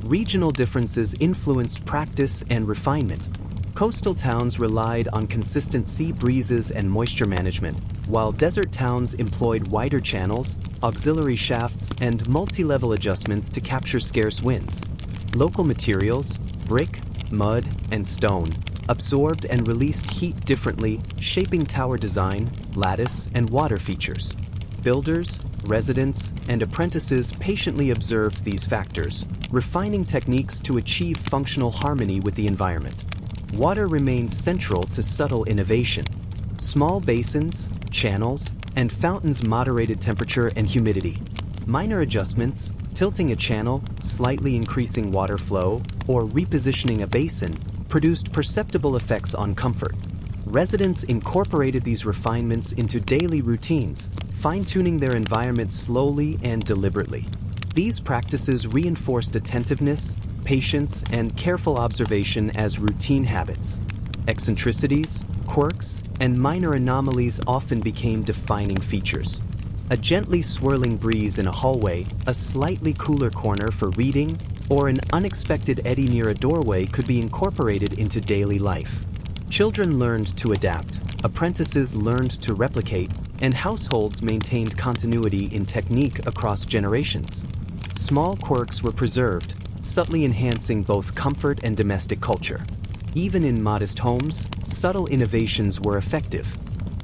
Speaker 1: Regional differences influenced practice and refinement. Coastal towns relied on consistent sea breezes and moisture management, while desert towns employed wider channels, auxiliary shafts, and multi-level adjustments to capture scarce winds. Local materials, brick, mud, and stone, absorbed and released heat differently, shaping tower design, lattice, and water features. Builders, residents, and apprentices patiently observed these factors, refining techniques to achieve functional harmony with the environment. Water remained central to subtle innovation. Small basins, channels, and fountains moderated temperature and humidity. Minor adjustments, tilting a channel, slightly increasing water flow, or repositioning a basin, produced perceptible effects on comfort. Residents incorporated these refinements into daily routines, fine-tuning their environment slowly and deliberately. These practices reinforced attentiveness, patience, and careful observation as routine habits. Eccentricities, quirks, and minor anomalies often became defining features. A gently swirling breeze in a hallway, a slightly cooler corner for reading, or an unexpected eddy near a doorway could be incorporated into daily life. Children learned to adapt, apprentices learned to replicate, and households maintained continuity in technique across generations. Small quirks were preserved, subtly enhancing both comfort and domestic culture. Even in modest homes, subtle innovations were effective.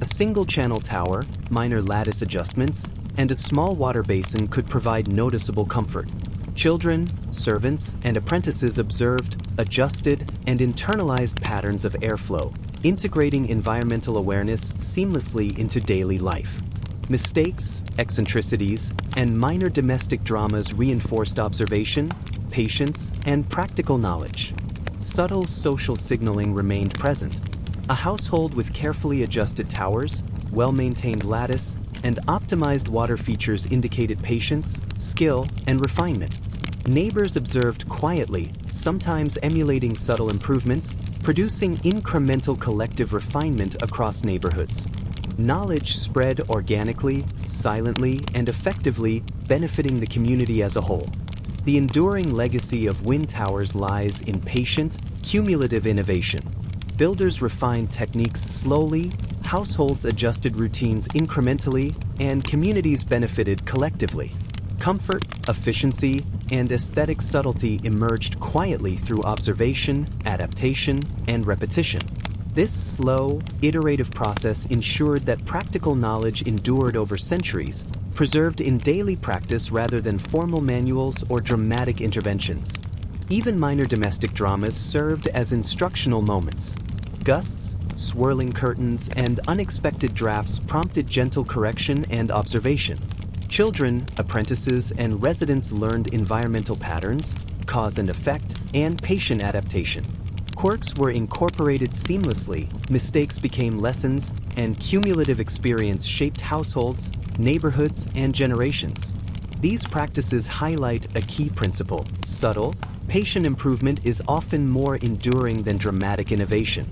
Speaker 1: A single-channel tower, minor lattice adjustments, and a small water basin could provide noticeable comfort. Children, servants, and apprentices observed, adjusted, and internalized patterns of airflow, integrating environmental awareness seamlessly into daily life. Mistakes, eccentricities, and minor domestic dramas reinforced observation, patience, and practical knowledge. Subtle social signaling remained present. A household with carefully adjusted towers, well-maintained lattice, and optimized water features indicated patience, skill, and refinement. Neighbors observed quietly, sometimes emulating subtle improvements, producing incremental collective refinement across neighborhoods. Knowledge spread organically, silently, and effectively, benefiting the community as a whole. The enduring legacy of wind towers lies in patient, cumulative innovation. Builders refined techniques slowly, households adjusted routines incrementally, and communities benefited collectively. Comfort, efficiency, and aesthetic subtlety emerged quietly through observation, adaptation, and repetition. This slow, iterative process ensured that practical knowledge endured over centuries, preserved in daily practice rather than formal manuals or dramatic interventions. Even minor domestic dramas served as instructional moments. Gusts, swirling curtains, and unexpected drafts prompted gentle correction and observation. Children, apprentices, and residents learned environmental patterns, cause and effect, and patient adaptation. Quirks were incorporated seamlessly, mistakes became lessons, and cumulative experience shaped households, neighborhoods, and generations. These practices highlight a key principle: subtle, patient improvement is often more enduring than dramatic innovation.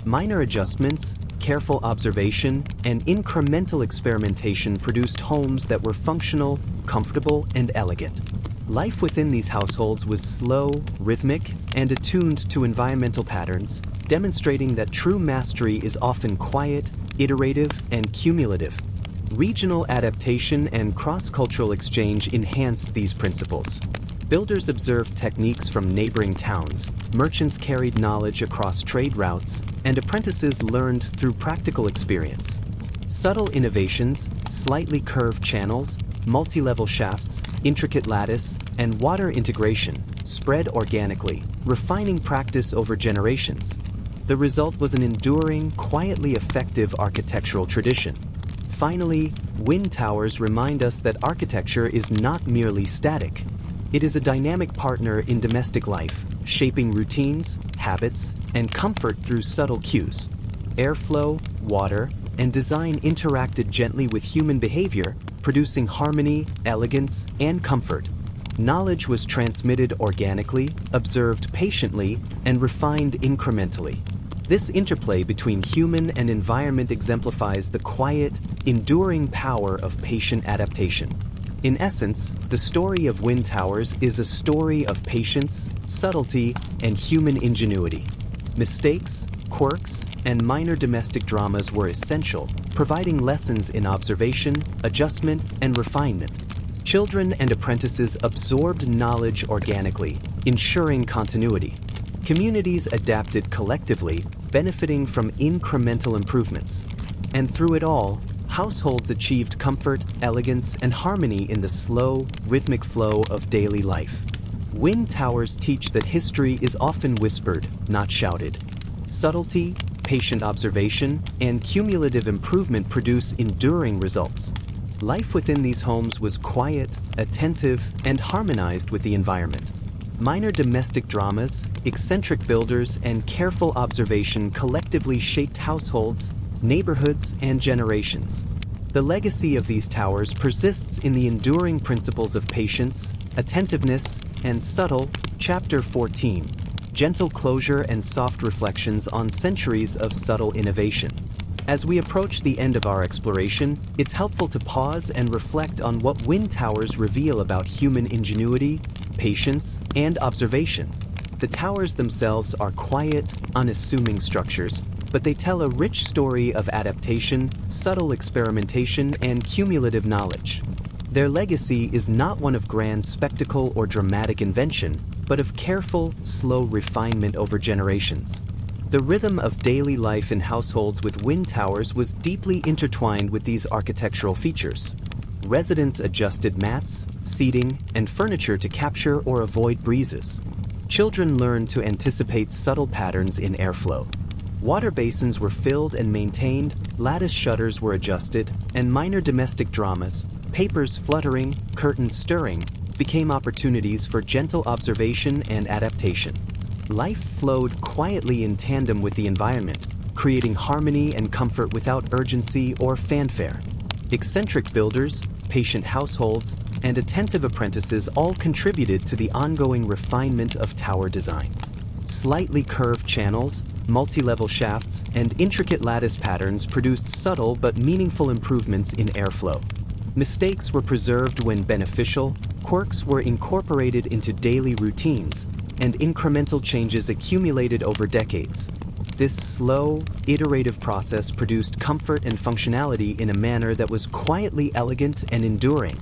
Speaker 1: Minor adjustments, careful observation, and incremental experimentation produced homes that were functional, comfortable, and elegant. Life within these households was slow, rhythmic, and attuned to environmental patterns, demonstrating that true mastery is often quiet, iterative, and cumulative. Regional adaptation and cross-cultural exchange enhanced these principles. Builders observed techniques from neighboring towns, merchants carried knowledge across trade routes, and apprentices learned through practical experience. Subtle innovations, slightly curved channels, multi-level shafts, intricate lattice, and water integration spread organically, refining practice over generations. The result was an enduring, quietly effective architectural tradition. Finally, wind towers remind us that architecture is not merely static. It is a dynamic partner in domestic life, shaping routines, habits, and comfort through subtle cues. Airflow, water, and design interacted gently with human behavior, producing harmony, elegance, and comfort. Knowledge was transmitted organically, observed patiently, and refined incrementally. This interplay between human and environment exemplifies the quiet, enduring power of patient adaptation. In essence, the story of wind towers is a story of patience, subtlety, and human ingenuity. Mistakes, quirks, and minor domestic dramas were essential, providing lessons in observation, adjustment, and refinement. Children and apprentices absorbed knowledge organically, ensuring continuity. Communities adapted collectively, benefiting from incremental improvements. And through it all, households achieved comfort, elegance, and harmony in the slow, rhythmic flow of daily life. Wind towers teach that history is often whispered, not shouted. Subtlety, patient observation, and cumulative improvement produce enduring results. Life within these homes was quiet, attentive, and harmonized with the environment. Minor domestic dramas, eccentric builders, and careful observation collectively shaped households, neighborhoods, and generations. The legacy of these towers persists in the enduring principles of patience, attentiveness, and subtle. Chapter 14. Gentle closure and soft reflections on centuries of subtle innovation. As we approach the end of our exploration, it's helpful to pause and reflect on what wind towers reveal about human ingenuity, patience, and observation. The towers themselves are quiet, unassuming structures, but they tell a rich story of adaptation, subtle experimentation, and cumulative knowledge. Their legacy is not one of grand spectacle or dramatic invention, but of careful, slow refinement over generations. The rhythm of daily life in households with wind towers was deeply intertwined with these architectural features. Residents adjusted mats, seating, and furniture to capture or avoid breezes. Children learned to anticipate subtle patterns in airflow. Water basins were filled and maintained, lattice shutters were adjusted, and minor domestic dramas, papers fluttering, curtains stirring, became opportunities for gentle observation and adaptation. Life flowed quietly in tandem with the environment, creating harmony and comfort without urgency or fanfare. Eccentric builders, patient households, and attentive apprentices all contributed to the ongoing refinement of tower design. Slightly curved channels, multi-level shafts, and intricate lattice patterns produced subtle but meaningful improvements in airflow. Mistakes were preserved when beneficial, quirks were incorporated into daily routines, and incremental changes accumulated over decades. This slow, iterative process produced comfort and functionality in a manner that was quietly elegant and enduring.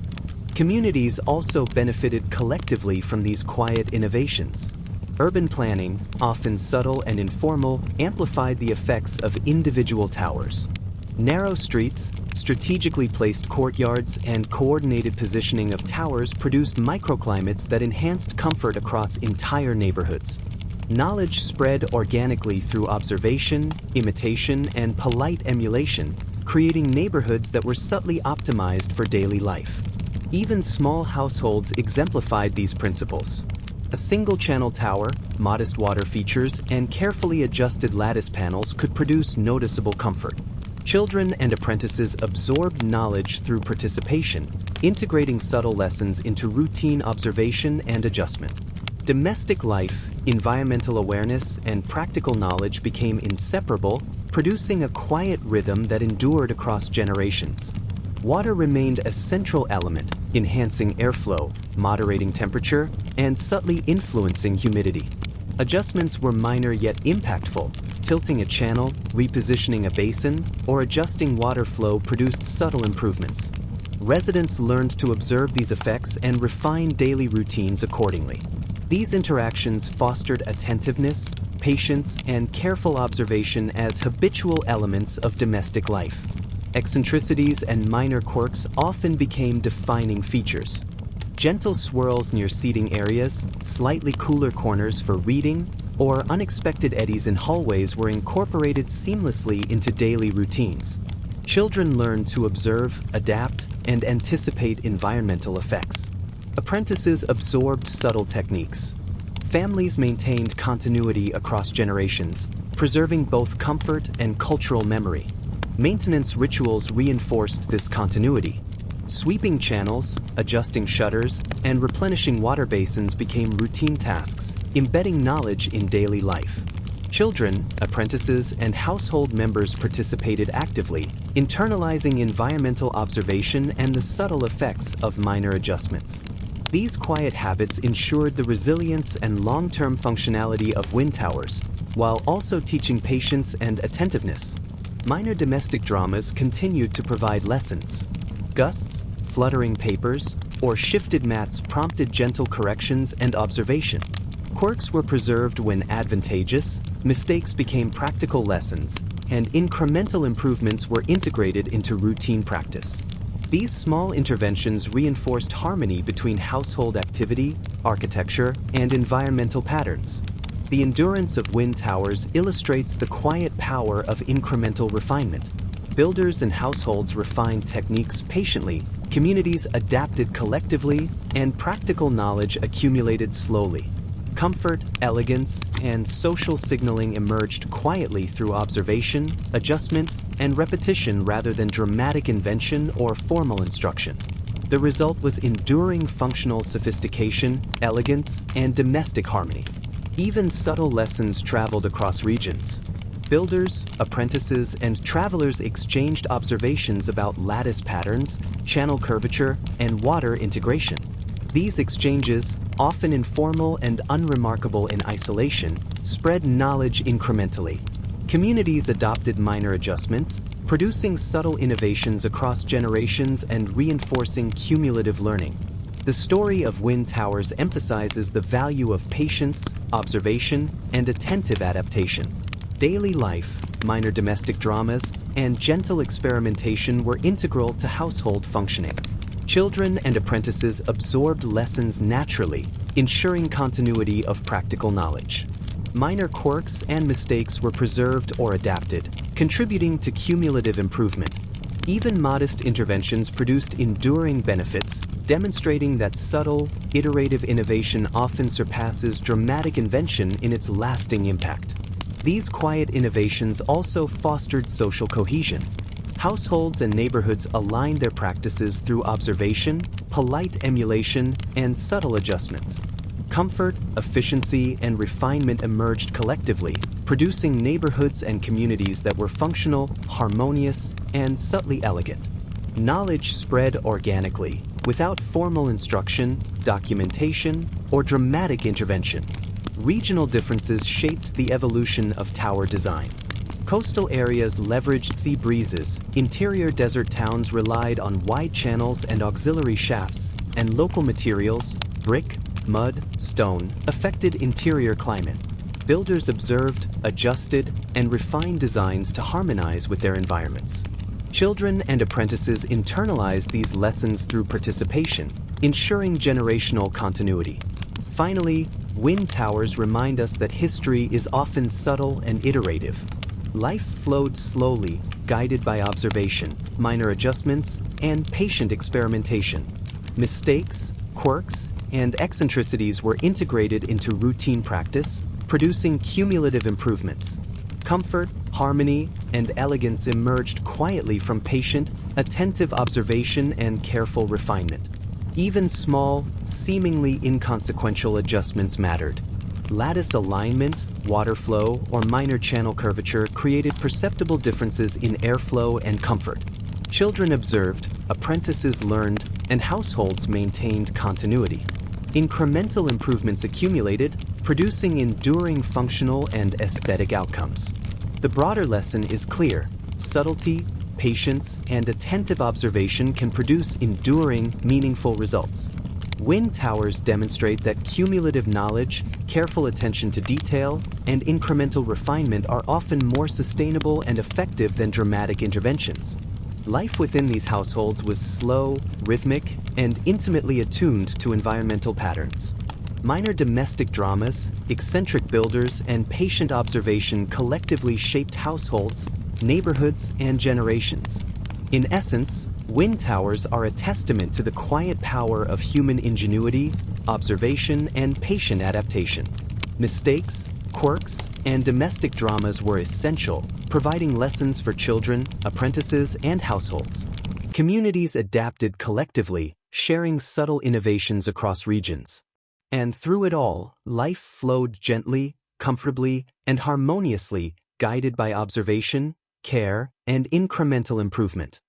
Speaker 1: Communities also benefited collectively from these quiet innovations. Urban planning, often subtle and informal, amplified the effects of individual towers. Narrow streets, strategically placed courtyards, and coordinated positioning of towers produced microclimates that enhanced comfort across entire neighborhoods. Knowledge spread organically through observation, imitation, and polite emulation, creating neighborhoods that were subtly optimized for daily life. Even small households exemplified these principles. A single-channel tower, modest water features, and carefully adjusted lattice panels could produce noticeable comfort. Children and apprentices absorbed knowledge through participation, integrating subtle lessons into routine observation and adjustment. Domestic life, environmental awareness, and practical knowledge became inseparable, producing a quiet rhythm that endured across generations. Water remained a central element, enhancing airflow, moderating temperature, and subtly influencing humidity. Adjustments were minor yet impactful. Tilting a channel, repositioning a basin, or adjusting water flow produced subtle improvements. Residents learned to observe these effects and refine daily routines accordingly. These interactions fostered attentiveness, patience, and careful observation as habitual elements of domestic life. Eccentricities and minor quirks often became defining features. Gentle swirls near seating areas, slightly cooler corners for reading, or unexpected eddies in hallways were incorporated seamlessly into daily routines. Children learned to observe, adapt, and anticipate environmental effects. Apprentices absorbed subtle techniques. Families maintained continuity across generations, preserving both comfort and cultural memory. Maintenance rituals reinforced this continuity. Sweeping channels, adjusting shutters, and replenishing water basins became routine tasks, embedding knowledge in daily life. Children, apprentices, and household members participated actively, internalizing environmental observation and the subtle effects of minor adjustments. These quiet habits ensured the resilience and long-term functionality of wind towers, while also teaching patience and attentiveness. Minor domestic dramas continued to provide lessons. Gusts, fluttering papers, or shifted mats prompted gentle corrections and observation. Quirks were preserved when advantageous, mistakes became practical lessons, and incremental improvements were integrated into routine practice. These small interventions reinforced harmony between household activity, architecture, and environmental patterns. The endurance of wind towers illustrates the quiet power of incremental refinement. Builders and households refined techniques patiently, communities adapted collectively, and practical knowledge accumulated slowly. Comfort, elegance, and social signaling emerged quietly through observation, adjustment, and repetition rather than dramatic invention or formal instruction. The result was enduring functional sophistication, elegance, and domestic harmony. Even subtle lessons traveled across regions. Builders, apprentices, and travelers exchanged observations about lattice patterns, channel curvature, and water integration. These exchanges, often informal and unremarkable in isolation, spread knowledge incrementally. Communities adopted minor adjustments, producing subtle innovations across generations and reinforcing cumulative learning. The story of wind towers emphasizes the value of patience, observation, and attentive adaptation. Daily life, minor domestic dramas, and gentle experimentation were integral to household functioning. Children and apprentices absorbed lessons naturally, ensuring continuity of practical knowledge. Minor quirks and mistakes were preserved or adapted, contributing to cumulative improvement. Even modest interventions produced enduring benefits, demonstrating that subtle, iterative innovation often surpasses dramatic invention in its lasting impact. These quiet innovations also fostered social cohesion. Households and neighborhoods aligned their practices through observation, polite emulation, and subtle adjustments. Comfort, efficiency, and refinement emerged collectively, producing neighborhoods and communities that were functional, harmonious, and subtly elegant. Knowledge spread organically, without formal instruction, documentation, or dramatic intervention. Regional differences shaped the evolution of tower design. Coastal areas leveraged sea breezes, interior desert towns relied on wide channels and auxiliary shafts, and local materials, brick, mud, stone, affected interior climate. Builders observed, adjusted, and refined designs to harmonize with their environments. Children and apprentices internalized these lessons through participation, ensuring generational continuity. Finally, wind towers remind us that history is often subtle and iterative. Life flowed slowly, guided by observation, minor adjustments, and patient experimentation. Mistakes, quirks, and eccentricities were integrated into routine practice, producing cumulative improvements. Comfort, harmony, and elegance emerged quietly from patient, attentive observation and careful refinement. Even small, seemingly inconsequential adjustments mattered. Lattice alignment, water flow, or minor channel curvature created perceptible differences in airflow and comfort. Children observed, apprentices learned, and households maintained continuity. Incremental improvements accumulated, producing enduring functional and aesthetic outcomes. The broader lesson is clear: subtlety, patience, and attentive observation can produce enduring, meaningful results. Wind towers demonstrate that cumulative knowledge, careful attention to detail, and incremental refinement are often more sustainable and effective than dramatic interventions. Life within these households was slow, rhythmic, and intimately attuned to environmental patterns. Minor domestic dramas, eccentric builders, and patient observation collectively shaped households, neighborhoods, and generations. In essence, wind towers are a testament to the quiet power of human ingenuity, observation, and patient adaptation. Mistakes, quirks, and domestic dramas were essential, providing lessons for children, apprentices, and households. Communities adapted collectively, sharing subtle innovations across regions. And through it all, life flowed gently, comfortably, and harmoniously, guided by observation, care, and incremental improvement.